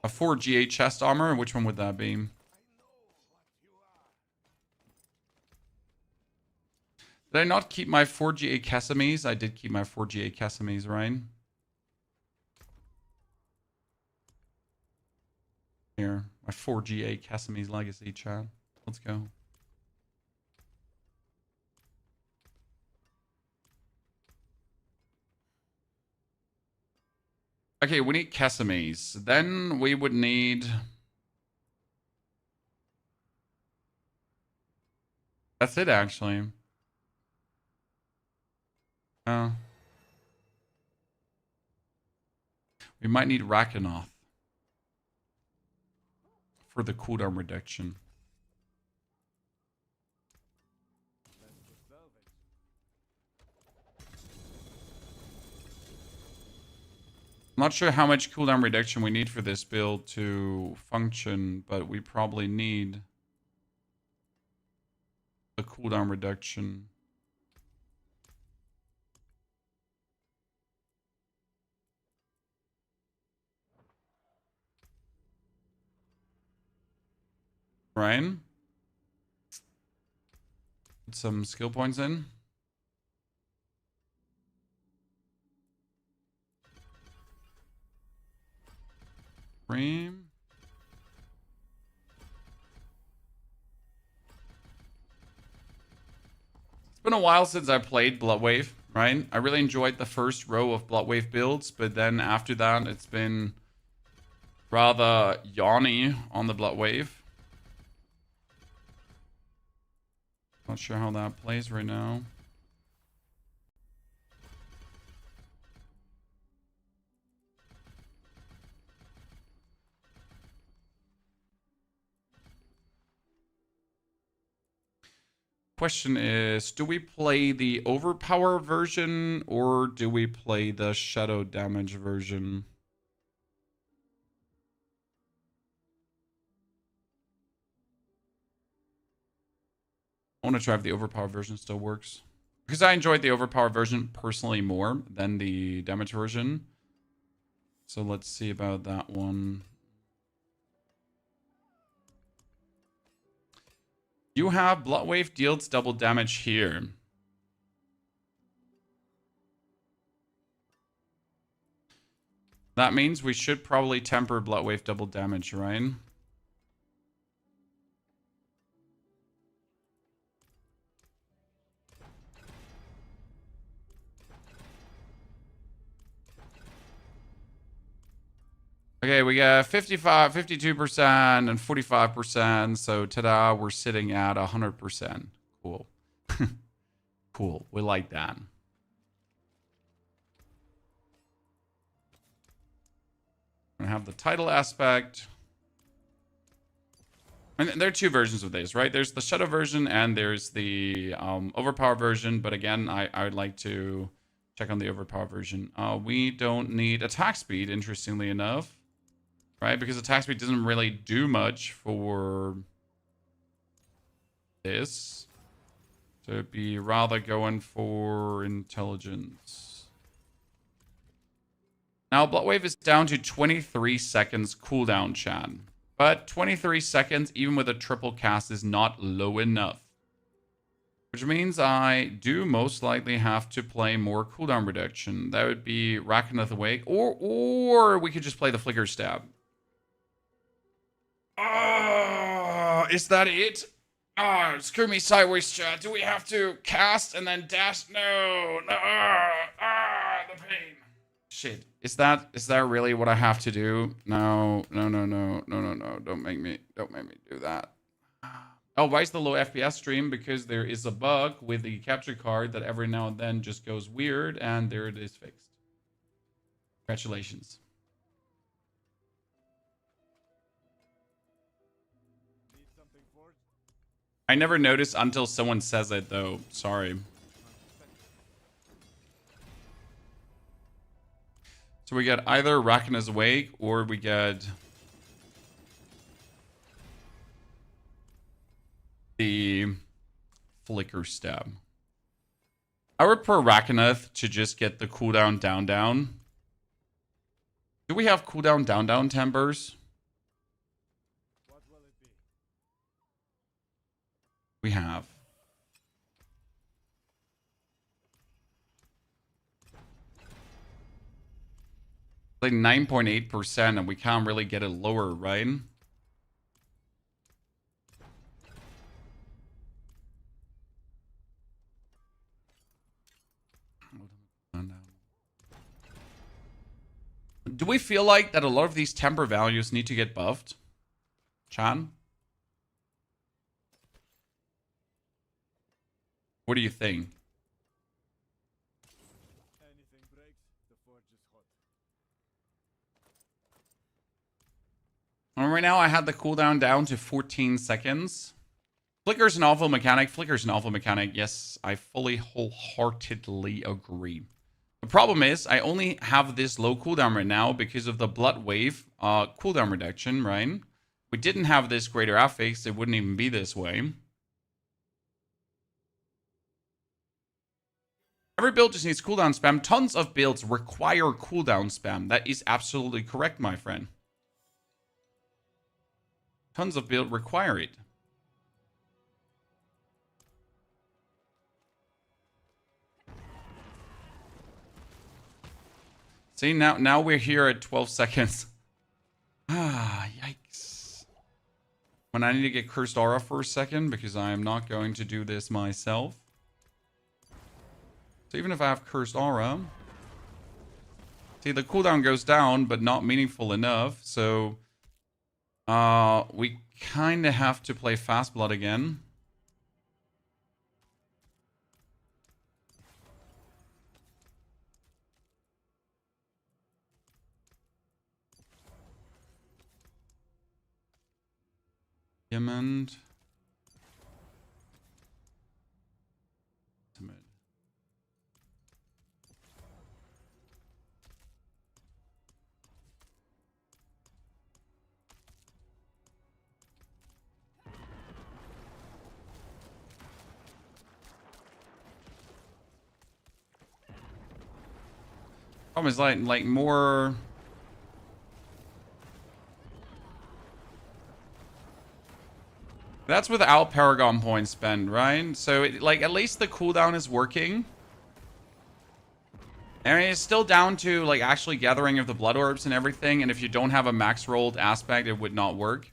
Speaker 1: A 4 GA chest armor? Which one would that be? Did I not keep my 4 GA Casamies? I did keep my 4 GA Casamies, right? Here, my 4 GA Casamies legacy, chat. Let's go. Okay, we need Casamies. Then we would need... That's it, actually. We might need Rakanoth for the cooldown reduction. I'm not sure how much cooldown reduction we need for this build to function, but we probably need a cooldown reduction. Ryan? Put some skill points in. Cream. It's been a while since I played Bloodwave, right? I really enjoyed the first row of Bloodwave builds, but then after that, it's been rather yawny on the Bloodwave. Not sure how that plays right now. Question is, do we play the overpower version or do we play the shadow damage version? I want to try if the overpower version still works. Because I enjoyed the overpower version personally more than the damage version. So let's see about that one. You have Bloodwave deals double damage here. That means we should probably temper Bloodwave double damage, right? Okay, we got 55, 52%, and 45%. So, ta-da, we're sitting at 100%. Cool. Cool. We like that. I'm gonna have the title aspect. And there are 2 versions of this, right? There's the Shadow version and there's the Overpower version. But again, I would like to check on the Overpower version. We don't need attack speed, interestingly enough. right? Because attack speed doesn't really do much for this. So it'd be rather going for intelligence. Now, Bloodwave is down to 23 seconds cooldown, chat. But 23 seconds, even with a triple cast, is not low enough. Which means I do most likely have to play more cooldown reduction. That would be Rackaneth Awake, or we could just play the Flicker Stab. Is that it? Screw me sideways, chat. Do we have to cast and then dash? No. The pain. Shit. Is that really what I have to do? No. Don't make me do that. Oh, why is the low FPS stream? Because there is a bug with the capture card that every now and then just goes weird, and there it is fixed. Congratulations. I never noticed until someone says it, though. Sorry. So we get either Rackaneth's Wake, or we get the Flicker Stab. I would prefer Rackaneth to just get the cooldown down. Do we have cooldown down timbers?
Speaker 3: What will it be?
Speaker 1: We have. Like 9.8%, and we can't really get it lower, right? Do we feel like that a lot of these temper values need to get buffed? Chan? What do you think?
Speaker 3: Anything breaks, the forge is hot.
Speaker 1: Well, right now I had the cooldown down to 14 seconds. Flicker's an awful mechanic. Yes, I fully, wholeheartedly agree. The problem is, I only have this low cooldown right now because of the Blood Wave cooldown reduction, right? If we didn't have this greater affix, it wouldn't even be this way. Every build just needs cooldown spam. Tons of builds require cooldown spam. That is absolutely correct, my friend. Tons of builds require it. See, now we're here at 12 seconds. Yikes. When I need to get Cursed Aura for a second, because I am not going to do this myself. So even if I have Cursed Aura... See, the cooldown goes down, but not meaningful enough, so... we kind of have to play Fast Blood again. Diamond. Problem is like more. That's without Paragon points spent, right? So like at least the cooldown is working. I mean, it's still down to like actually gathering of the blood orbs and everything. And if you don't have a max rolled aspect, it would not work.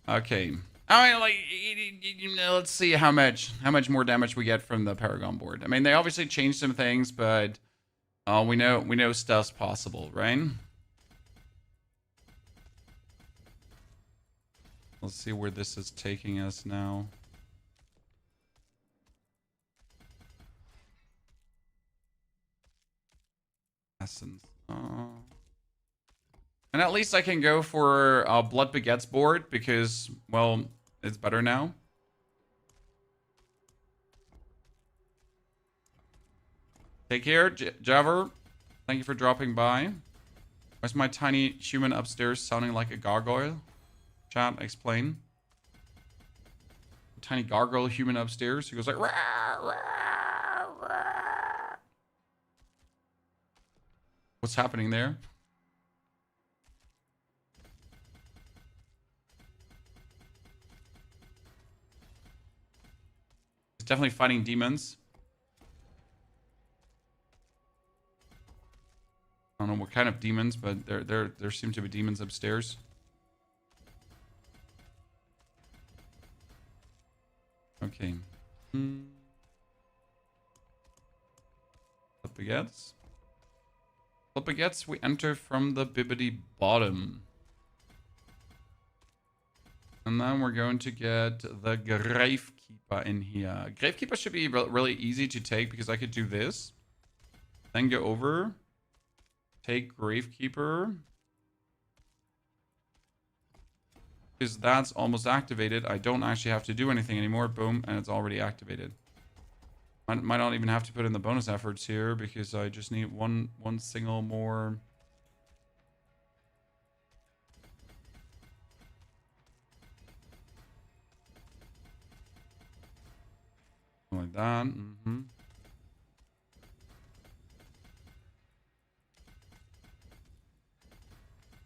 Speaker 1: Okay. I mean, like, let's see how much more damage we get from the Paragon board. I mean, they obviously changed some things, but we know stuff's possible, right? Let's see where this is taking us now. Essence. And at least I can go for Blood Begets board because, well, it's better now. Take care, Javer. Thank you for dropping by. Why's my tiny human upstairs sounding like a gargoyle? Chat, explain. A tiny gargoyle human upstairs. He goes like... Rah, rah, rah. What's happening there? He's definitely fighting demons. I don't know what kind of demons, but there seem to be demons upstairs. Okay. Baguettes. Baguettes, we enter from the bibbity bottom. And then we're going to get the Gravekeeper in here. Gravekeeper should be really easy to take because I could do this. Then go over. Take Gravekeeper. Because that's almost activated. I don't actually have to do anything anymore. Boom, and it's already activated. I might not even have to put in the bonus efforts here because I just need one single more. Like that.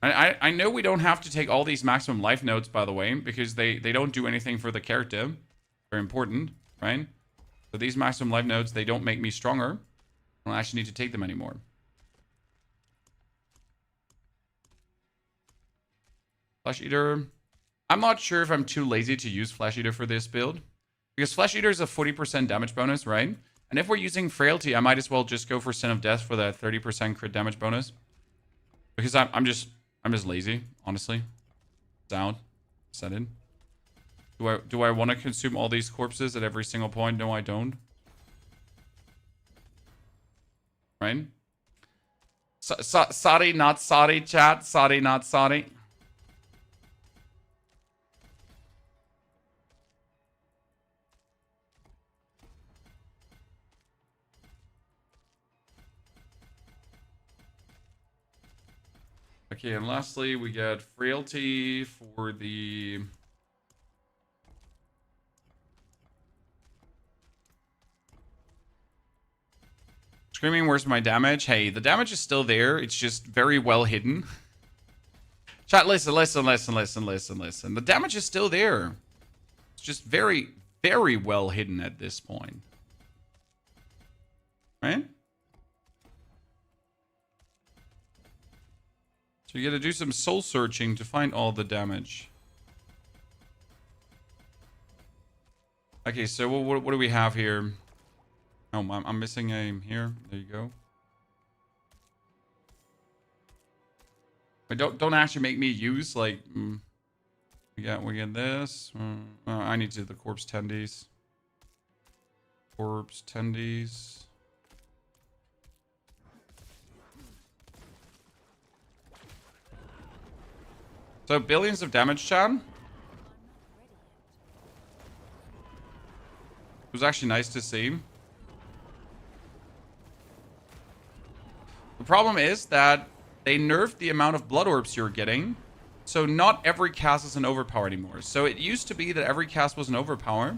Speaker 1: I know we don't have to take all these maximum life notes, by the way, because they don't do anything for the character. Very important, right? So these maximum life notes, they don't make me stronger. I don't actually need to take them anymore. Flesh Eater. I'm not sure if I'm too lazy to use Flesh Eater for this build. Because Flesh Eater is a 40% damage bonus, right? And if we're using Frailty, I might as well just go for Sin of Death for that 30% crit damage bonus. Because I'm just lazy, honestly. It's out. Set in. Do I want to consume all these corpses at every single point? No, I don't. Right? Sorry, not sorry, chat. Sorry, not sorry. Okay, and lastly, we get Frailty for the... Screaming, where's my damage? Hey, the damage is still there. It's just very well hidden. Chat, listen. The damage is still there. It's just very, very well hidden at this point. Right? So you gotta do some soul searching to find all the damage. Okay, so what do we have here? Oh, I'm missing a here. There you go. But don't actually make me use like. We get this. I need to do the corpse tendies. Corpse tendies. So billions of damage, Chan. It was actually nice to see. The problem is that they nerfed the amount of blood orbs you're getting. So not every cast is an overpower anymore. So it used to be that every cast was an overpower.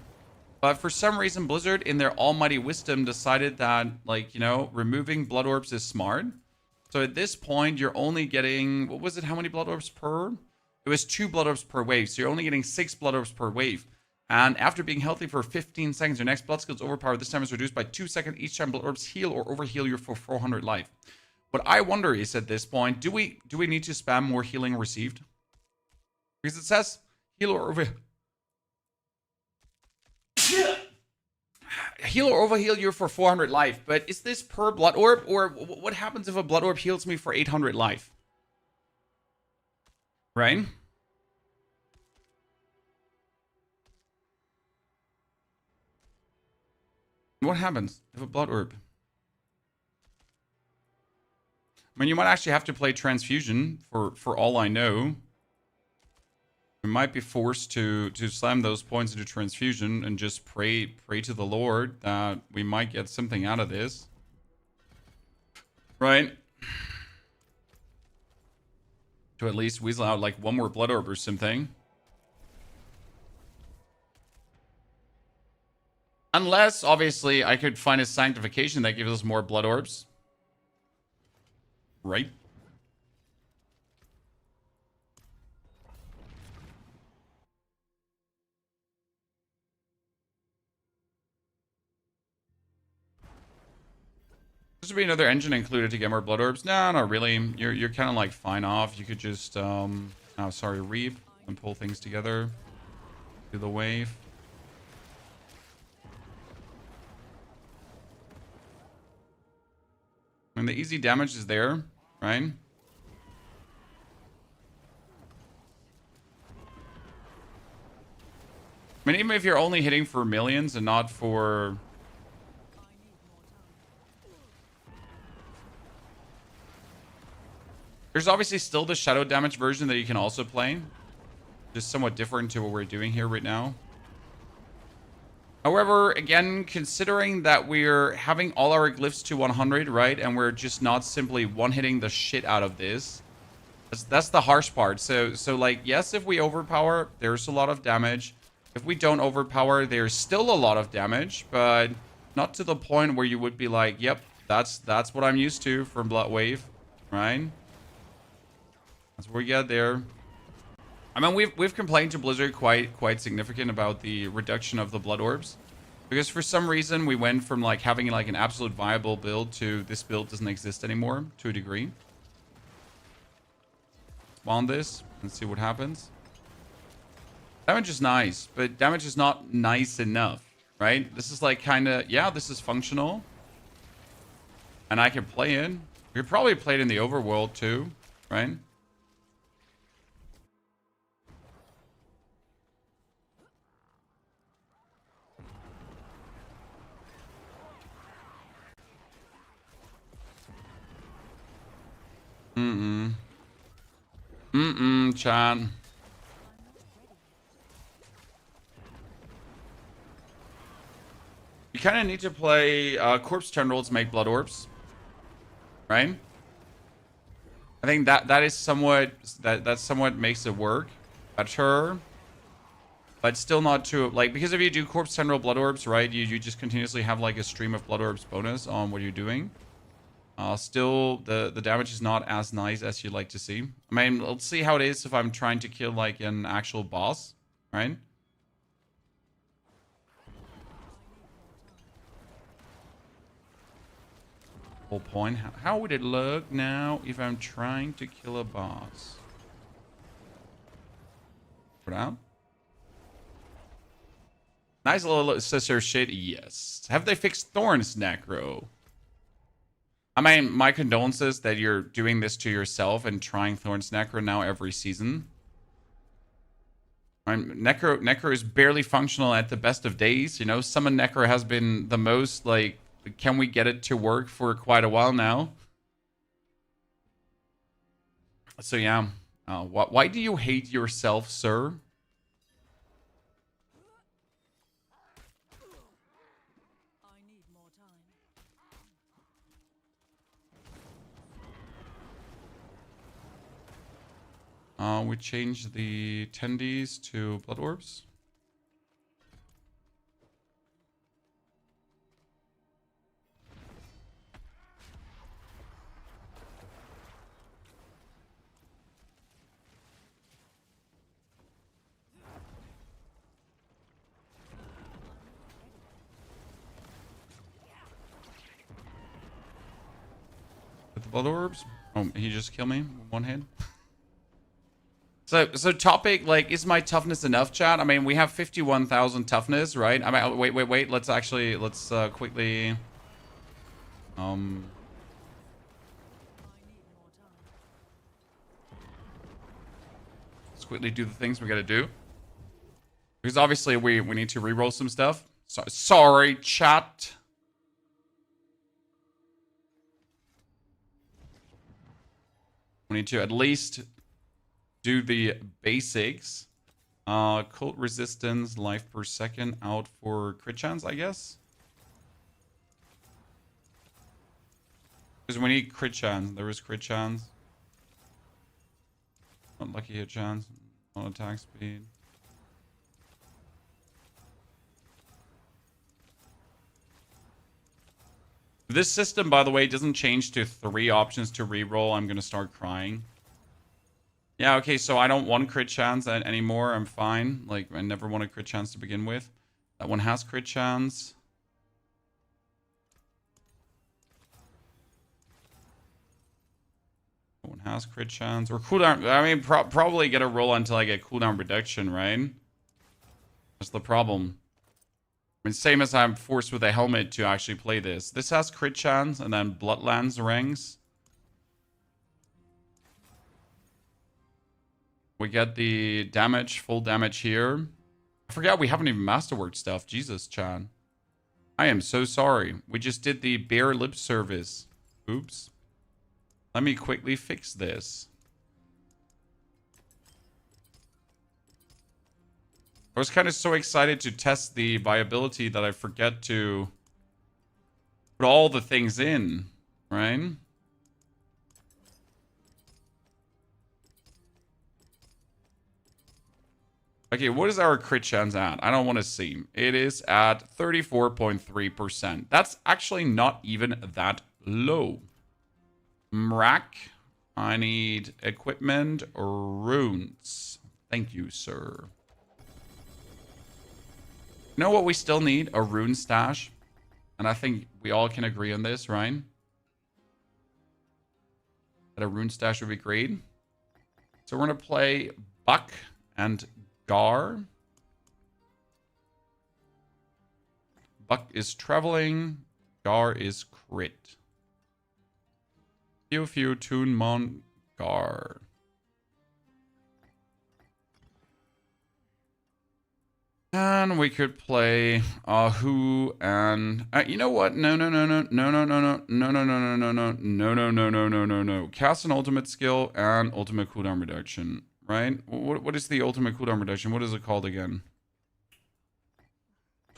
Speaker 1: But for some reason, Blizzard, in their almighty wisdom, decided that, like, you know, removing blood orbs is smart. So at this point, you're only getting... What was it? How many blood orbs per? It was 2 blood orbs per wave. So you're only getting 6 blood orbs per wave. And after being healthy for 15 seconds, your next blood skill's overpower this time is reduced by 2 seconds each time blood orbs heal or overheal you for 400 life. What I wonder is at this point, do we need to spam more healing received? Because it says heal or overheal you for 400 life. But is this per blood orb, or what happens if a blood orb heals me for 800 life? Right? What happens if a blood orb? I mean, you might actually have to play transfusion for all I know. We might be forced to slam those points into transfusion and just pray to the Lord that we might get something out of this. Right? to at least weasel out like one more blood orb or something. Unless, obviously, I could find a Sanctification that gives us more blood orbs. Right? Should be another engine included to get more blood orbs? No, not really. You're kind of like fine off. You could just reap and pull things together. Do the wave. I mean, the easy damage is there, right? I mean, even if you're only hitting for millions and not for... There's obviously still the shadow damage version that you can also play. Just somewhat different to what we're doing here right now. However, again, considering that we're having all our glyphs to 100, right? And we're just not simply one-hitting the shit out of this. That's the harsh part. So like, yes, if we overpower, there's a lot of damage. If we don't overpower, there's still a lot of damage. But not to the point where you would be like, yep, that's what I'm used to from Blood Wave, right? That's where we get there. I mean, we've complained to Blizzard quite significant about the reduction of the blood orbs, because for some reason we went from like having like an absolute viable build to this build doesn't exist anymore to a degree. Spawn this and see what happens. Damage is nice, but damage is not nice enough, right? This is like kind of, yeah, this is functional, and I can play it. We could probably play it in the overworld too, right? Chan. You kind of need to play corpse tendrils to make blood orbs, right? I think that is somewhat that somewhat makes it work better, but still not too like, because if you do corpse tendril blood orbs, right, you just continuously have like a stream of blood orbs bonus on what you're doing. Still, the damage is not as nice as you'd like to see. I mean, let's see how it is if I'm trying to kill like an actual boss, right? Whole point. How would it look now if I'm trying to kill a boss? Put out. Nice little sister shit. Yes. Have they fixed Thorns, Necro? I mean, my condolences that you're doing this to yourself and trying Thorns Necro now every season. Necro is barely functional at the best of days. You know, Summon Necro has been the most, like, can we get it to work for quite a while now? So, yeah. Why do you hate yourself, sir? We changed the tendies to blood orbs. With the blood orbs? Oh, he just killed me with one hit. So topic, like, is my toughness enough, chat? I mean, we have 51,000 toughness, right? I mean, wait. Let's quickly... Let's quickly do the things we gotta do. Because obviously we need to reroll some stuff. Sorry, chat. We need to at least... do the basics. Cult resistance, life per second, out for crit chance, I guess. Because we need crit chance. There is crit chance. Unlucky hit chance. On attack speed. This system, by the way, doesn't change to 3 options to reroll. I'm going to start crying. Yeah, okay, so I don't want crit chance anymore. I'm fine. Like, I never wanted crit chance to begin with. That one has crit chance. That one has crit chance. Or cooldown. I mean, probably get a roll until I get cooldown reduction, right? That's the problem. I mean, same as I'm forced with a helmet to actually play this. This has crit chance and then Bloodlands ranks. We get the damage, full damage here. I forgot we haven't even masterworked stuff. Jesus, Chan. I am so sorry. We just did the bare lip service. Oops. Let me quickly fix this. I was kind of so excited to test the viability that I forget to put all the things in, right? Okay, what is our crit chance at? I don't want to see. It is at 34.3%. That's actually not even that low. Mrak. I need equipment runes. Thank you, sir. You know what we still need? A rune stash. And I think we all can agree on this, right? That a rune stash would be great. So we're going to play Buck and Gar. Buck is traveling. Gar is crit. Few Toon Mon Gar. And we could play Who and you know what? No. Cast an ultimate skill and ultimate cooldown reduction, right? What is the ultimate cooldown reduction? What is it called again?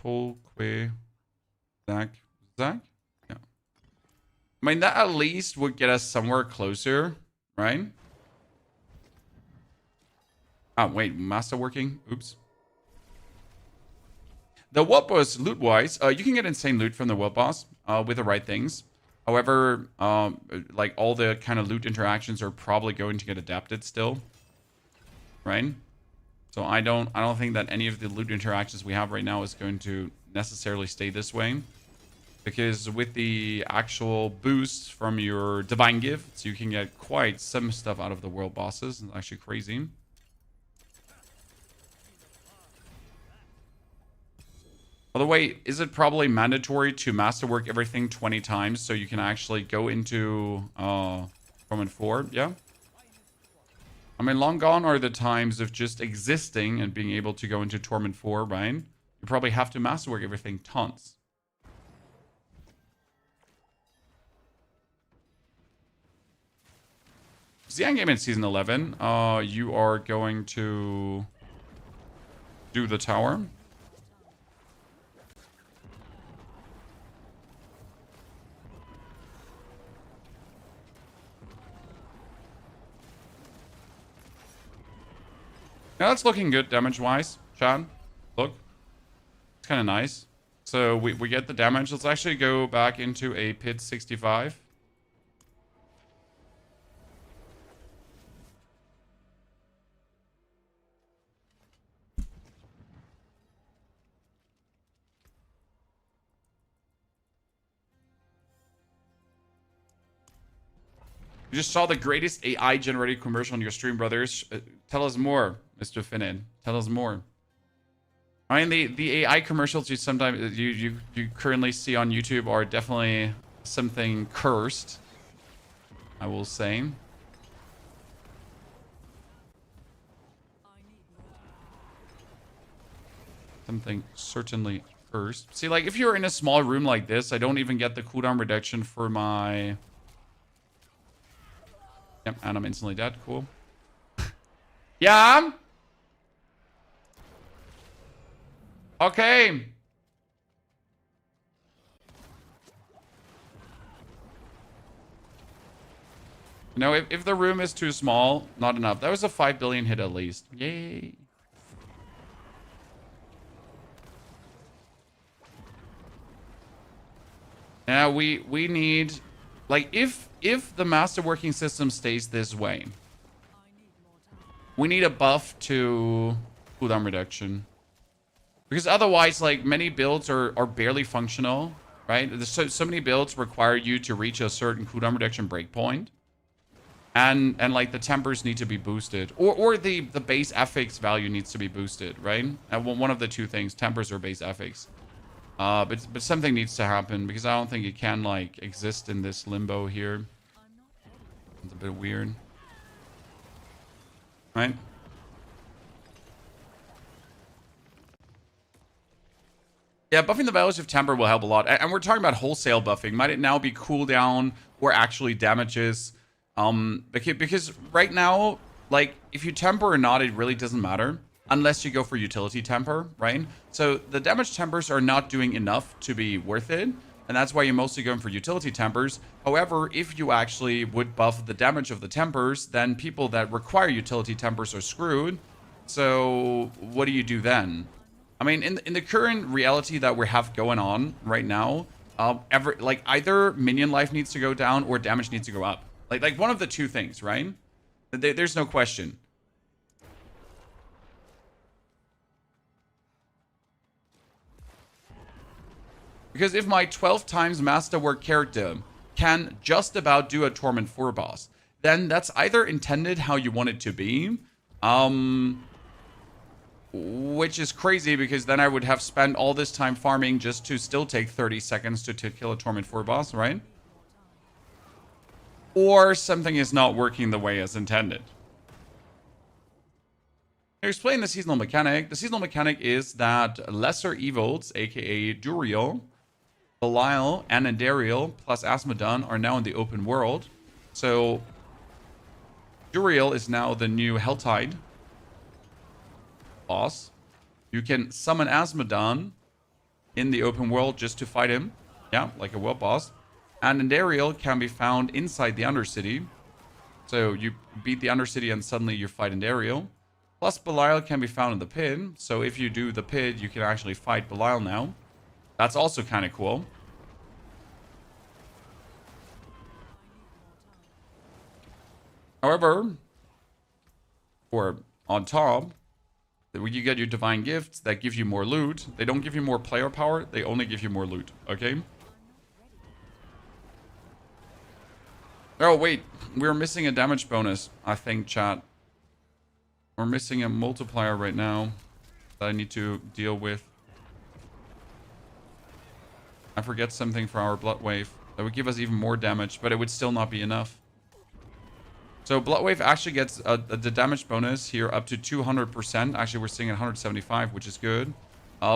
Speaker 1: Tolque Zach? Yeah. I mean, that at least would get us somewhere closer, right? Oh, wait, Masterworking? Oops. The World Boss, loot-wise, you can get insane loot from the World Boss with the right things. However, like all the kind of loot interactions are probably going to get adapted still, right? So I don't think that any of the loot interactions we have right now is going to necessarily stay this way, because with the actual boosts from your divine gifts, you can get quite some stuff out of the world bosses. It's actually crazy. By the way, is it probably mandatory to masterwork everything 20 times so you can actually go into Torment 4? Yeah. I mean, long gone are the times of just existing and being able to go into Torment 4, right? You probably have to masterwork everything tons. It's the endgame in Season 11. You are going to do the tower. Yeah, that's looking good damage-wise, Chad. Look. It's kind of nice. So we get the damage. Let's actually go back into a pit 65. You just saw the greatest AI-generated commercial on your stream, brothers. Tell us more, Mr. Finnan. Tell us more. I mean, the AI commercials you sometimes you currently see on YouTube are definitely something cursed, I will say. Something certainly cursed. See, like, if you're in a small room like this, I don't even get the cooldown reduction for my... Yep, and I'm instantly dead. Cool. Yeah. Okay. You know, if the room is too small, not enough. That was a 5 billion hit at least. Yay. Now we need, like, if the masterworking system stays this way, we need a buff to cooldown reduction. Because otherwise, like, many builds are barely functional, right? There's so many builds require you to reach a certain cooldown reduction breakpoint. And like, the tempers need to be boosted. Or the base FX value needs to be boosted, right? One of the two things, tempers or base FX. But something needs to happen, because I don't think it can, like, exist in this limbo here. It's a bit weird. Right? Yeah, buffing the values of temper will help a lot. And we're talking about wholesale buffing. Might it now be cooldown or actually damages? Because right now, like, if you temper or not, it really doesn't matter. Unless you go for utility temper, right? So the damage tempers are not doing enough to be worth it. And that's why you're mostly going for utility tempers. However, if you actually would buff the damage of the tempers, then people that require utility tempers are screwed. So what do you do then? I mean, in the current reality that we have going on right now, either minion life needs to go down or damage needs to go up. Like one of the two things, right? There's no question. Because if my 12 times masterwork character can just about do a Torment 4 boss, then that's either intended how you want it to be, which is crazy, because then I would have spent all this time farming just to still take 30 seconds to kill a Torment 4 boss, right? Or something is not working the way as intended. To explain the seasonal mechanic, the seasonal mechanic is that lesser evils, aka Duriel, Belial, and Endariel, plus Asmodon are now in the open world. So Duriel is now the new Helltide boss. You can summon Asmodon in the open world just to fight him. Yeah, like a world boss. And Endariel can be found inside the Undercity. So you beat the Undercity and suddenly you fight Endariel. Plus Belial can be found in the pit. So if you do the pit, you can actually fight Belial now. That's also kind of cool. However, or on top, you get your divine gifts that give you more loot. They don't give you more player power. They only give you more loot. Okay? Oh, wait. We're missing a damage bonus, I think, chat. We're missing a multiplier right now that I need to deal with. I forget something for our Blood Wave. That would give us even more damage, but it would still not be enough. So Blood Wave actually gets the damage bonus here up to 200%. Actually, we're seeing 175, which is good.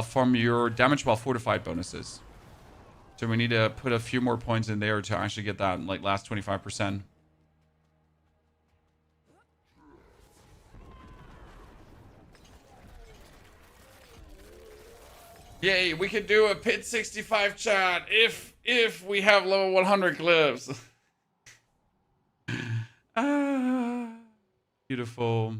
Speaker 1: From your damage while fortified bonuses. So we need to put a few more points in there to actually get that, like, last 25%. Yay, we could do a pit 65 chat if we have level 100 glyphs. Beautiful.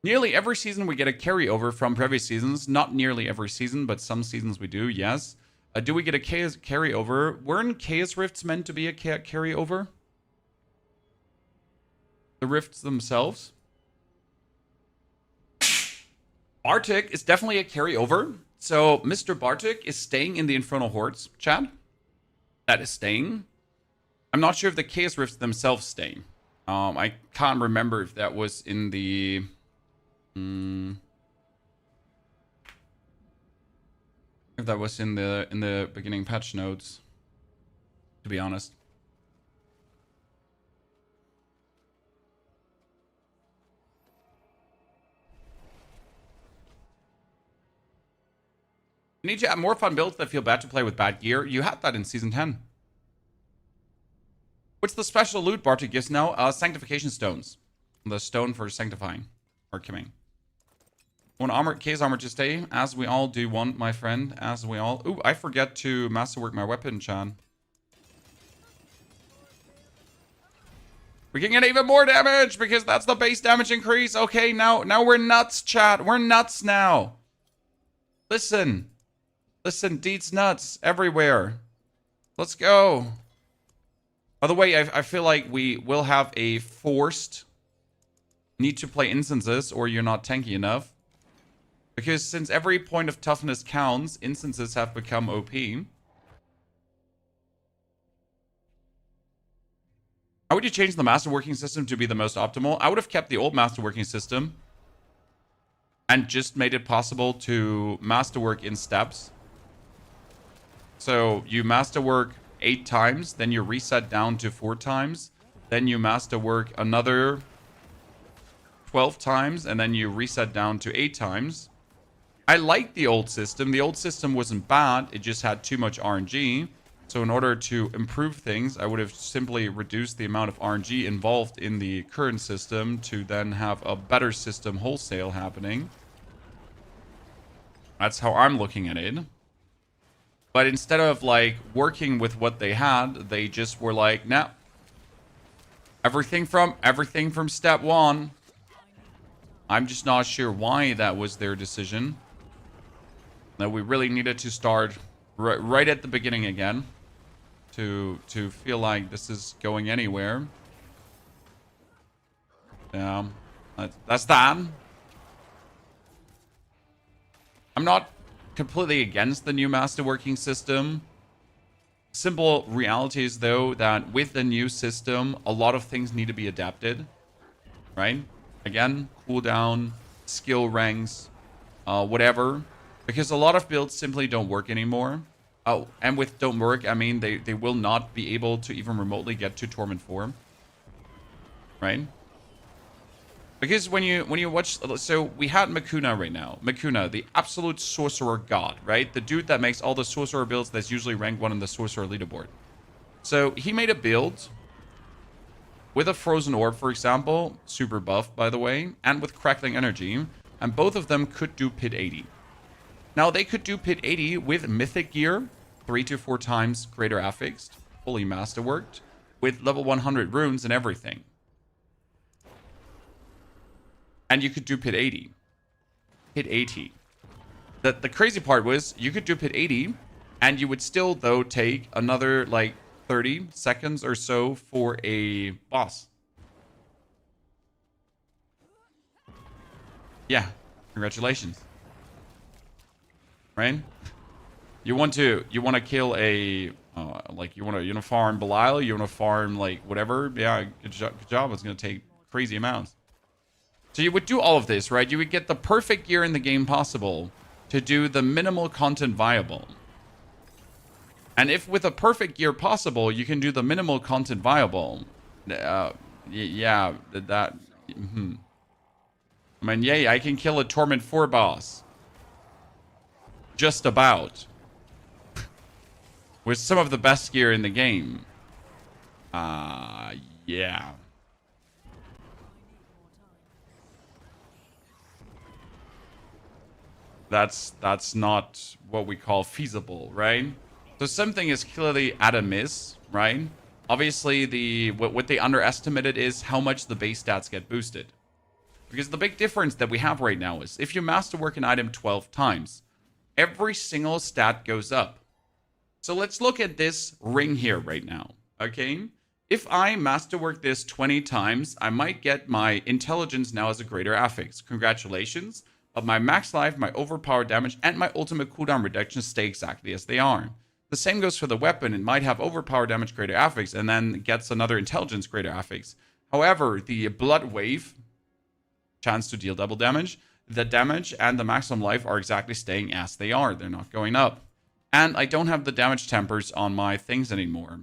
Speaker 1: Nearly every season we get a carryover from previous seasons. Not nearly every season, but some seasons we do, yes. Do we get a carryover? Weren't Chaos Rifts meant to be a carryover? The rifts themselves? Bartik is definitely a carryover. So Mr. Bartik is staying in the Infernal Hordes, Chad. That is staying. I'm not sure if the Chaos Rifts themselves stay. I can't remember if that was in the... if that was in the beginning patch notes, to be honest. You need to add more fun builds that feel bad to play with bad gear. You had that in Season 10. What's the special loot Bartik gives now? Sanctification stones. The stone for sanctifying. Or killing. One armor, case armor to stay, as we all do want, my friend. As we all. Ooh, I forget to masterwork my weapon, Chan. We can get even more damage because that's the base damage increase. Okay, now we're nuts, chat. We're nuts now. Listen, Deed's nuts everywhere. Let's go. By the way, I feel like we will have a forced need to play instances or you're not tanky enough. Because since every point of toughness counts, instances have become OP. How would you change the masterworking system to be the most optimal? I would have kept the old masterworking system and just made it possible to masterwork in steps. So you masterwork 8 times, then you reset down to 4 times, then you masterwork another 12 times, and then you reset down to 8 times. I liked the old system. The old system wasn't bad. It just had too much RNG. So in order to improve things, I would have simply reduced the amount of RNG involved in the current system to then have a better system wholesale happening. That's how I'm looking at it. But instead of like working with what they had, they just were like, nah. Everything from step 1. I'm just not sure why that was their decision. That we really needed to start right at the beginning again to feel like this is going anywhere. Yeah, that's that. I'm not completely against the new masterworking system. Simple reality is, though, that with the new system, a lot of things need to be adapted. Right? Again, cooldown, skill ranks, whatever. Because a lot of builds simply don't work anymore. Oh, and with don't work, I mean they will not be able to even remotely get to Torment 4. Right? Because when you watch... So, we had Makuna right now. Makuna, the absolute sorcerer god, right? The dude that makes all the sorcerer builds that's usually rank 1 on the sorcerer leaderboard. So, he made a build with a frozen orb, for example. Super buff, by the way. And with crackling energy. And both of them could do pit 80. Now, they could do pit 80 with mythic gear. 3 to 4 times greater affixed. Fully masterworked. With level 100 runes and everything. And you could do pit 80. Pit 80. The crazy part was, you could do pit 80, and you would still, though, take another, like, 30 seconds or so for a boss. Yeah. Congratulations. Right? You want to kill a... like, you want to farm Belial, you want to farm, like, whatever. Yeah, good job. It's going to take crazy amounts. So you would do all of this, right? You would get the perfect gear in the game possible to do the minimal content viable. And if with a perfect gear possible, you can do the minimal content viable, yeah, that... I mean, yay, I can kill a Torment 4 boss. Just about. With some of the best gear in the game. Yeah. That's not what we call feasible, right? So something is clearly at a miss, right? Obviously, what they underestimated is how much the base stats get boosted. Because the big difference that we have right now is if you masterwork an item 12 times, every single stat goes up. So let's look at this ring here right now, okay? If I masterwork this 20 times, I might get my intelligence now as a greater affix. Congratulations. But my max life, my overpowered damage, and my ultimate cooldown reduction stay exactly as they are. The same goes for the weapon. It might have overpowered damage, greater affix, and then gets another intelligence, greater affix. However, the blood wave, chance to deal double damage, the damage and the maximum life are exactly staying as they are. They're not going up. And I don't have the damage tempers on my things anymore.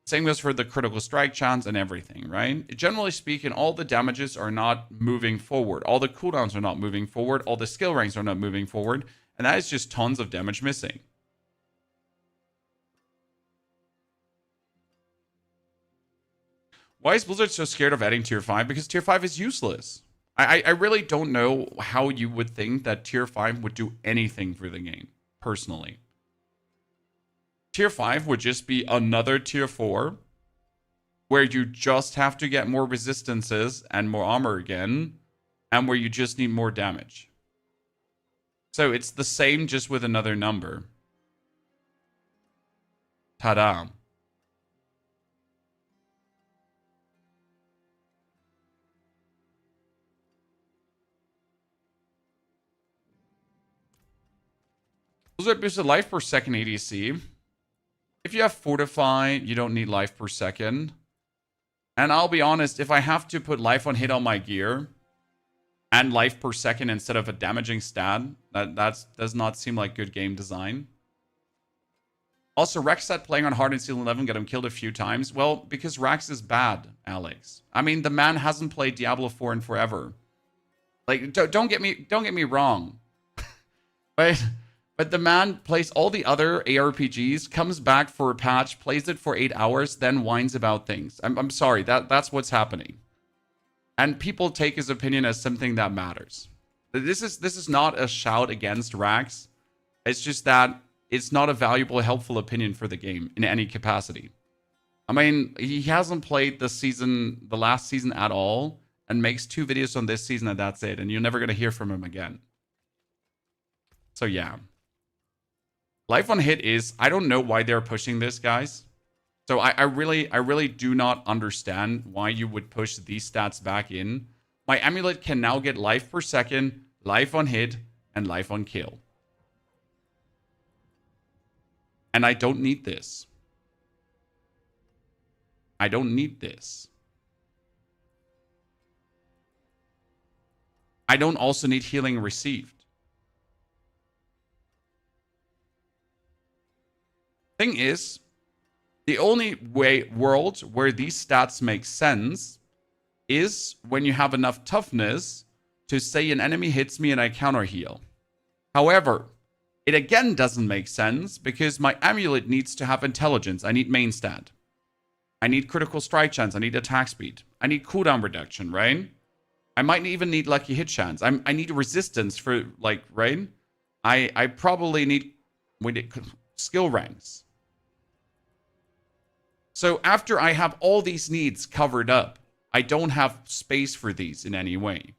Speaker 1: Same goes for the critical strike chance and everything, right? Generally speaking, all the damages are not moving forward. All the cooldowns are not moving forward. All the skill ranks are not moving forward. And that is just tons of damage missing. Why is Blizzard so scared of adding tier 5? Because tier 5 is useless. I really don't know how you would think that tier 5 would do anything for the game, personally. Tier 5 would just be another tier 4 where you just have to get more resistances and more armor again, and where you just need more damage. So it's the same, just with another number. Ta-da. Those are boosted life per second ADC. If you have Fortify, you don't need life per second. And I'll be honest, if I have to put life on hit on my gear and life per second instead of a damaging stat, that does not seem like good game design. Also, Rexat playing on hard in Season 11 got him killed a few times. Well, because Rax is bad, Alex. I mean, the man hasn't played Diablo 4 in forever. Like, don't get me wrong. But the man plays all the other ARPGs, comes back for a patch, plays it for 8 hours, then whines about things. I'm sorry, that's what's happening. And people take his opinion as something that matters. This is not a shout against Rax. It's just that it's not a valuable, helpful opinion for the game in any capacity. I mean, he hasn't played the last season at all, and makes 2 videos on this season and that's it. And you're never going to hear from him again. So yeah. Life on hit is, I don't know why they're pushing this, guys. So I really do not understand why you would push these stats back in. My amulet can now get life per second, life on hit, and life on kill. And I don't need this. I don't need this. I don't also need healing received. Thing is, the only world where these stats make sense is when you have enough toughness to say an enemy hits me and I counter heal. However, it again doesn't make sense because my amulet needs to have intelligence. I need main stat. I need critical strike chance. I need attack speed. I need cooldown reduction, right? I might even need lucky hit chance. I need resistance for, like, right? I probably need skill ranks. So after I have all these needs covered up, I don't have space for these in any way.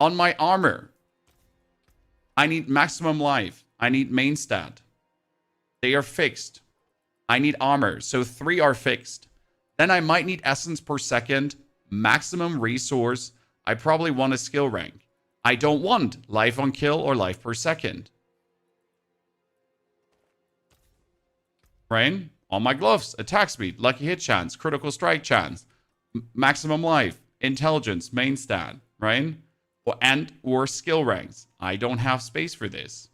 Speaker 1: On my armor, I need maximum life. I need main stat. They are fixed. I need armor, so 3 are fixed. Then I might need essence per second, maximum resource. I probably want a skill rank. I don't want life on kill or life per second. Right? On my gloves, attack speed, lucky hit chance, critical strike chance, maximum life, intelligence, main stat, right? Or skill ranks. I don't have space for this.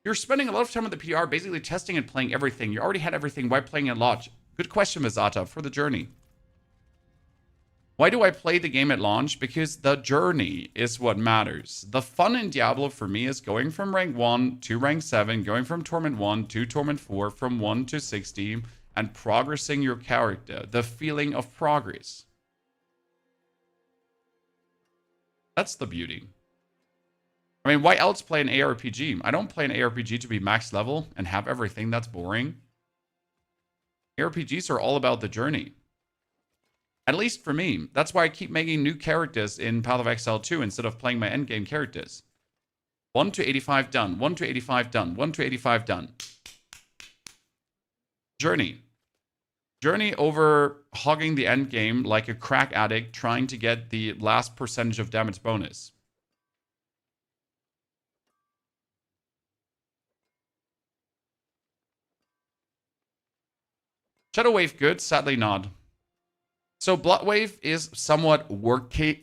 Speaker 1: You're spending a lot of time on the PTR basically testing and playing everything. You already had everything. Why playing at launch? Good question, Mizata, for the journey. Why do I play the game at launch? Because the journey is what matters. The fun in Diablo for me is going from rank 1 to rank 7, going from Torment 1 to Torment 4, from 1 to 60, and progressing your character. The feeling of progress. That's the beauty. I mean, why else play an ARPG? I don't play an ARPG to be max level and have everything. That's boring. ARPGs are all about the journey. At least for me. That's why I keep making new characters in Path of Exile 2 instead of playing my endgame characters. 1 to 85 done. 1 to 85 done. 1 to 85 done. Journey. Journey over hogging the endgame like a crack addict trying to get the last percentage of damage bonus. Shadow Wave good? Sadly not. So Blood Wave is somewhat working,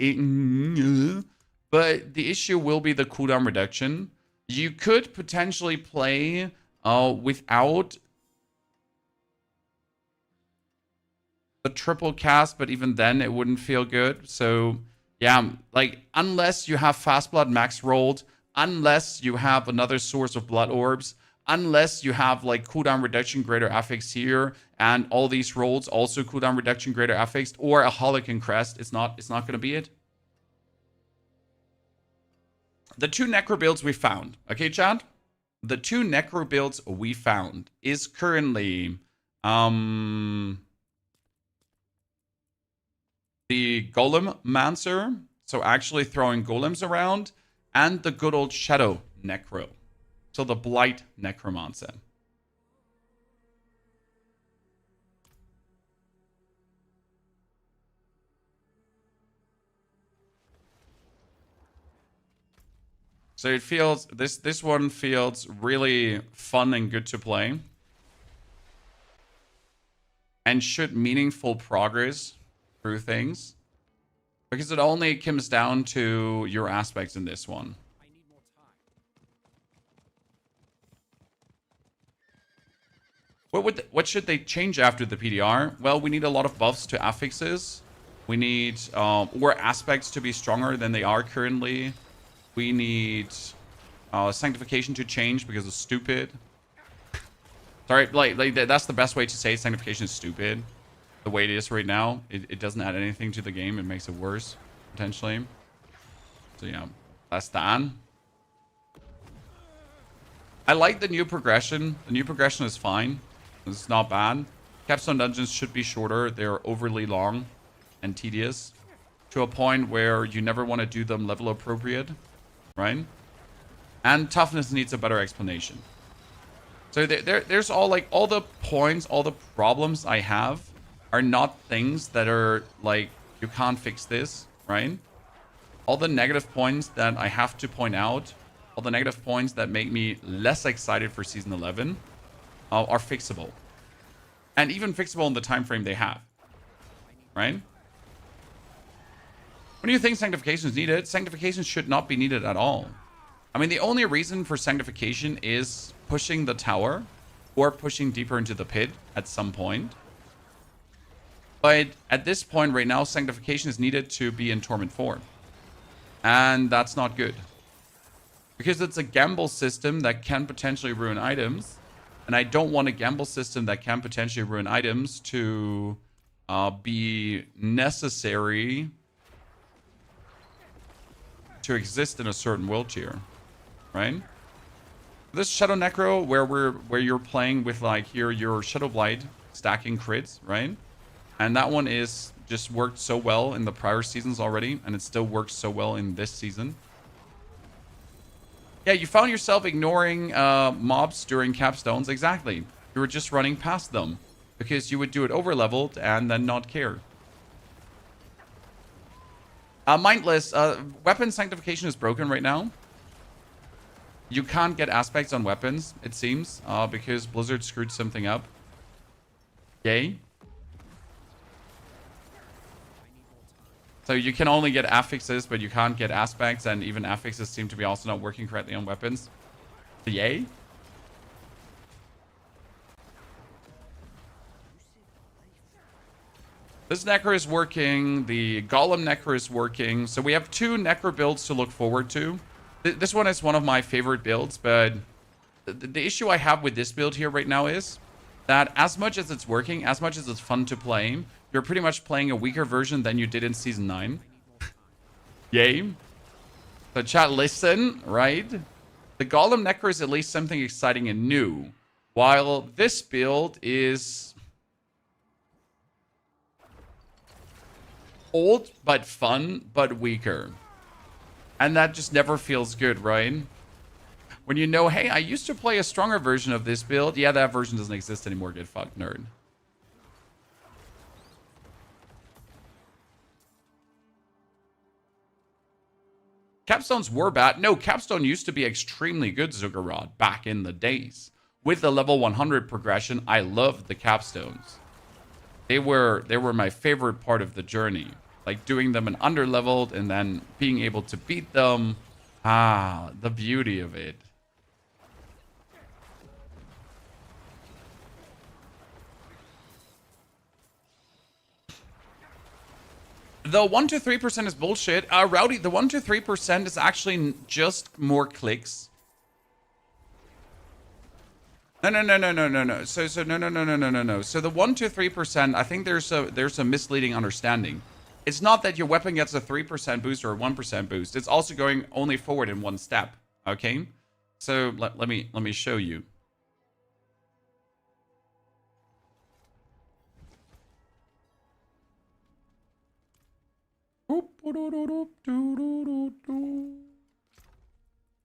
Speaker 1: but the issue will be the cooldown reduction. You could potentially play without the triple cast, but even then it wouldn't feel good. So yeah, like unless you have Fast Blood max rolled, unless you have another source of blood orbs, unless you have like cooldown reduction greater affix here, and all these rolls also cooldown reduction greater affixed, or a Harlequin crest. It's not going to be it. The two Necro builds we found, okay, Chad? The two Necro builds we found is currently the Golemancer, so actually throwing golems around, and the good old Shadow Necro, so the Blight Necromancer. So it feels, this one feels really fun and good to play, and should meaningful progress through things, because it only comes down to your aspects in this one. What should they change after the PTR? Well, we need a lot of buffs to affixes. We need more aspects to be stronger than they are currently. We need Sanctification to change because it's stupid. Sorry, like that's the best way to say Sanctification is stupid. The way it is right now, it doesn't add anything to the game. It makes it worse, potentially. So yeah, that's that. I like the new progression. The new progression is fine. It's not bad. Capstone Dungeons should be shorter. They're overly long and tedious, to a point where you never want to do them level appropriate, right? And Toughness needs a better explanation. So there's all the points, all the problems I have are not things that are like, you can't fix this, right? All the negative points that I have to point out, all the negative points that make me less excited for Season 11 are fixable. And even fixable in the time frame they have, right? When do you think Sanctification is needed? Sanctification should not be needed at all. I mean, the only reason for Sanctification is pushing the tower or pushing deeper into the pit at some point. But at this point right now, Sanctification is needed to be in Torment 4. And that's not good, because it's a gamble system that can potentially ruin items. And I don't want a gamble system that can potentially ruin items to be necessary to exist in a certain world tier, right? This Shadow Necro, where you're playing with like your Shadow Blight stacking crits, right? And that one is just worked so well in the prior seasons already, and it still works so well in this season. Yeah, you found yourself ignoring mobs during capstones. Exactly. You were just running past them because you would do it over leveled and then not care. Mindless, weapon sanctification is broken right now. You can't get aspects on weapons, it seems, because Blizzard screwed something up. Yay. So you can only get affixes, but you can't get aspects, and even affixes seem to be also not working correctly on weapons. Yay. This Necro is working. The Golem Necro is working. So we have two Necro builds to look forward to. This one is one of my favorite builds, but the issue I have with this build here right now is that as much as it's working, as much as it's fun to play, you're pretty much playing a weaker version than you did in Season 9. Yay. So chat, listen, right? The Golem Necro is at least something exciting and new, while this build is old, but fun, but weaker. And that just never feels good, right? When you know, hey, I used to play a stronger version of this build. Yeah, that version doesn't exist anymore. Get fucked, nerd. Capstones were bad. No, Capstone used to be extremely good, Zuggerod, back in the days. With the level 100 progression, I loved the Capstones. They were my favorite part of the journey. Like doing them in underleveled and then being able to beat them. Ah, the beauty of it. The 1 to 3% is bullshit. Rowdy, the 1 to 3% is actually just more clicks. No. So no. So the 1 to 3%, I think there's a misleading understanding. It's not that your weapon gets a 3% boost or a 1% boost. It's also going only forward in one step. Okay? So let me show you.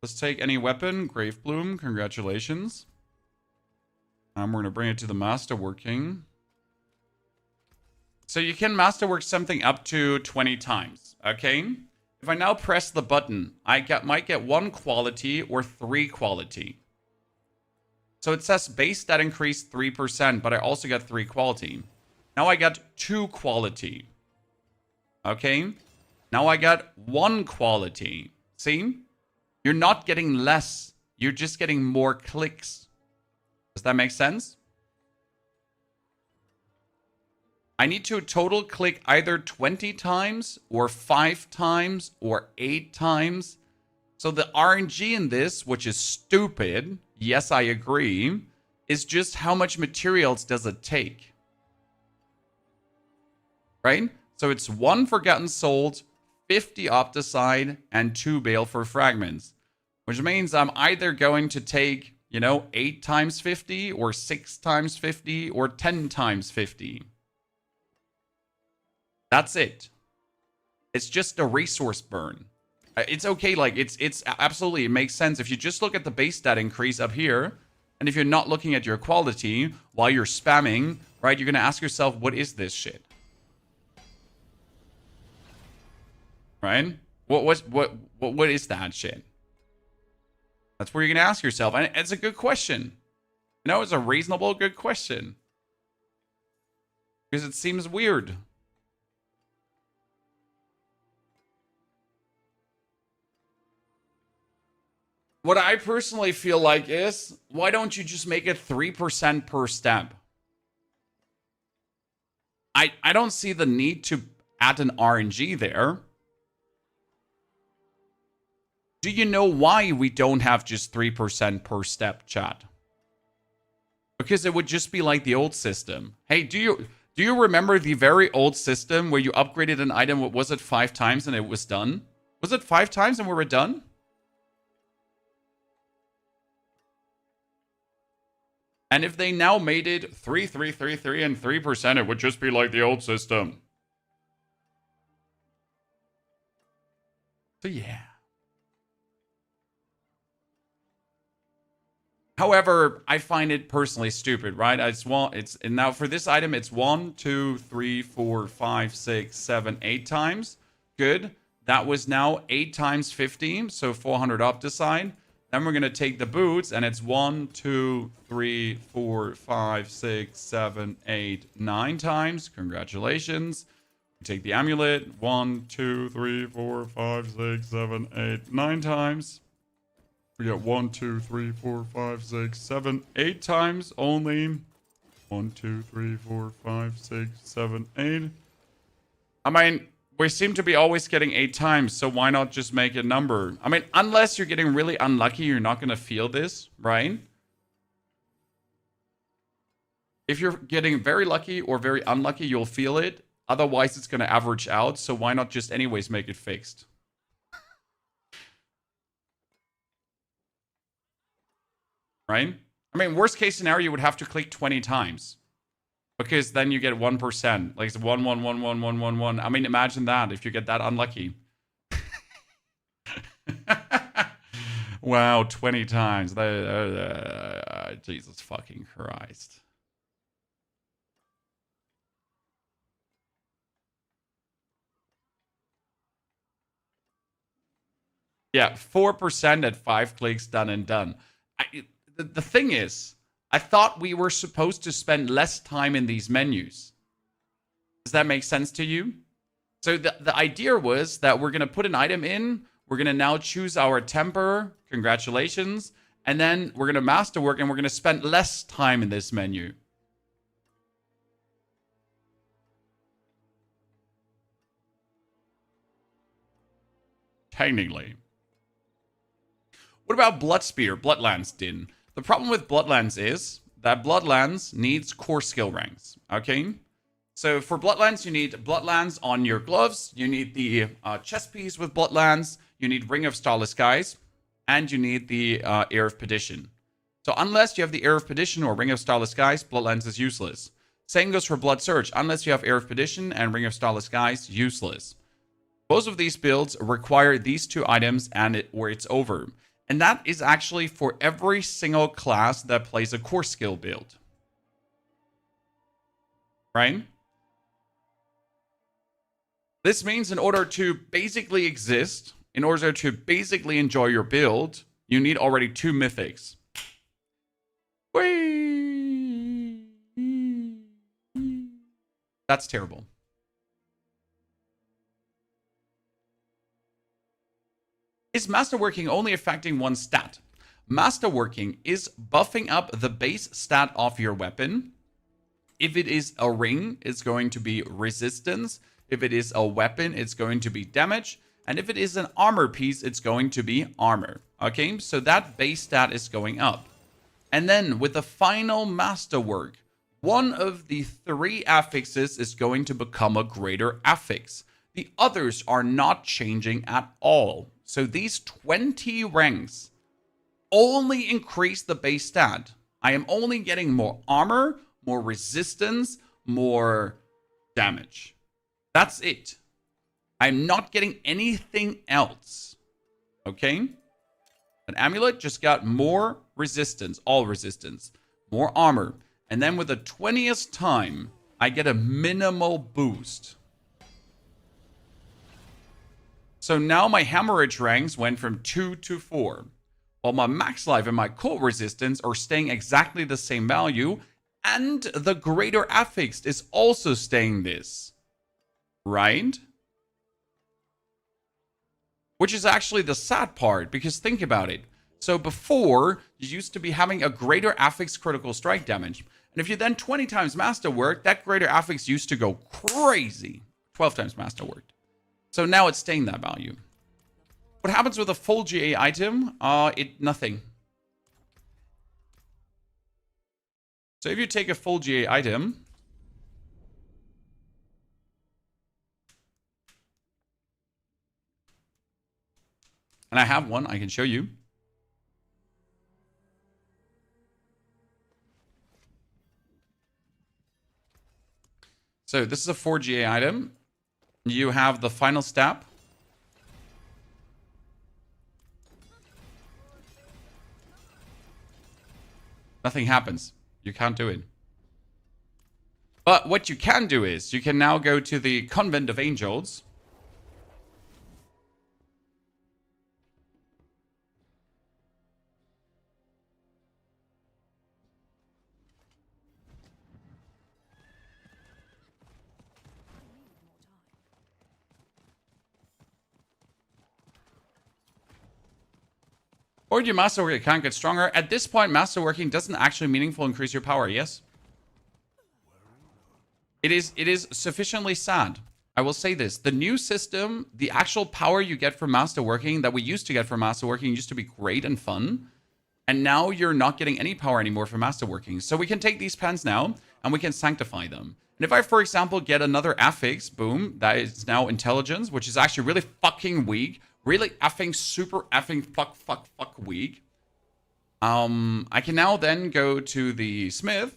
Speaker 1: Let's take any weapon. Grave Bloom, congratulations. We're going to bring it to the Masterworking. So you can Masterwork something up to 20 times, okay? If I now press the button, I might get 1 quality or 3 quality. So it says base stat increased 3%, but I also got 3 quality. Now I got 2 quality. Okay? Now I got 1 quality. See? You're not getting less. You're just getting more clicks. Does that make sense? I need to total click either 20 times or 5 times or 8 times. So the RNG in this, which is stupid, yes, I agree, is just how much materials does it take. Right? So it's 1 Forgotten Souls, 50 Opticide, and 2 Baleful Fragments. Which means I'm either going to take, 8 times 50 or 6 times 50 or 10 times 50. That's it. It's just a resource burn. It's okay, like, it's absolutely, it makes sense. If you just look at the base stat increase up here, and if you're not looking at your quality while you're spamming, right, you're going to ask yourself, what is this shit? Right? What is that shit? That's where you're going to ask yourself. And it's a good question. It's a reasonable, good question. Because it seems weird. What I personally feel like is, why don't you just make it 3% per step? I don't see the need to add an RNG there. Do you know why we don't have just 3% per step, chat? Because it would just be like the old system. Hey, do you remember the very old system where you upgraded an item, what was it, 5 times and it was done? Was it 5 times and we were done? And if they now made it 3, 3, 3, 3, and 3%, it would just be like the old system. So yeah. However, I find it personally stupid, right? And now for this item, it's 1, 2, 3, 4, 5, 6, 7, 8 times. Good. That was now 8 times 15, so 400 Opticide. Then we're going to take the boots, and it's 1, 2, 3, 4, 5, 6, 7, 8, 9 times. Congratulations. We take the amulet. 1, 2, 3, 4, 5, 6, 7, 8, 9 times. We get 1, 2, 3, 4, 5, 6, 7, 8 times only. 1, 2, 3, 4, 5, 6, 7, 8. I mean, we seem to be always getting 8 times, so why not just make a number? I mean, unless you're getting really unlucky, you're not going to feel this, right? If you're getting very lucky or very unlucky, you'll feel it. Otherwise, it's going to average out, so why not just anyways make it fixed? Right? I mean, worst case scenario, you would have to click 20 times. Because then you get 1%. Like it's 1, 1, 1, 1, 1, 1, 1. I mean, imagine that if you get that unlucky. Wow, 20 times. Jesus fucking Christ. Yeah, 4% at 5 clicks, done and done. The thing is, I thought we were supposed to spend less time in these menus. Does that make sense to you? So the idea was that we're going to put an item in. We're going to now choose our temper. Congratulations. And then we're going to masterwork and we're going to spend less time in this menu. Technically. What about Blood Spear, Bloodlance Din? The problem with Bloodlands is that Bloodlands needs core skill ranks, okay? So for Bloodlands, you need Bloodlands on your gloves, you need the chest piece with Bloodlands, you need Ring of Starless Skies, and you need the Air of Perdition. So unless you have the Air of Perdition or Ring of Starless Skies, Bloodlands is useless. Same goes for Blood Surge. Unless you have Air of Perdition and Ring of Starless Skies, useless. Most of these builds require these two items or it's over. And that is actually for every single class that plays a core skill build. Right? This means in order to basically exist, in order to basically enjoy your build, you need already 2 mythics. Whee! That's terrible. Is Masterworking only affecting one stat? Masterworking is buffing up the base stat of your weapon. If it is a ring, it's going to be resistance. If it is a weapon, it's going to be damage. And if it is an armor piece, it's going to be armor. Okay, so that base stat is going up. And then with the final masterwork, one of the 3 affixes is going to become a greater affix. The others are not changing at all. So these 20 ranks only increase the base stat. I am only getting more armor, more resistance, more damage. That's it. I'm not getting anything else. Okay? An amulet just got more resistance, all resistance, more armor. And then with the 20th time, I get a minimal boost. So now my hemorrhage ranks went from 2 to 4. While my max life and my cold resistance are staying exactly the same value. And the greater affixed is also staying this. Right? Which is actually the sad part, because think about it. So before, you used to be having a greater affix critical strike damage. And if you then 20 times masterwork, that greater affix used to go crazy. 12 times masterwork. So now it's staying that value. What happens with a full GA item? Nothing. So if you take a full GA item, and I have one, I can show you. So this is a 4 GA item. You have the final step. Nothing happens. You can't do it. But what you can do is, you can now go to the Convent of Angels. Or your masterworking can't get stronger. At this point, masterworking doesn't actually meaningfully increase your power, yes? It is sufficiently sad. I will say this. The new system, the actual power you get from masterworking that we used to get from masterworking used to be great and fun. And now you're not getting any power anymore from masterworking. So we can take these pens now and we can sanctify them. And if I, for example, get another affix, boom, that is now intelligence, which is actually really fucking weak. Really effing super effing fuck weak. I can now then go to the smith.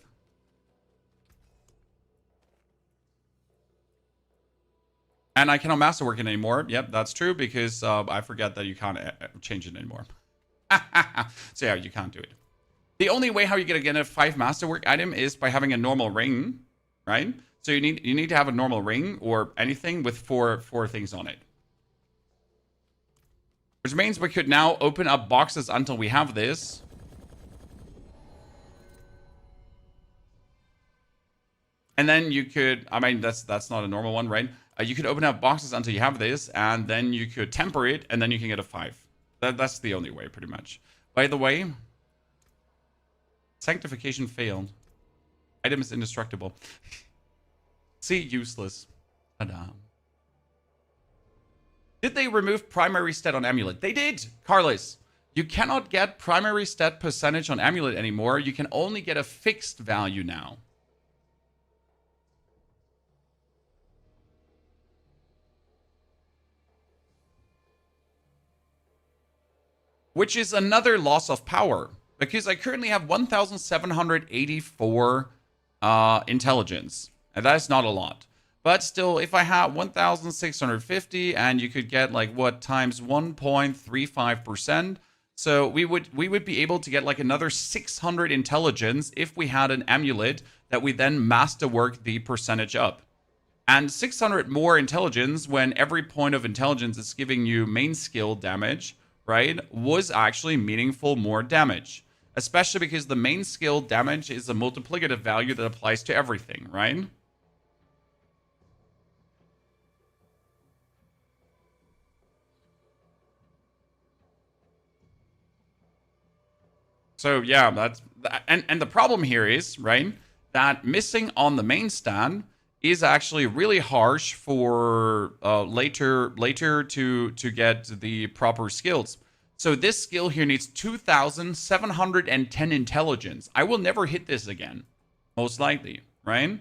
Speaker 1: And I cannot masterwork it anymore. Yep, that's true, because I forget that you can't change it anymore. So yeah, you can't do it. The only way how you get a 5 masterwork item is by having a normal ring, right? So you need to have a normal ring or anything with four things on it. Which means we could now open up boxes until we have this. And then you could, I mean, that's not a normal one, right? You could open up boxes until you have this, and then you could temper it, and then you can get a 5. That's the only way, pretty much. By the way, Sanctification failed. Item is indestructible. See, useless. Ta-da. Did they remove primary stat on amulet? They did, Carlos. You cannot get primary stat percentage on amulet anymore. You can only get a fixed value now. Which is another loss of power. Because I currently have 1,784 intelligence. And that's not a lot. But still, if I had 1,650 and you could get like what times 1.35%, so we would be able to get like another 600 intelligence if we had an amulet that we then masterwork the percentage up. And 600 more intelligence when every point of intelligence is giving you main skill damage, right, was actually meaningful more damage. Especially because the main skill damage is a multiplicative value that applies to everything, right? So yeah, that's and the problem here is, right, that missing on the main stand is actually really harsh for later to get the proper skills. So this skill here needs 2,710 intelligence. I will never hit this again, most likely, right?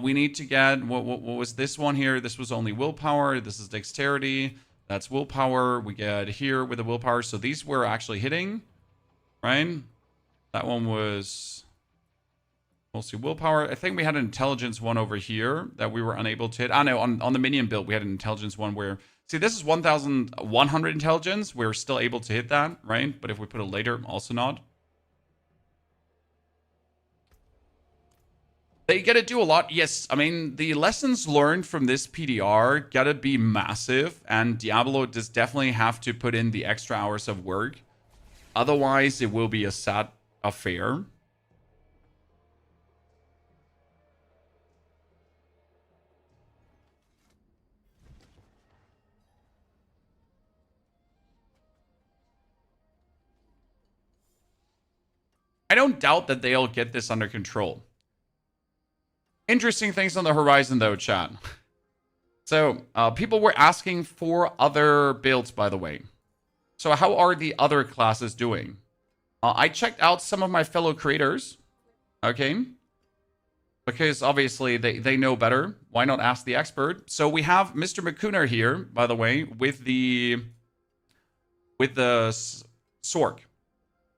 Speaker 1: We need to get, what was this one here? This was only willpower. This is dexterity. That's willpower. We get here with the willpower. So these were actually hitting, right? That one was mostly willpower. I think we had an intelligence one over here that we were unable to hit. I know on the minion build, we had an intelligence one where, see, this is 1,100 intelligence. We're still able to hit that, right? But if we put it later, also not. They gotta do a lot. Yes, I mean, the lessons learned from this PTR gotta be massive. And Diablo does definitely have to put in the extra hours of work. Otherwise, it will be a sad affair. I don't doubt that they'll get this under control. Interesting things on the horizon, though, chat. So, people were asking for other builds, by the way. So, how are the other classes doing? I checked out some of my fellow creators. Okay. Because, obviously, they know better. Why not ask the expert? So, we have Mr. McCooner here, by the way, with the Sork.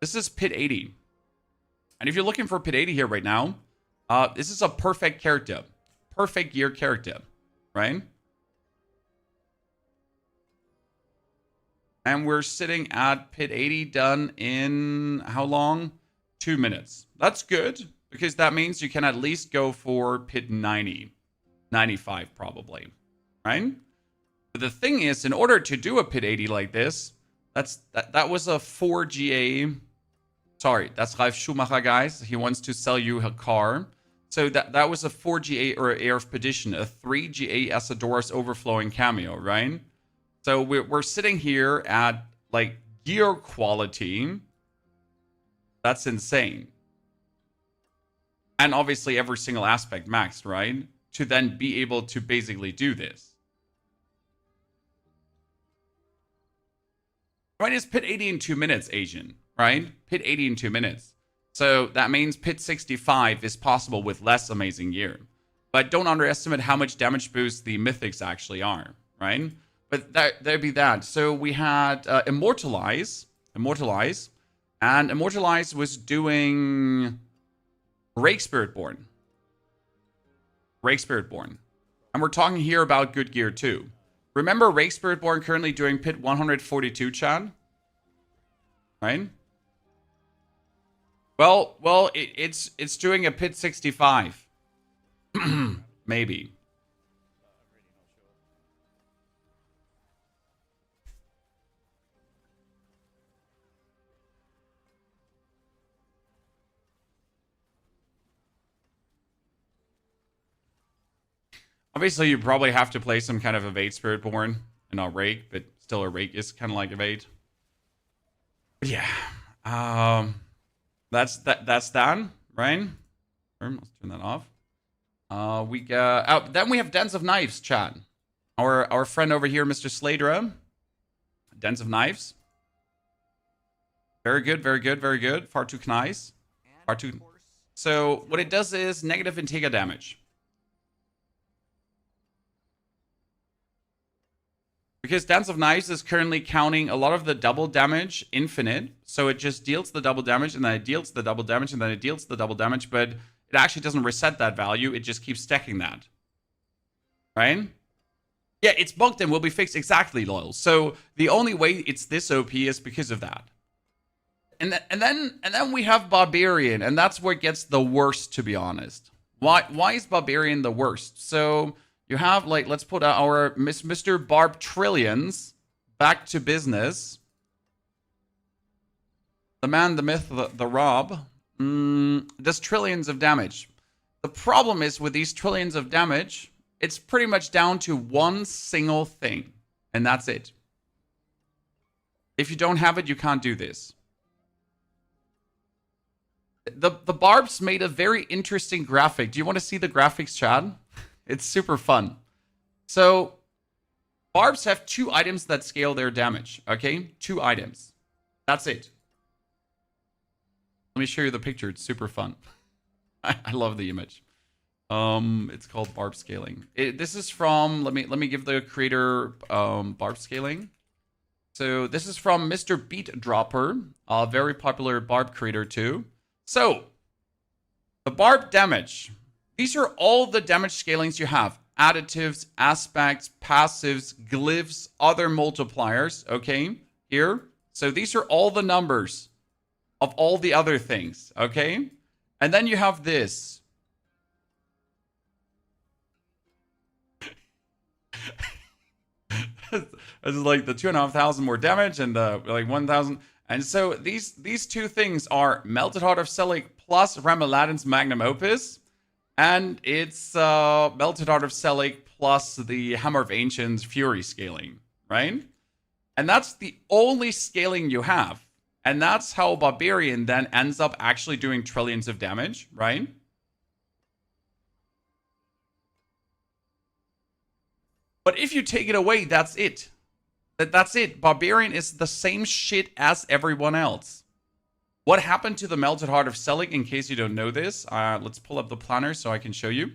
Speaker 1: This is Pit 80. And if you're looking for Pit 80 here right now, this is a perfect character. Perfect gear character, right? And we're sitting at Pit 80 done in how long? 2 minutes. That's good, because that means you can at least go for Pit 90. 95 probably, right? But the thing is, in order to do a Pit 80 like this, that was a 4 GA... Sorry, that's Ralf Schumacher, guys. He wants to sell you a car. So that was a 4 GA or Air of Perdition, a 3 GA Asadora's Overflowing cameo, right? So we're sitting here at, like, gear quality. That's insane. And obviously every single aspect maxed, right? To then be able to basically do this. Right, it's Pit 80 in 2 minutes, Asian. Right? Pit 80 in 2 minutes. So that means Pit 65 is possible with less amazing gear. But don't underestimate how much damage boost the mythics actually are, right? But there'd be that. So we had Immortalize, and Immortalize was doing Rake Spiritborn. And we're talking here about good gear too. Remember Rake Spiritborn currently doing Pit 142, Chad? Right? Well, it's doing a Pit 65. Maybe. Obviously, you probably have to play some kind of Evade Spiritborn and not Rake, but still a Rake is kind of like Evade. But yeah. That's done, right? Let's turn that off. We got then we have Dens of Knives, chat. Our friend over here, Mr. Sladra. Dens of Knives. Very good, very good, very good. Far too nice. Far too... So what it does is negative Integra damage. Because Dance of Knives is currently counting a lot of the double damage infinite. So it just deals the double damage, and then it deals the double damage, and then it deals the double damage. But it actually doesn't reset that value. It just keeps stacking that. Right? Yeah, it's bugged and will be fixed. Exactly, Loyal. So the only way it's this OP is because of that. And then we have Barbarian, and that's where it gets the worst, to be honest. Why is Barbarian the worst? So you have, like, let's put our Mr. Barb Trillions back to business. The man, the myth, the Rob. Does trillions of damage. The problem is with these trillions of damage, it's pretty much down to one single thing, and that's it. If you don't have it, you can't do this. The Barbs made a very interesting graphic. Do you want to see the graphics, Chad? It's super fun. So, Barbs have 2 items that scale their damage, okay? 2 items. That's it. Let me show you the picture. It's super fun. I love the image. It's called Barb Scaling. This is from, let me give the creator Barb Scaling. So, this is from Mr. Beat Dropper, a very popular Barb creator too. So, the Barb damage. These are all the damage scalings you have. Additives, aspects, passives, glyphs, other multipliers, okay? Here. So these are all the numbers of all the other things, okay? And then you have this. This is like the 2,500 more damage and the like 1,000. And so these 2 things are Melted Heart of Selig plus Ramaladin's Magnum Opus. And it's Melted Heart of Selig plus the Hammer of Ancients Fury scaling, right? And that's the only scaling you have. And that's how Barbarian then ends up actually doing trillions of damage, right? But if you take it away, that's it. That's it. Barbarian is the same shit as everyone else. What happened to the Melted Heart of Selig, in case you don't know this? Let's pull up the planner so I can show you.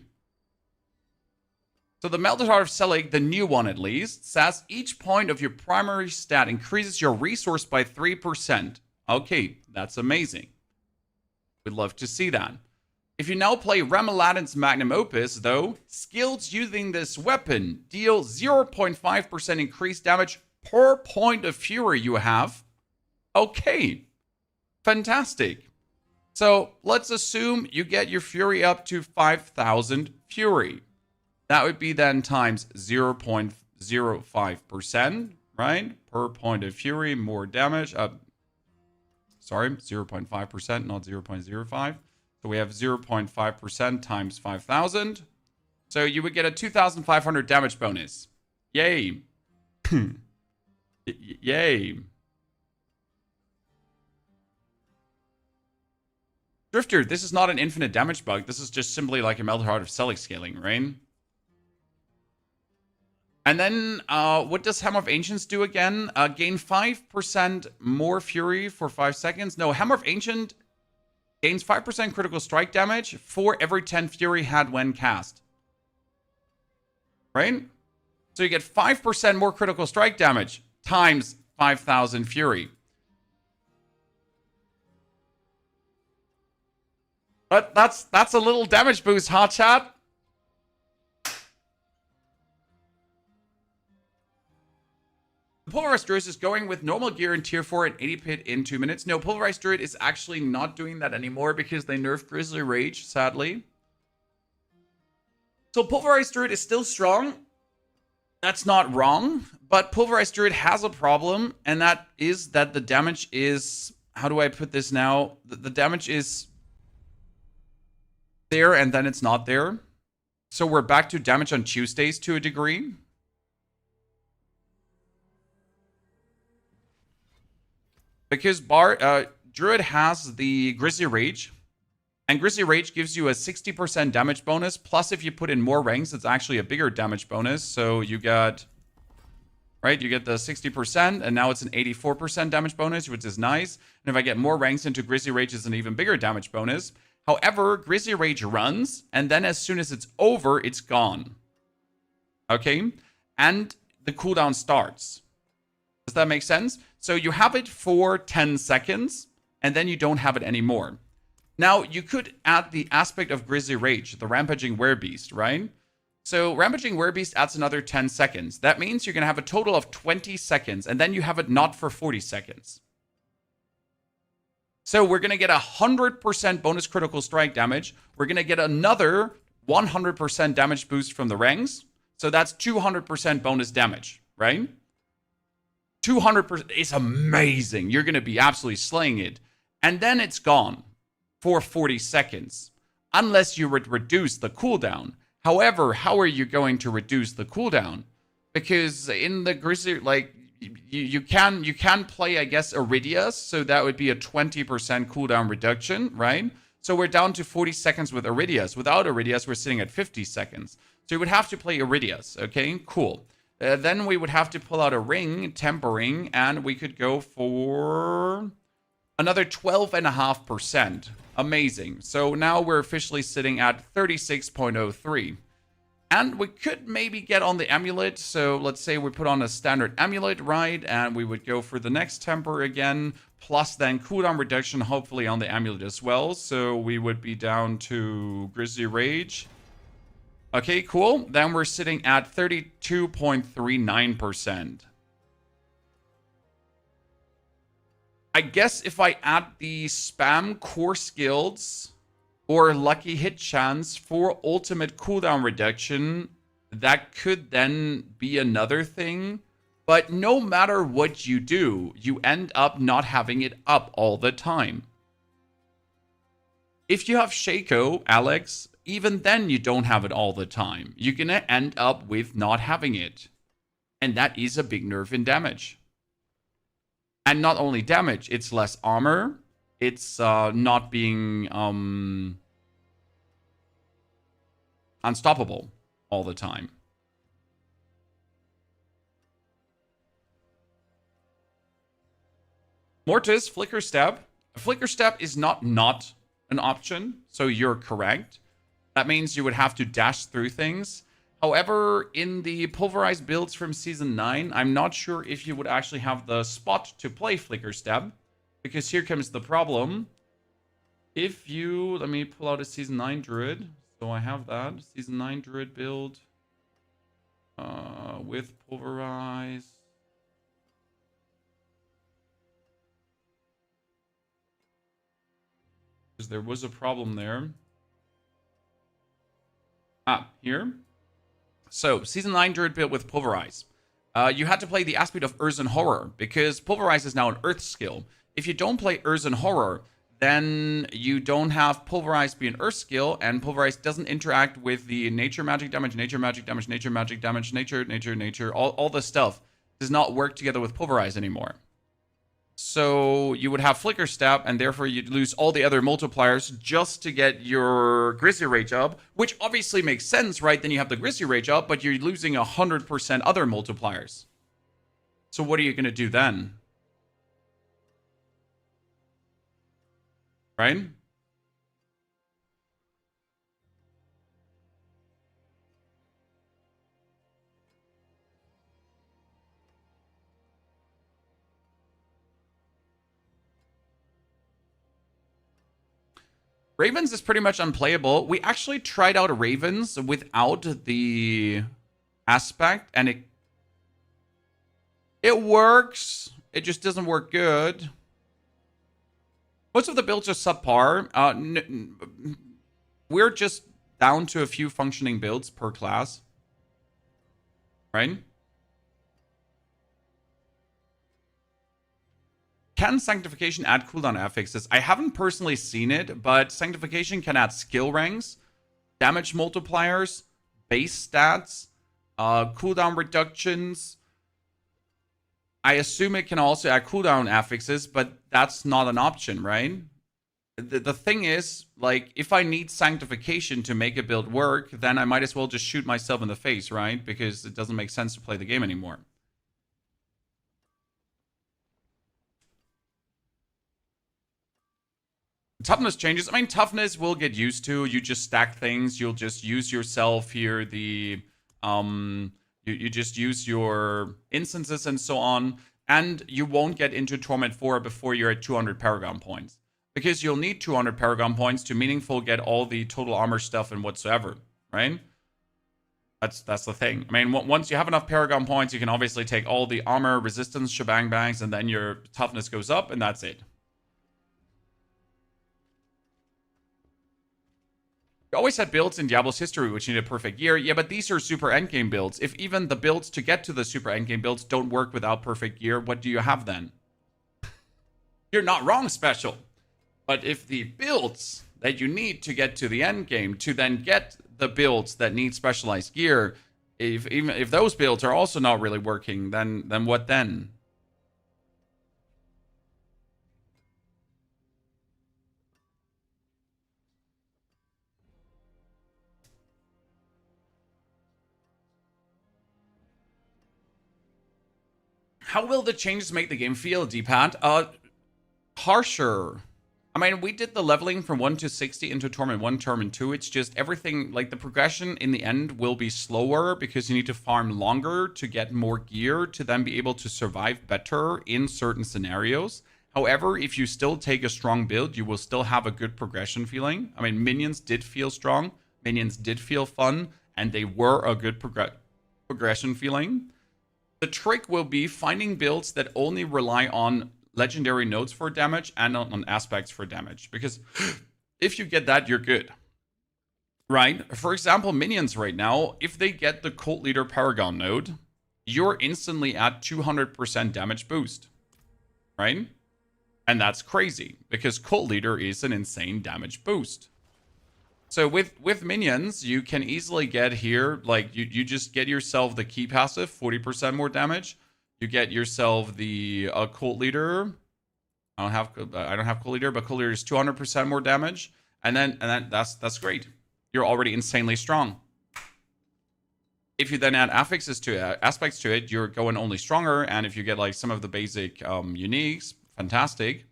Speaker 1: So the Melted Heart of Selig, the new one at least, says each point of your primary stat increases your resource by 3%. Okay, that's amazing. We'd love to see that. If you now play Ramaladin's Magnum Opus, though, skills using this weapon deal 0.5% increased damage per point of fury you have. Okay. Fantastic. So let's assume you get your fury up to 5,000 fury. That would be then times 0.05%, right? Per point of fury, more damage. Sorry, 0.5%, not 0.05. So we have 0.5% times 5,000. So you would get a 2,500 damage bonus. Yay. Yay. Drifter, this is not an infinite damage bug. This is just simply like a Melted Heart of Selig scaling, right? And then, what does Hammer of Ancients do again? Gain 5% more fury for 5 seconds. No, Hammer of Ancient gains 5% critical strike damage for every 10 fury had when cast. Right? So you get 5% more critical strike damage times 5,000 fury. But that's a little damage boost, huh, chat? The Pulverized Druid is going with normal gear in tier 4 and 80 pit in 2 minutes. No, Pulverized Druid is actually not doing that anymore because they nerfed Grizzly Rage, sadly. So Pulverized Druid is still strong. That's not wrong. But Pulverized Druid has a problem, and that is that the damage is... How do I put this now? The damage is there, and then it's not there. So we're back to damage on Tuesdays to a degree. Because Druid has the Grizzly Rage, and Grizzly Rage gives you a 60% damage bonus, plus if you put in more ranks, it's actually a bigger damage bonus, so you get... right? You get the 60%, and now it's an 84% damage bonus, which is nice. And if I get more ranks into Grizzly Rage, it's an even bigger damage bonus. However, Grizzly Rage runs, and then as soon as it's over, it's gone. Okay? And the cooldown starts. Does that make sense? So you have it for 10 seconds, and then you don't have it anymore. Now, you could add the aspect of Grizzly Rage, the Rampaging Werebeast, right? So Rampaging Werebeast adds another 10 seconds. That means you're going to have a total of 20 seconds, and then you have it not for 40 seconds. So we're going to get 100% bonus critical strike damage. We're going to get another 100% damage boost from the ranks. So that's 200% bonus damage, right? 200% is amazing. You're going to be absolutely slaying it. And then it's gone for 40 seconds. Unless you would reduce the cooldown. However, how are you going to reduce the cooldown? Because in the Grizzly, like, you can play, I guess, Iridius. So that would be a 20% cooldown reduction, right? So we're down to 40 seconds with Iridius. Without Iridius, we're sitting at 50 seconds. So you would have to play Iridius, okay? Cool. Then we would have to pull out a ring, tempering, and we could go for another 12.5%. Amazing. So now we're officially sitting at 36.03. And we could maybe get on the amulet. So let's say we put on a standard amulet, right? And we would go for the next temper again. Plus then cooldown reduction, hopefully on the amulet as well. So we would be down to Grizzly Rage. Okay, cool. Then we're sitting at 32.39%. I guess if I add the spam core skills or lucky hit chance for ultimate cooldown reduction, that could then be another thing. But no matter what you do, you end up not having it up all the time. If you have Shaco, Alex, even then you don't have it all the time. You're going to end up with not having it. And that is a big nerf in damage. And not only damage, it's less armor. It's not being unstoppable all the time. Mortis, Flicker Step. Flicker Step is not an option, so you're correct. That means you would have to dash through things. However, in the pulverized builds from Season 9, I'm not sure if you would actually have the spot to play Flicker Step. Because here comes the problem. If you... Let me pull out a Season 9 Druid. So I have that. Season 9 Druid build. With pulverize. Because there was a problem there. Here. So, Season 9 Druid build with Pulverize. You had to play the aspect of Earth and Horror, because Pulverize is now an Earth skill. If you don't play Earth and Horror, then you don't have Pulverize be an Earth skill, and Pulverize doesn't interact with the nature magic damage, nature magic damage, nature magic damage, nature, all the stuff does not work together with Pulverize anymore. So you would have Flicker Step, and therefore you'd lose all the other multipliers just to get your Grizzly Rage up, which obviously makes sense, right? Then you have the Grizzly Rage up, but you're losing 100% other multipliers. So what are you going to do then? Right? Ravens is pretty much unplayable. We actually tried out Ravens without the aspect, and it works. It just doesn't work good. Most of the builds are subpar. We're just down to a few functioning builds per class. Right? Can Sanctification add cooldown affixes? I haven't personally seen it, but Sanctification can add skill ranks, damage multipliers, base stats, cooldown reductions. I assume it can also add cooldown affixes, but that's not an option, right? The thing is, like, if I need Sanctification to make a build work, then I might as well just shoot myself in the face, right? Because it doesn't make sense to play the game anymore. Toughness changes. I mean, toughness we'll get used to. You just stack things. You'll just use yourself here. You just use your instances and so on. And you won't get into Torment 4 before you're at 200 Paragon points. Because you'll need 200 Paragon points to meaningful get all the total armor stuff and whatsoever, right? That's the thing. I mean, once you have enough Paragon points, you can obviously take all the armor, resistance, shebang bangs, and then your toughness goes up, and that's it. You always had builds in Diablo's history which needed perfect gear. Yeah, but these are super endgame builds. If even the builds to get to the super endgame builds don't work without perfect gear, what do you have then? You're not wrong, Special. But if the builds that you need to get to the end game to then get the builds that need specialized gear, if those builds are also not really working, then what then? How will the changes make the game feel, Deepat? Harsher. I mean, we did the leveling from 1 to 60 into Torment 1, Torment 2. It's just everything, like the progression in the end will be slower because you need to farm longer to get more gear to then be able to survive better in certain scenarios. However, if you still take a strong build, you will still have a good progression feeling. I mean, minions did feel strong. Minions did feel fun. And they were a good progression feeling. The trick will be finding builds that only rely on legendary nodes for damage and on aspects for damage, because if you get that, you're good, right? For example, minions right now, if they get the Cult Leader Paragon node, you're instantly at 200% damage boost, right? And that's crazy because Cult Leader is an insane damage boost. So with minions, you can easily get here, like you just get yourself the key passive, 40% more damage. You get yourself the Cult Leader. I don't have Cult Leader, but Cult Leader is 200% more damage, and then that's great. You're already insanely strong. If you then add aspects to it, you're going only stronger. And if you get like some of the basic uniques, fantastic.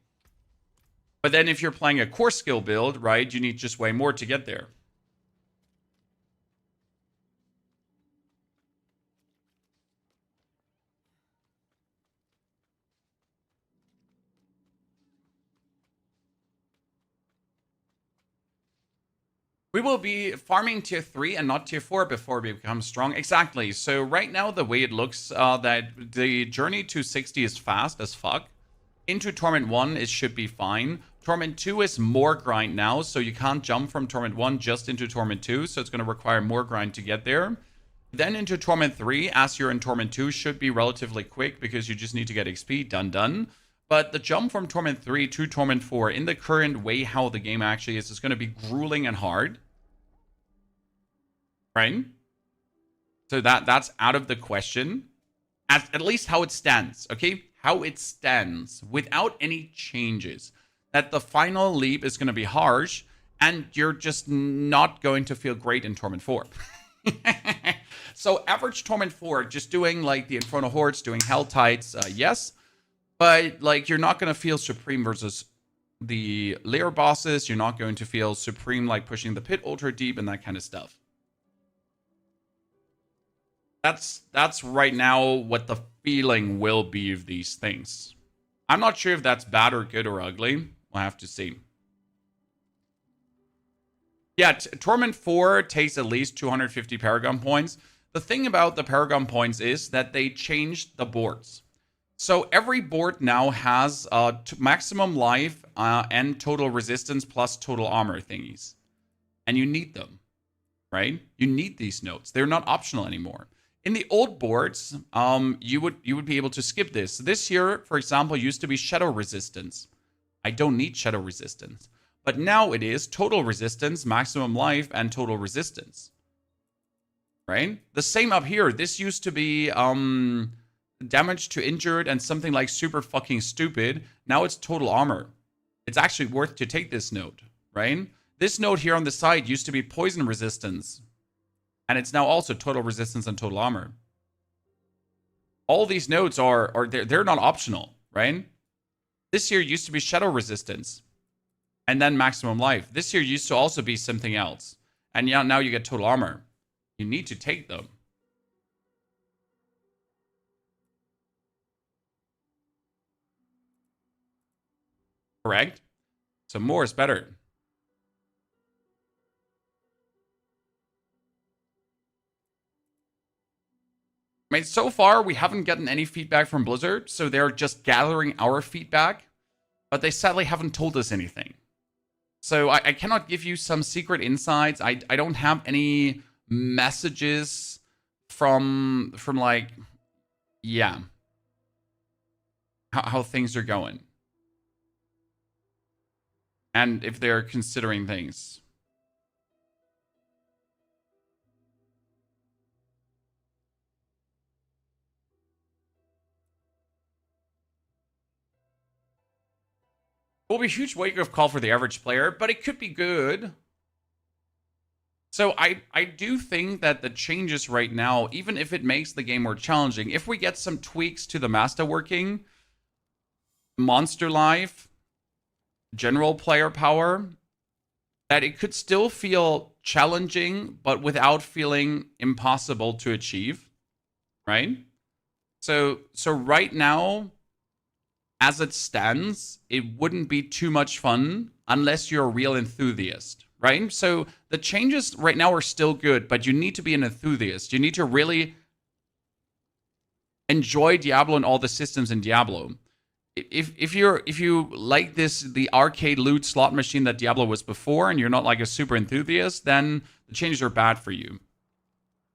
Speaker 1: But then if you're playing a core skill build, right, you need just way more to get there. We will be farming tier 3 and not tier 4 before we become strong. Exactly. So right now, the way it looks, that the journey to 60 is fast as fuck. Into Torment 1, it should be fine. Torment 2 is more grind now, so you can't jump from Torment 1 just into Torment 2, so it's going to require more grind to get there. Then into Torment 3, as you're in Torment 2, should be relatively quick because you just need to get XP, done. But the jump from Torment 3 to Torment 4, in the current way how the game actually is going to be grueling and hard. Right? So that's out of the question. At least how it stands, okay? How it stands without any changes. That the final leap is going to be harsh and you're just not going to feel great in Torment 4. So average Torment 4, just doing like the Inferno Hordes, doing Hell Tides, yes. But like you're not going to feel supreme versus the layer bosses. You're not going to feel supreme like pushing the pit ultra deep and that kind of stuff. That's right now what the feeling will be of these things. I'm not sure if that's bad or good or ugly. We'll have to see. Yeah, Torment 4 takes at least 250 Paragon points. The thing about the Paragon points is that they changed the boards. So every board now has maximum life and total resistance plus total armor thingies. And you need them, right? You need these nodes. They're not optional anymore. In the old boards, you would be able to skip this. This here, for example, used to be shadow resistance. I don't need shadow resistance. But now it is total resistance, maximum life, and total resistance. Right? The same up here. This used to be damage to injured and something like super fucking stupid. Now it's total armor. It's actually worth to take this node, right? This node here on the side used to be poison resistance. And it's now also total resistance and total armor. All these nodes they're not optional, right? This here used to be shadow resistance. and then maximum life. This here used to also be something else. And now you get total armor. You need to take them. Correct? So more is better. I mean, so far, we haven't gotten any feedback from Blizzard, so they're just gathering our feedback, but they sadly haven't told us anything. So I cannot give you some secret insights. I don't have any messages from like, yeah, how things are going. And if they're considering things. Will be a huge wake-up call for the average player, but it could be good. So I do think that the changes right now, even if it makes the game more challenging, if we get some tweaks to the Masterworking, monster life, general player power, that it could still feel challenging, but without feeling impossible to achieve, right? So right now, as it stands, it wouldn't be too much fun unless you're a real enthusiast, right? So the changes right now are still good, but you need to be an enthusiast. You need to really enjoy Diablo and all the systems in Diablo. If you like the arcade loot slot machine that Diablo was before, and you're not like a super enthusiast, then the changes are bad for you.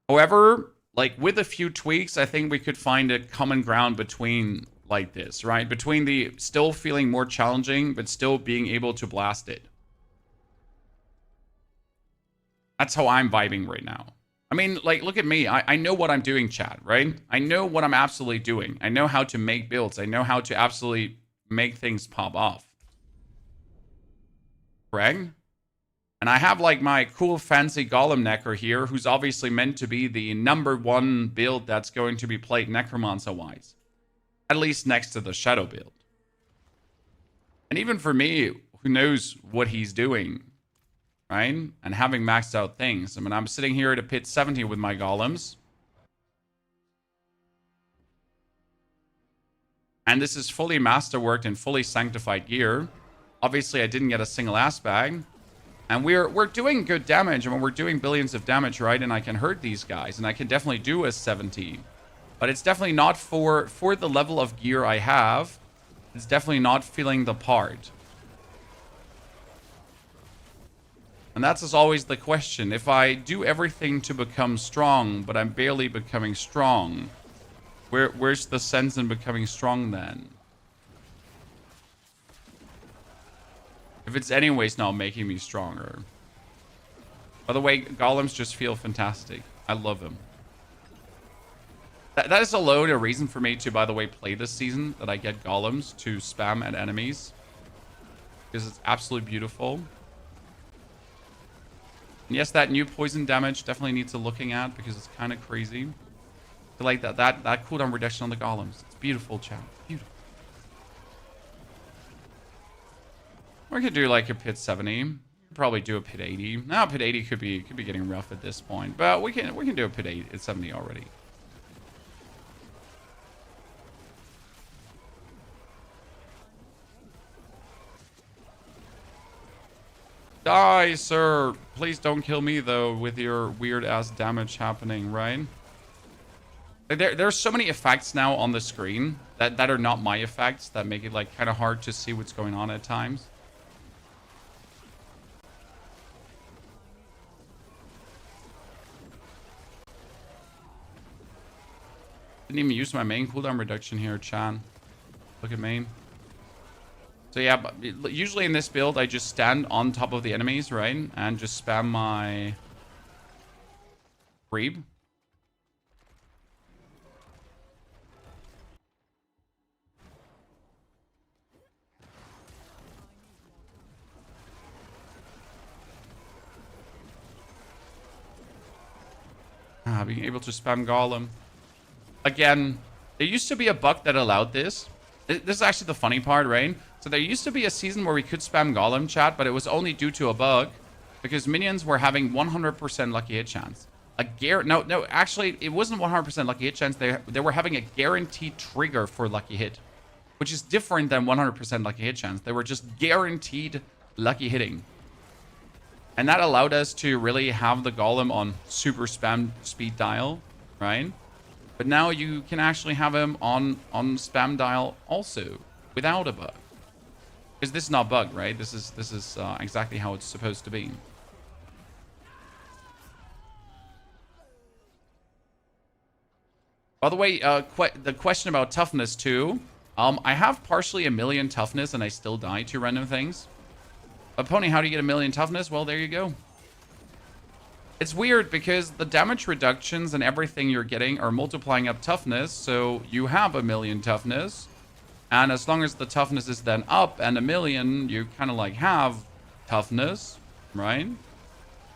Speaker 1: However, like with a few tweaks, I think we could find a common ground between like this, right? Between the still feeling more challenging, but still being able to blast it. That's how I'm vibing right now. I mean, like, look at me. I know what I'm doing, chat, right? I know what I'm absolutely doing. I know how to make builds. I know how to absolutely make things pop off. Greg? And I have, like, my cool, fancy golem Necro here, who's obviously meant to be the #1 build that's going to be played Necromancer-wise. At least next to the Shadow build. And even for me, who knows what he's doing, right? And having maxed out things. I mean, I'm sitting here at a pit 70 with my golems. And this is fully masterworked and fully sanctified gear. Obviously, I didn't get a single ass bag. And we're doing good damage. I mean, we're doing billions of damage, right? And I can hurt these guys. And I can definitely do a 70. But it's definitely not for the level of gear I have. It's definitely not feeling the part. And that's as always the question. If I do everything to become strong, but I'm barely becoming strong, where's the sense in becoming strong then? If it's anyways not making me stronger. By the way, golems just feel fantastic. I love them. That is alone a reason for me to, by the way, play this season, that I get golems to spam at enemies. Because it's absolutely beautiful. And yes, that new poison damage definitely needs a looking at, because it's kind of crazy. I like that cooldown reduction on the golems. It's beautiful, chat. Beautiful. We could do like a pit 70. Probably do a pit 80. Now pit 80 could be getting rough at this point, but we can do a pit 80 at 70 already. Die, sir. Please don't kill me, though, with your weird-ass damage happening, right? There's so many effects now on the screen that are not my effects that make it, like, kind of hard to see what's going on at times. Didn't even use my main cooldown reduction here, Chan. Look at main. So yeah, but usually in this build, I just stand on top of the enemies, right? And just spam my Reeb. Being able to spam golem. Again, there used to be a bug that allowed this. This is actually the funny part, right? So there used to be a season where we could spam golem, chat, but it was only due to a bug because minions were having 100% lucky hit chance. No, actually, it wasn't 100% lucky hit chance. They were having a guaranteed trigger for lucky hit, which is different than 100% lucky hit chance. They were just guaranteed lucky hitting. And that allowed us to really have the golem on super spam speed dial, right? But now you can actually have him on spam dial also without a bug. Because this is not bugged, right? This is exactly how it's supposed to be. By the way, the question about toughness too. I have partially 1,000,000 toughness and I still die to random things. But Pony, how do you get 1,000,000 toughness? Well, there you go. It's weird because the damage reductions and everything you're getting are multiplying up toughness. So you have 1,000,000 toughness. And as long as the toughness is then up and 1,000,000, you kind of like have toughness, right?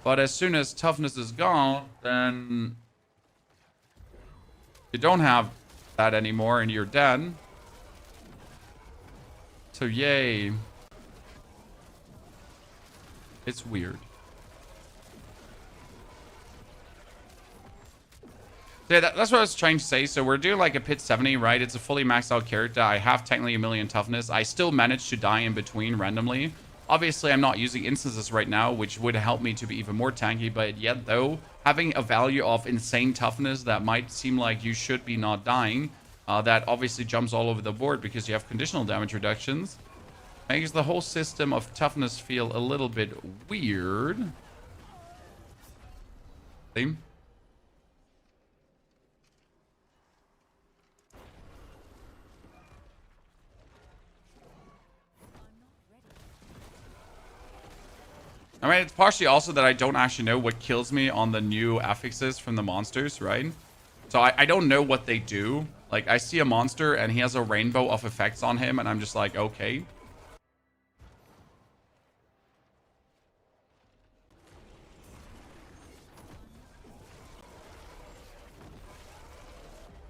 Speaker 1: But as soon as toughness is gone, then you don't have that anymore and you're dead. So yay. It's weird. Yeah, that's what I was trying to say. So we're doing like a pit 70, right? It's a fully maxed out character. I have technically 1,000,000 toughness. I still manage to die in between randomly. Obviously, I'm not using instances right now, which would help me to be even more tanky. But yet, though, having a value of insane toughness that might seem like you should be not dying, that obviously jumps all over the board because you have conditional damage reductions, makes the whole system of toughness feel a little bit weird. See? I mean, it's partially also that I don't actually know what kills me on the new affixes from the monsters, right? So I don't know what they do. Like, I see a monster and he has a rainbow of effects on him and I'm just like, okay.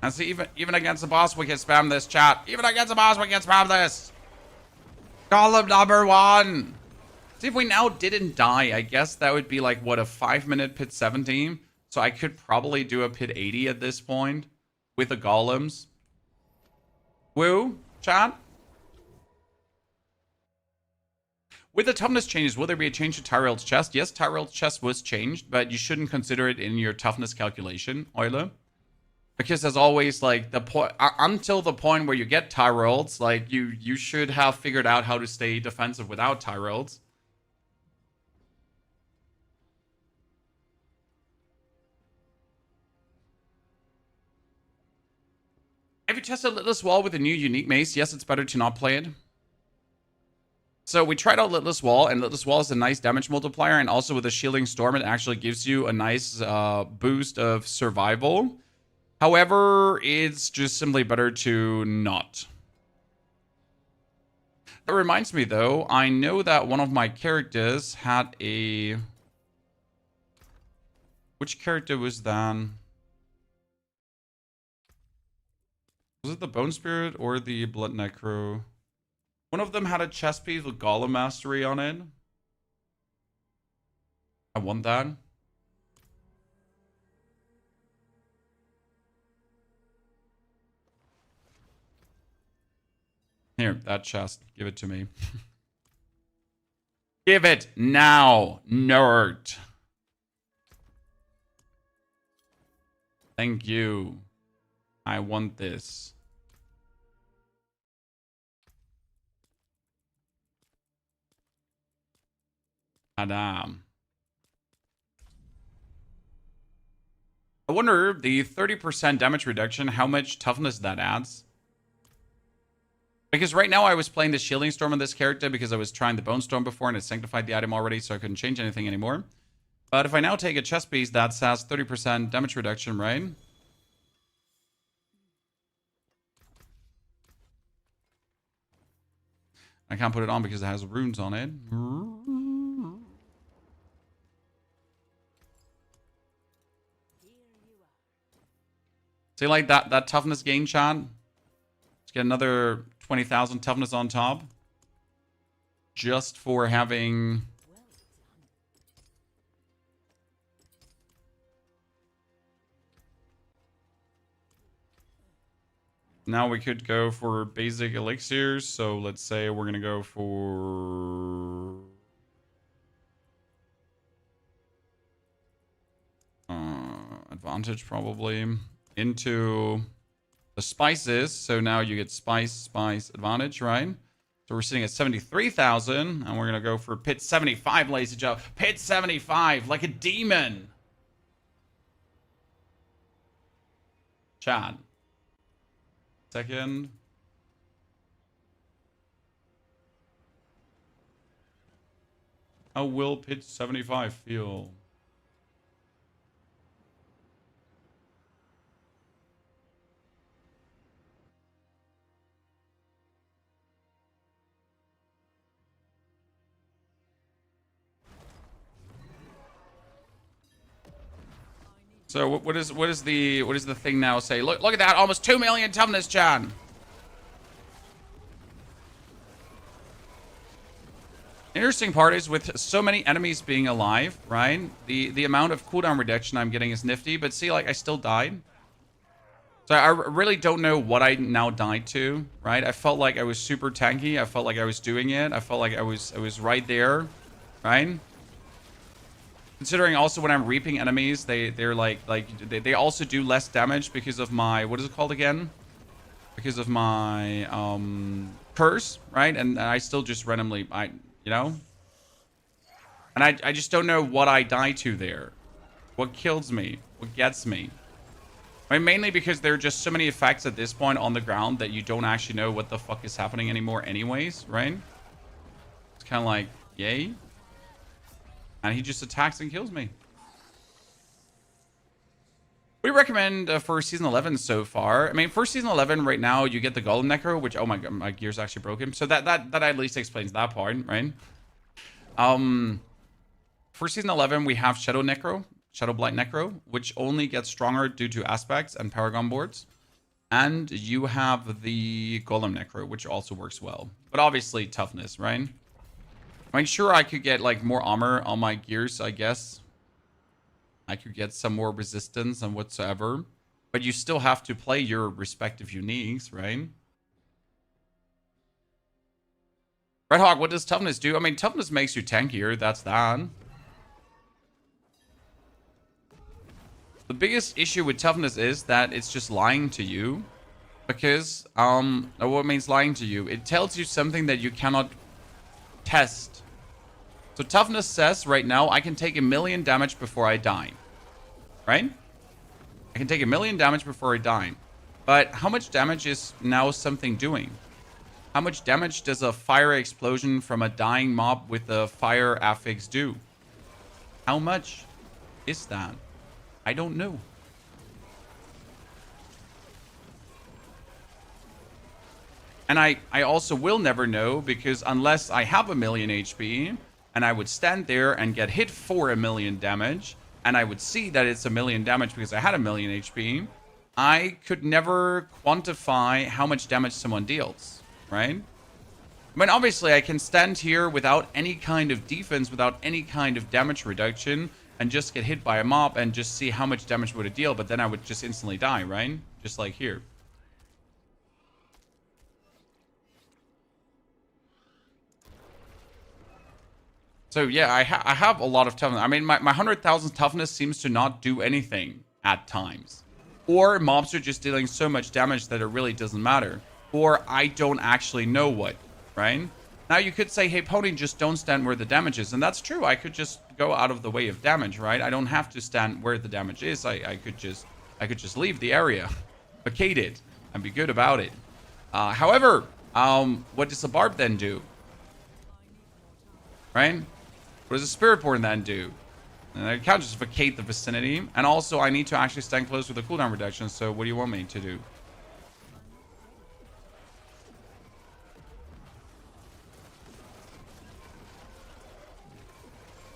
Speaker 1: And see, even against the boss, we can spam this, chat. Even against the boss, we can spam this. Golem number 1. See, if we now didn't die, I guess that would be like, what, a 5-minute pit 70? So I could probably do a pit 80 at this point with the golems. Woo, chat? With the toughness changes, will there be a change to Tyrell's chest? Yes, Tyrell's chest was changed, but you shouldn't consider it in your toughness calculation, Euler. Because as always, like, the point until the point where you get Tyrells, like, you should have figured out how to stay defensive without Tyrells. Have you tested Litless Wall with a new unique mace? Yes, it's better to not play it. So we tried out Litless Wall, and Litless Wall is a nice damage multiplier, and also with a Shielding Storm, it actually gives you a nice boost of survival. However, it's just simply better to not. That reminds me, though, I know that one of my characters had a... Which character was that? Was it the Bone Spirit or the Blood Necro? One of them had a chest piece with Golem Mastery on it. I want that. Here, that chest. Give it to me. Give it now, nerd. Thank you. I want this. Adam. I wonder, the 30% damage reduction, how much toughness that adds? Because right now I was playing the Shielding Storm on this character because I was trying the Bone Storm before and it sanctified the item already, so I couldn't change anything anymore. But if I now take a chest piece that has 30% damage reduction, right? I can't put it on because it has runes on it. See, like that toughness gain, chat? Let's get another 20,000 toughness on top. just for having... Now we could go for basic elixirs. So let's say we're going to go for... advantage probably. Into the spices. So now you get spice advantage, right? So we're sitting at 73,000. And we're going to go for pit 75, ladies and gentlemen. Pit 75, like a demon. Chad. Second. How will pit 75 feel? So what is the thing now say? Look at that, almost 2 million toughness, John. Interesting part is with so many enemies being alive, right? The amount of cooldown reduction I'm getting is nifty, but see, like I still died. So I really don't know what I now died to, right? I felt like I was super tanky. I felt like I was doing it. I felt like I was right there, right? Considering also when I'm reaping enemies, they're like they also do less damage because of my, what is it called again? Because of my curse, right? And I still just randomly, you know? And I just don't know what I die to there. What kills me? What gets me? I mean, mainly because there are just so many effects at this point on the ground that you don't actually know what the fuck is happening anymore anyways, right? It's kind of like, yay. And he just attacks and kills me. We recommend for Season 11 so far. I mean, for Season 11 right now, you get the Golem Necro, which, oh my god, my gear's actually broken. So that at least explains that part, right? For Season 11, we have Shadow Necro, Shadow Blight Necro, which only gets stronger due to aspects and Paragon boards. And you have the Golem Necro, which also works well. But obviously, Toughness, right? I mean, sure, I could get, like, more armor on my gears, I guess. I could get some more resistance and whatsoever. But you still have to play your respective uniques, right? Red Hawk, what does Toughness do? I mean, Toughness makes you tankier, that's that. The biggest issue with Toughness is that it's just lying to you. Because, what means lying to you? It tells you something that you cannot test. So Toughness says right now I can take 1,000,000 damage before I die. Right? I can take 1,000,000 damage before I die. But how much damage is now something doing? How much damage does a fire explosion from a dying mob with a fire affix do? How much is that? I don't know. And I also will never know because unless I have 1,000,000 HP and I would stand there and get hit for 1,000,000 damage and I would see that it's 1,000,000 damage because I had 1,000,000 HP, I could never quantify how much damage someone deals, right? I mean, obviously I can stand here without any kind of defense, without any kind of damage reduction and just get hit by a mob and just see how much damage would it deal, but then I would just instantly die, right? Just like here. So yeah, I have a lot of toughness. I mean, my 100,000 toughness seems to not do anything at times. Or mobs are just dealing so much damage that it really doesn't matter. Or I don't actually know what, right? Now you could say, hey, Pony, just don't stand where the damage is. And that's true. I could just go out of the way of damage, right? I don't have to stand where the damage is. I could just leave the area, vacate it, and be good about it. However, what does a barb then do? Right? What does a Spiritborn then do? And I can't just vacate the vicinity. And also, I need to actually stand close with the cooldown reduction. So what do you want me to do?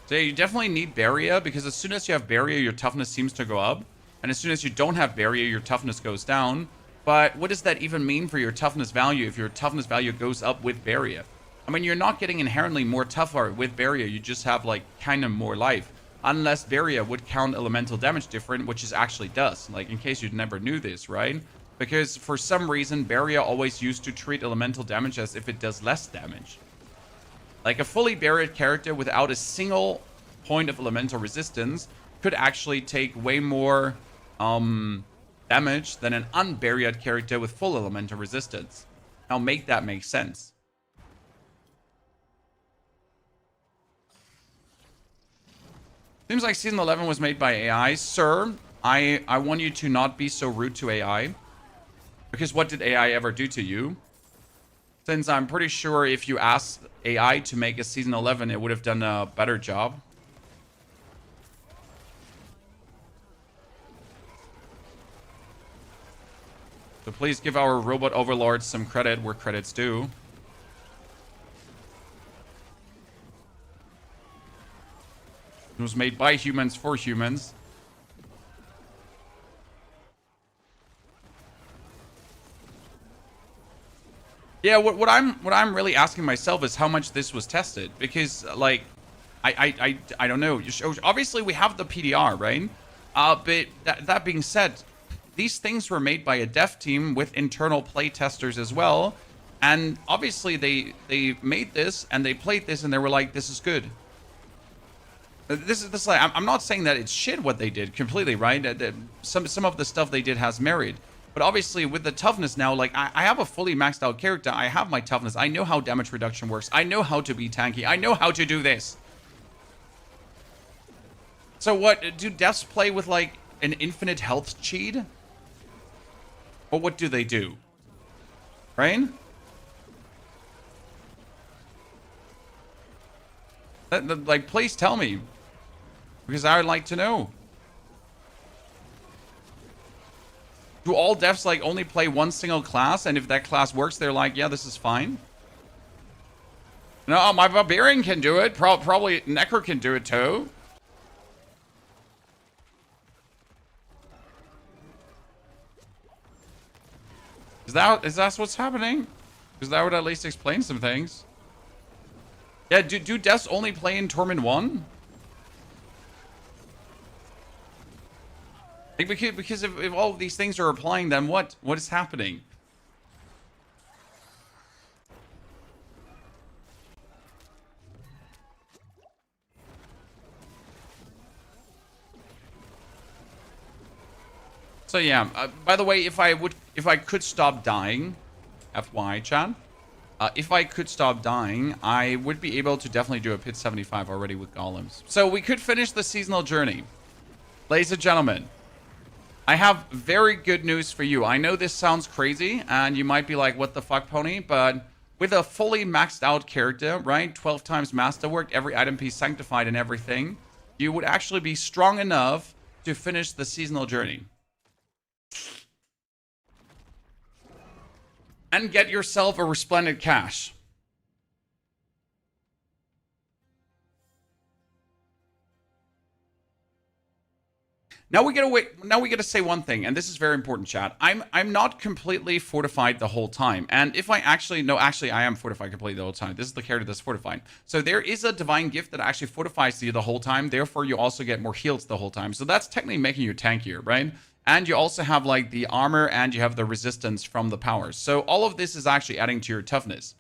Speaker 1: So yeah, you definitely need barrier because as soon as you have barrier, your toughness seems to go up. And as soon as you don't have barrier, your toughness goes down. But what does that even mean for your toughness value if your toughness value goes up with barrier? I mean, you're not getting inherently more tougher with barrier. You just have like kind of more life. Unless barrier would count elemental damage different, which it actually does. Like, in case you never knew this, right? Because for some reason, barrier always used to treat elemental damage as if it does less damage. Like, a fully barriered character without a single point of elemental resistance could actually take way more damage than an unbarriered character with full elemental resistance. Now, make that make sense. Seems like Season 11 was made by AI. Sir, I want you to not be so rude to AI. Because what did AI ever do to you? Since I'm pretty sure if you asked AI to make a Season 11, it would have done a better job. So please give our robot overlords some credit where credit's due. It was made by humans for humans. Yeah, what I'm really asking myself is how much this was tested, because like I don't know. Obviously we have the PTR, right? But that being said, these things were made by a dev team with internal play testers as well, and obviously they made this and they played this and they were like, this is good. This is like, I'm not saying that it's shit what they did completely, right? Some of the stuff they did has merit. But obviously with the toughness now, like I have a fully maxed out character. I have my toughness. I know how damage reduction works. I know how to be tanky. I know how to do this. So what, do devs play with like an infinite health cheat? Or what do they do? Right? Like, please tell me. Because I would like to know. Do all devs like only play one single class, and if that class works, they're like, yeah, this is fine? No, my barbarian can do it. Probably Necro can do it too. Is that what's happening? Because that would at least explain some things. Yeah, do devs only play in Torment 1? Like, because if all of these things are applying, then what is happening? So yeah, by the way, if I could stop dying, FYI chat, if I could stop dying, I would be able to definitely do a pit 75 already with golems. So we could finish the seasonal journey. Ladies and gentlemen, I have very good news for you. I know this sounds crazy, and you might be like, what the fuck, Pony? But with a fully maxed out character, right? 12 times masterwork, every item piece sanctified and everything, you would actually be strong enough to finish the seasonal journey. And get yourself a resplendent cache. Now we gotta wait. Now we gotta say one thing, and this is very important, chat. I'm not completely fortified the whole time, and if I actually I am fortified completely the whole time. This is the character that's fortified. So there is a divine gift that actually fortifies you the whole time. Therefore, you also get more heals the whole time. So that's technically making you tankier, right? And you also have like the armor, and you have the resistance from the powers. So all of this is actually adding to your toughness.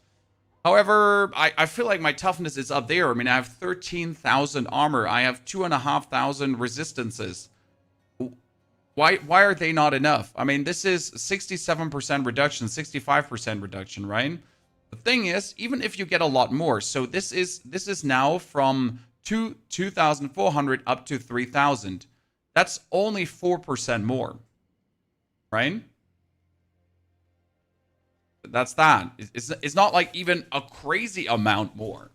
Speaker 1: However, I feel like my toughness is up there. I mean, I have 13,000 armor. I have 2,500 resistances. Why are they not enough? I mean, this is 67% reduction, 65% reduction, right? The thing is, even if you get a lot more, so this is now from 2,400 up to 3,000. That's only 4% more, right? That's that. It's not like even a crazy amount more.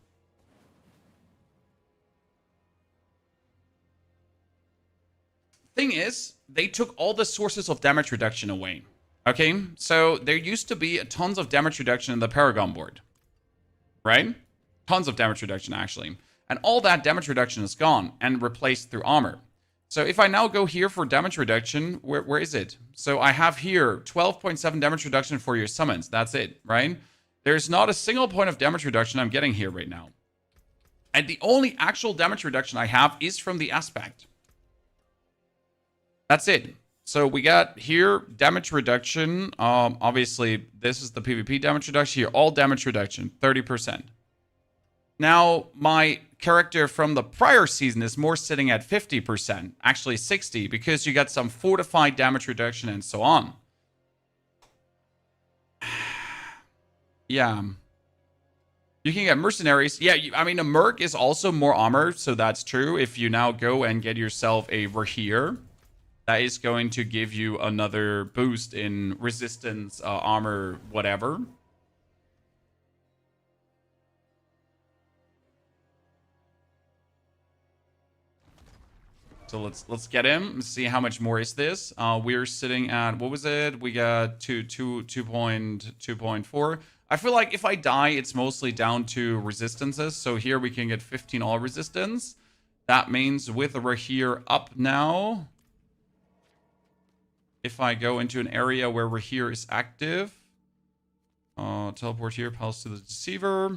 Speaker 1: Thing is, they took all the sources of damage reduction away. Okay, so there used to be tons of damage reduction in the Paragon board, right? Tons of damage reduction, actually. And all that damage reduction is gone and replaced through armor. So if I now go here for damage reduction, where is it? So I have here 12.7 damage reduction for your summons. That's it, right? There's not a single point of damage reduction I'm getting here right now. And the only actual damage reduction I have is from the aspect. That's it. So we got here damage reduction. Obviously, this is the PvP damage reduction. Here, all damage reduction, 30%. Now, my character from the prior season is more sitting at 50%, actually 60, because you got some fortified damage reduction and so on. Yeah. You can get mercenaries. Yeah, I mean, a merc is also more armor, so that's true. If you now go and get yourself a Rahir, that is going to give you another boost in resistance, armor, whatever. So let's get him and see how much more is this. We're sitting at, what was it? We got 2.4. I feel like if I die, it's mostly down to resistances. So here we can get 15 all resistance. That means with a Rahir up now, if I go into an area where Rahir is active, teleport here, pulse to the Deceiver.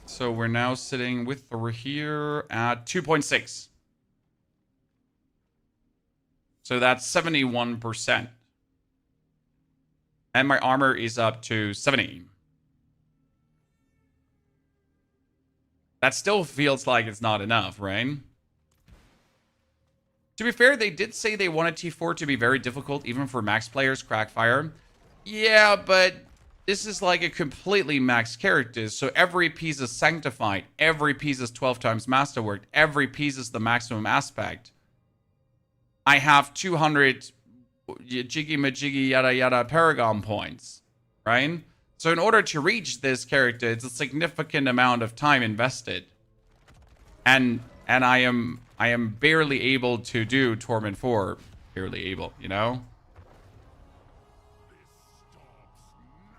Speaker 1: So we're now sitting with the Rahir at 2.6. So that's 71%. And my armor is up to 70. That still feels like it's not enough, right? To be fair, they did say they wanted T4 to be very difficult, even for max players, Crackfire. Yeah, but this is like a completely maxed character, so every piece is sanctified, every piece is 12 times masterworked, every piece is the maximum aspect. I have 200 jiggy majiggy yada yada Paragon points, right? So in order to reach this character, it's a significant amount of time invested. And I am barely able to do Torment 4. Barely able, you know?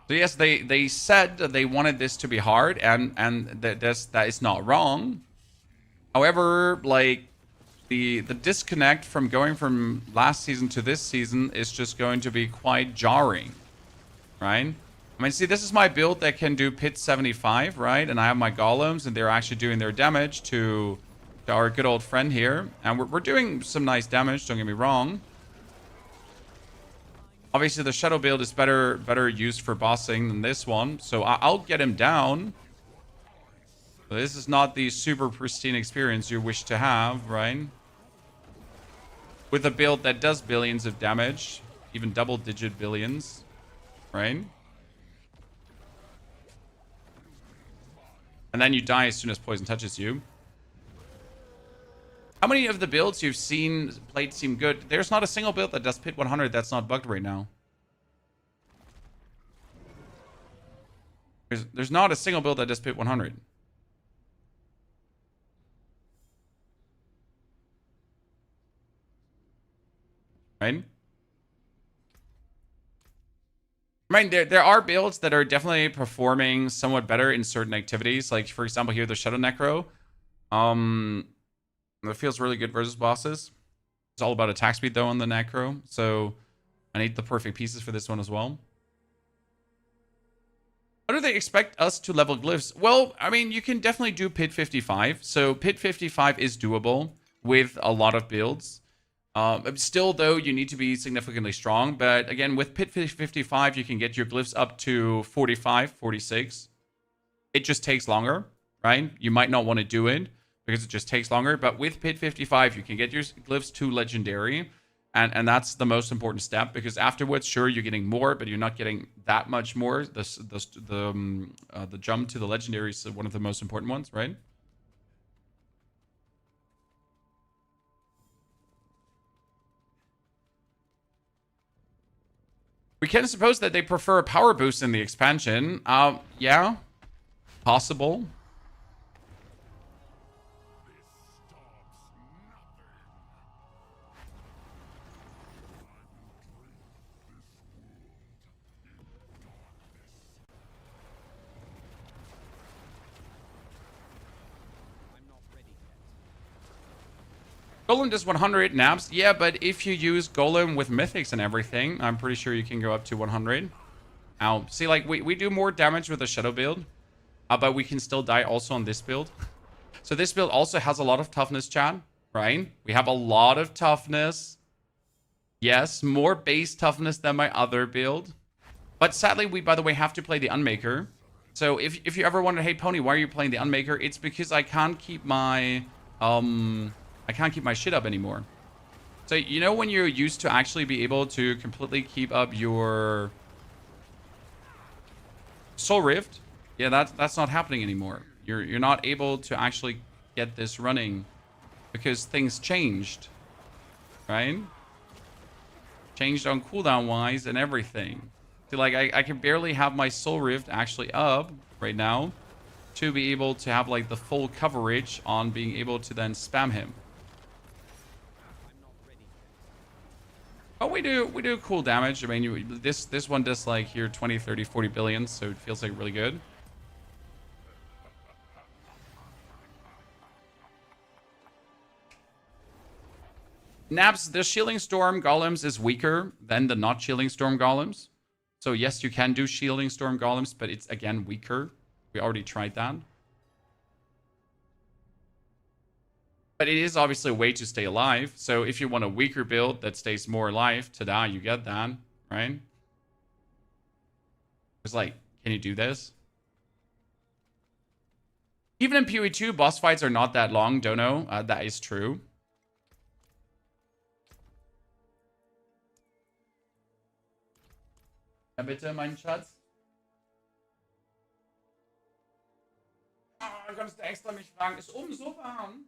Speaker 1: So yes, they said that they wanted this to be hard, and that is not wrong. However, like the disconnect from going from last season to this season is just going to be quite jarring, right? I mean, see, this is my build that can do Pit 75, right? And I have my golems, and they're actually doing their damage to our good old friend here, and we're doing some nice damage. Don't get me wrong. Obviously, the Shadow build is better used for bossing than this one, so I'll get him down. But this is not the super pristine experience you wish to have, right? With a build that does billions of damage, even double-digit billions, right? And then you die as soon as poison touches you. How many of the builds you've seen played seem good? There's not a single build that does Pit 100 that's not bugged right now. There's not a single build that does Pit 100. Right? I mean, there are builds that are definitely performing somewhat better in certain activities. Like, for example, here, the Shadow Necro. It feels really good versus bosses. It's all about attack speed, though, on the Necro. So I need the perfect pieces for this one as well. How do they expect us to level glyphs? Well, I mean, you can definitely do Pit 55. So Pit 55 is doable with a lot of builds. Still, though, you need to be significantly strong. But again, with Pit 55, you can get your glyphs up to 45, 46. It just takes longer, right? You might not want to do it because it just takes longer. But with Pit 55, you can get your glyphs to legendary. And that's the most important step, because afterwards, sure, you're getting more, but you're not getting that much more. The jump to the legendary is one of the most important ones, right? We can suppose that they prefer a power boost in the expansion. Yeah, possible. Golem does 100 naps. Yeah, but if you use Golem with mythics and everything, I'm pretty sure you can go up to 100. Now, see, like, we do more damage with the Shadow build, but we can still die also on this build. So this build also has a lot of toughness, chat, right? We have a lot of toughness. Yes, more base toughness than my other build. But sadly, we, by the way, have to play the Unmaker. So if you ever wonder, hey, Pony, why are you playing the Unmaker? It's because I can't keep my... I can't keep my shit up anymore. So, you know when you're used to actually be able to completely keep up your Soul Rift? Yeah, that's not happening anymore. You're not able to actually get this running because things changed, right? Changed on cooldown wise and everything. So, like, I can barely have my Soul Rift actually up right now to be able to have, like, the full coverage on being able to then spam him. Oh, we do cool damage. I mean, this one does, like, here 20, 30, 40 billion, so it feels like really good. Naps, the Shielding Storm Golems is weaker than the not Shielding Storm Golems. So yes, you can do Shielding Storm Golems, but it's, again, weaker. We already tried that. But it is obviously a way to stay alive. So if you want a weaker build that stays more alive, ta-da, you get that, right? It's like, can you do this? Even in PoE2, boss fights are not that long, Dono. That is true. Ja, bitte, mein Schatz. Ah, kannst du extra mich fragen. Ist oben so warm?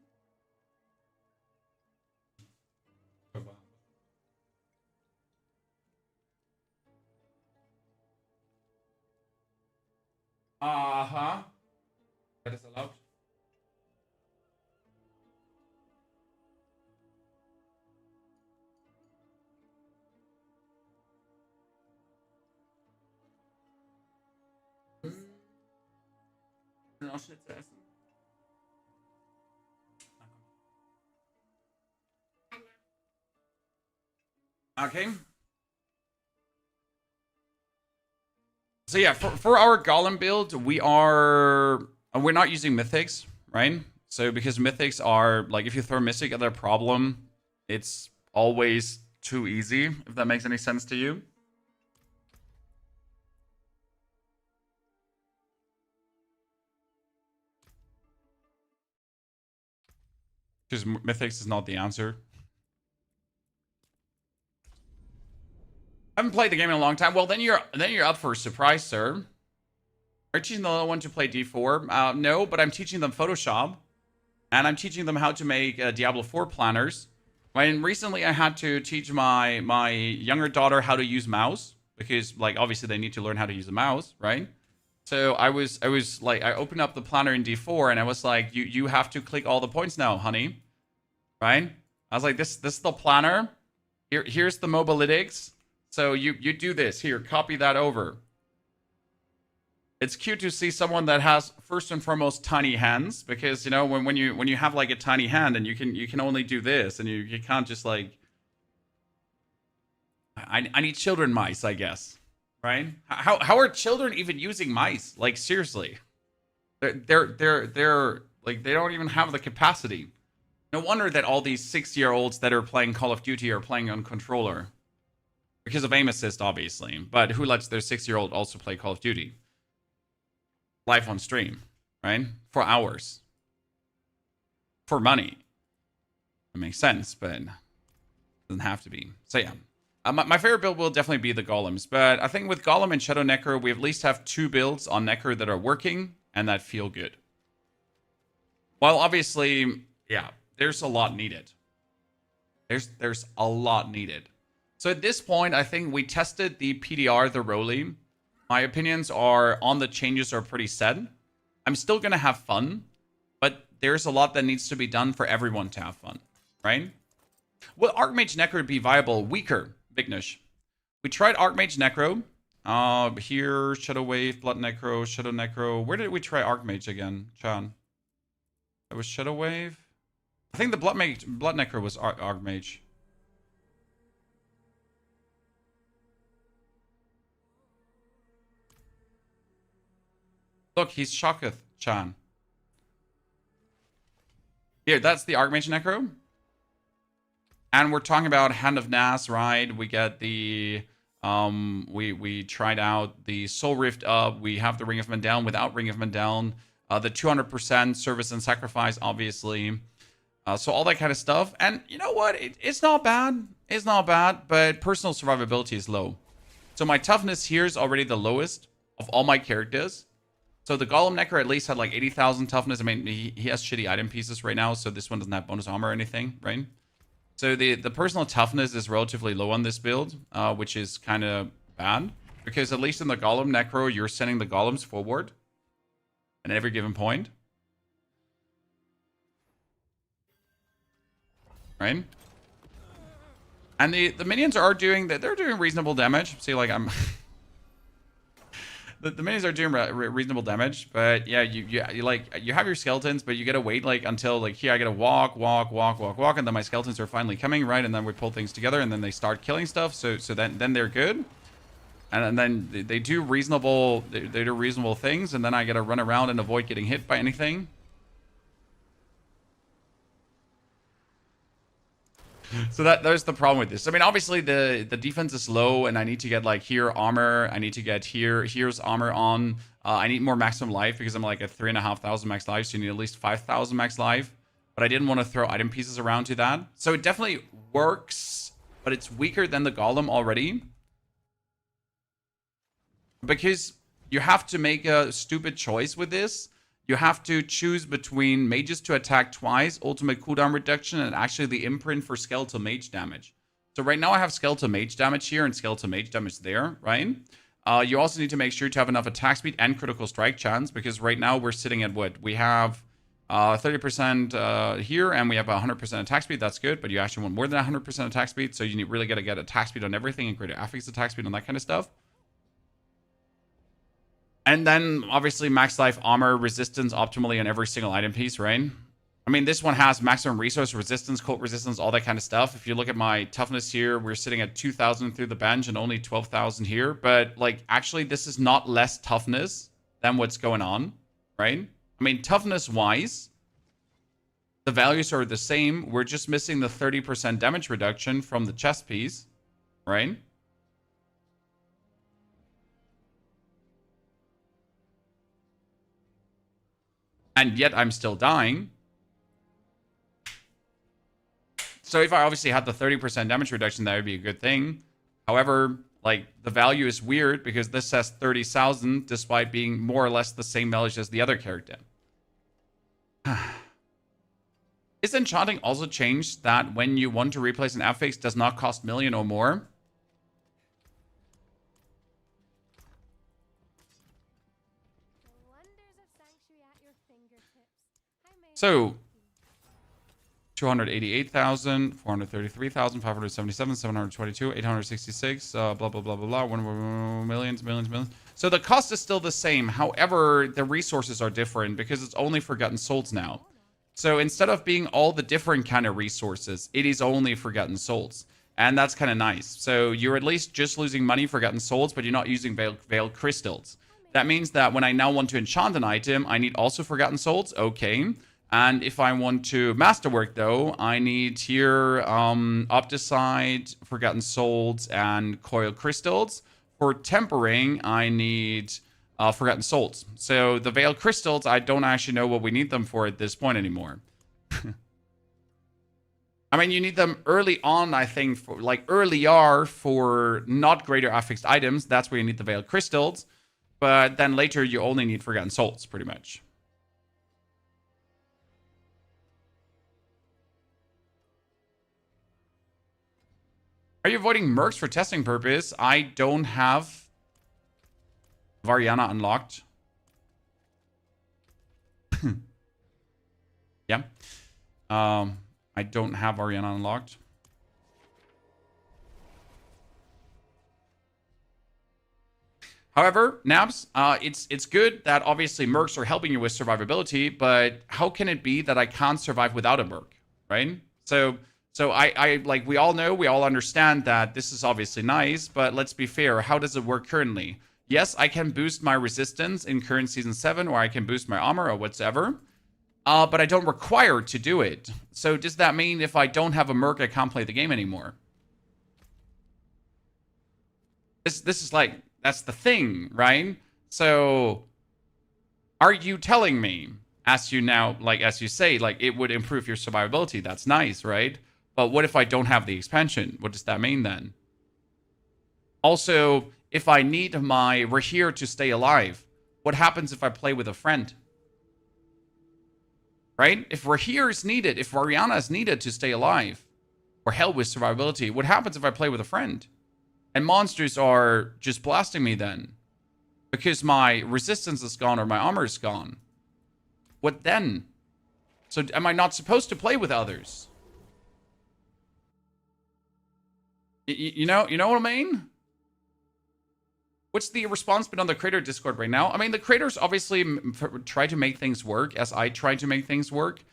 Speaker 1: Aha. Wer das erlaubt? Auch Schnitzel essen. Okay. So yeah, for our Golem build, we're not using mythics, right? So because mythics are, like, if you throw mythic at a problem, it's always too easy, if that makes any sense to you. Because mythics is not the answer. I haven't played the game in a long time. Well, then you're up for a surprise, sir. Are you teaching the little one to play D4? No, but I'm teaching them Photoshop. And I'm teaching them how to make Diablo 4 planners. And recently I had to teach my younger daughter how to use mouse. Because, like, obviously they need to learn how to use a mouse, right? So I was like, I opened up the planner in D4 and I was like, you have to click all the points now, honey. Right? I was like, this is the planner. Here's the mobilytics. So you do this. Here, copy that over. It's cute to see someone that has, first and foremost, tiny hands, because, you know, when you have, like, a tiny hand and you can only do this and you can't just, like, I need children mice, I guess. Right? How are children even using mice? Like, seriously. They're like, they don't even have the capacity. No wonder that all these 6-year-olds that are playing Call of Duty are playing on controller. Because of aim assist, obviously. But who lets their 6-year-old also play Call of Duty? Live on stream, right? For hours. For money. It makes sense, but it doesn't have to be. So yeah. My favorite build will definitely be the Golems. But I think with Golem and Shadow Necro, we at least have 2 builds on Necro that are working and that feel good. While obviously, yeah, there's a lot needed. There's a lot needed. So at this point, I think we tested the PTR, the Roly. My opinions are on the changes are pretty set. I'm still going to have fun, but there's a lot that needs to be done for everyone to have fun, right? Will Archmage Necro be viable? Weaker, Vignish. We tried Archmage Necro. Here, Shadow Wave, Blood Necro, Shadow Necro. Where did we try Archmage again, Chan? That was Shadow Wave. I think the Blood Necro was Archmage. Look, he's Shocketh-chan. Here, that's the Archmage Necro. And we're talking about Hand of Nas, right? We get the... we tried out the Soul Rift up. We have the Ring of Mandown without Ring of Mandown. The 200% service and sacrifice, obviously. So all that kind of stuff. And you know what? It's not bad. It's not bad, but personal survivability is low. So my toughness here is already the lowest of all my characters. So the Golem Necro at least had like 80,000 toughness. I mean, he has shitty item pieces right now, so this one doesn't have bonus armor or anything, right? So the personal toughness is relatively low on this build, which is kind of bad. Because at least in the Golem Necro, you're sending the golems forward at every given point. Right? And the minions are doing... They're doing reasonable damage. See, like, I'm... The minions are doing reasonable damage, but yeah, you like you have your skeletons, but you gotta wait like until like here I gotta walk, and then my skeletons are finally coming, right? And then we pull things together, and then they start killing stuff. So then they're good, and then they do reasonable they do reasonable things, and then I gotta run around and avoid getting hit by anything. So there's the problem with this. I mean, obviously the defense is low, and I need to get like here armor. I need to get here's armor on. I need more maximum life because I'm like at 3,500 max life, so you need at least 5,000 max life. But I didn't want to throw item pieces around to that. So it definitely works, but it's weaker than the golem already. Because you have to make a stupid choice with this. You have to choose between mages to attack twice, ultimate cooldown reduction, and actually the imprint for skeletal mage damage. So right now I have skeletal mage damage here and skeletal mage damage there, right? You also need to make sure to have enough attack speed and critical strike chance, because right now we're sitting at what? We have 30% here, and we have 100% attack speed. That's good, but you actually want more than 100% attack speed, so you really got to get attack speed on everything and greater affix attack speed on that kind of stuff. And then, obviously, max life, armor, resistance optimally on every single item piece, right? I mean, this one has maximum resource resistance, cult resistance, all that kind of stuff. If you look at my toughness here, we're sitting at 2,000 through the bench and only 12,000 here. But, like, actually, this is not less toughness than what's going on, right? I mean, toughness-wise, the values are the same. We're just missing the 30% damage reduction from the chest piece, right? And yet I'm still dying. So if I obviously had the 30% damage reduction, that would be a good thing. However, like, the value is weird because this says 30,000 despite being more or less the same value as the other character. Is enchanting also changed that when you want to replace an affix does not cost million or more? So, 288,000, 433,000, 577, 722, 866, blah, blah, blah, blah, blah, 1 millions. So the cost is still the same. However, the resources are different because it's only Forgotten Souls now. So instead of being all the different kind of resources, it is only Forgotten Souls. And that's kind of nice. So you're at least just losing money, Forgotten Souls, but you're not using Veiled Crystals. That means that when I now want to enchant an item, I need also Forgotten Souls. Okay. And if I want to masterwork, though, I need here Opticide, Forgotten Souls, and Coil Crystals. For tempering, I need Forgotten Souls. So the Veiled Crystals, I don't actually know what we need them for at this point anymore. I mean, you need them early on, I think, for like earlier for not greater affixed items. That's where you need the Veiled Crystals. But then later, you only need Forgotten Souls, pretty much. Are you avoiding mercs for testing purpose? I don't have Variana unlocked. Yeah. I don't have Variana unlocked. However, Nabs, it's good that obviously mercs are helping you with survivability, but how can it be that I can't survive without a merc? right? So I like, we all know, we all understand that this is obviously nice, but let's be fair. How does it work currently? Yes, I can boost my resistance in current season 7, or I can boost my armor or whatever. But I don't require to do it. So does that mean if I don't have a merc, I can't play the game anymore? This is like, that's the thing, right? So are you telling me, as you now, like, as you say, like, it would improve your survivability? That's nice, right? But what if I don't have the expansion? What does that mean then? Also, if I need my Rahir to stay alive, what happens if I play with a friend? Right? If Rahir is needed, if Variana is needed to stay alive, or hell with survivability, what happens if I play with a friend? And monsters are just blasting me then, because my resistance is gone or my armor is gone. What then? So am I not supposed to play with others? You know what I mean? What's the response been on the creator Discord right now? I mean, the creators obviously try to make things work as I try to make things work.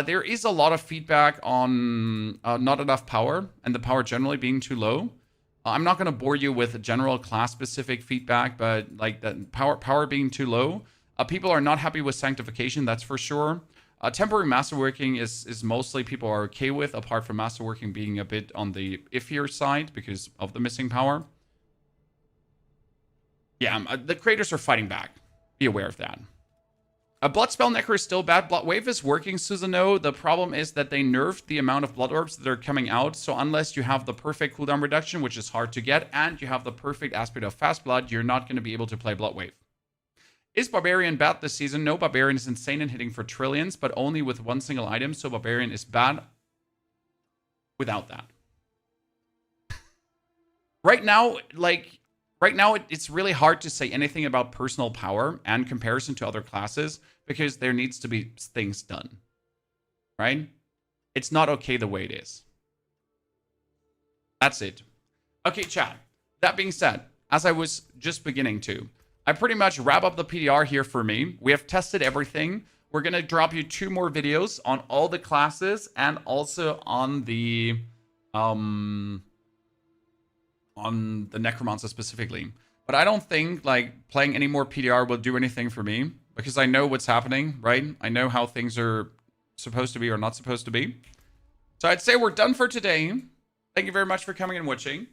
Speaker 1: There is a lot of feedback on not enough power and the power generally being too low. I'm not going to bore you with general class-specific feedback, but like the power being too low. People are not happy with Sanctification, that's for sure. Temporary Masterworking is mostly people are okay with, apart from Masterworking being a bit on the iffier side because of the missing power. Yeah, the creators are fighting back. Be aware of that. A Bloodspell Necro is still bad. Blood Wave is working, Susano. The problem is that they nerfed the amount of Blood Orbs that are coming out. So unless you have the perfect cooldown reduction, which is hard to get, and you have the perfect aspect of Fast Blood, you're not going to be able to play Blood Wave. Is Barbarian bad this season? No, Barbarian is insane and hitting for trillions, but only with one single item. So Barbarian is bad without that. Right now, it's really hard to say anything about personal power and comparison to other classes because there needs to be things done, right? It's not okay the way it is. That's it. Okay, chat. That being said, as I was just beginning to, I pretty much wrap up the PTR here for me. We have tested everything. We're going to drop you 2 more videos on all the classes and also on the Necromancer specifically. But I don't think like playing any more PTR will do anything for me because I know what's happening, right? I know how things are supposed to be or not supposed to be. So I'd say we're done for today. Thank you very much for coming and watching.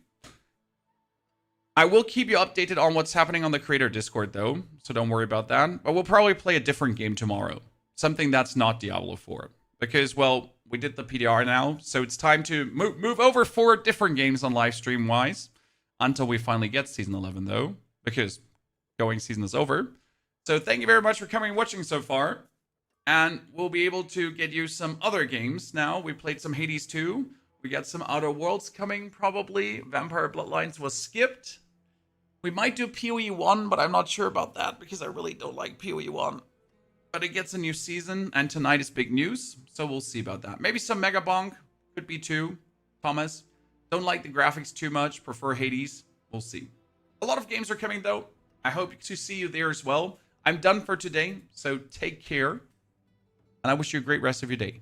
Speaker 1: I will keep you updated on what's happening on the creator Discord though, so don't worry about that. But we'll probably play a different game tomorrow. Something that's not Diablo 4. Because, well, we did the PTR now, so it's time to move over 4 different games on live stream wise. Until we finally get Season 11, though, because going season is over. So thank you very much for coming and watching so far. And we'll be able to get you some other games now. We played some Hades 2. We got some Outer Worlds coming, probably. Vampire Bloodlines was skipped. We might do PoE 1, but I'm not sure about that, because I really don't like PoE 1. But it gets a new season, and tonight is big news, so we'll see about that. Maybe some Mega Bonk. Could be 2. Thomas. Don't like the graphics too much. Prefer Hades. We'll see. A lot of games are coming, though. I hope to see you there as well. I'm done for today, so take care. And I wish you a great rest of your day.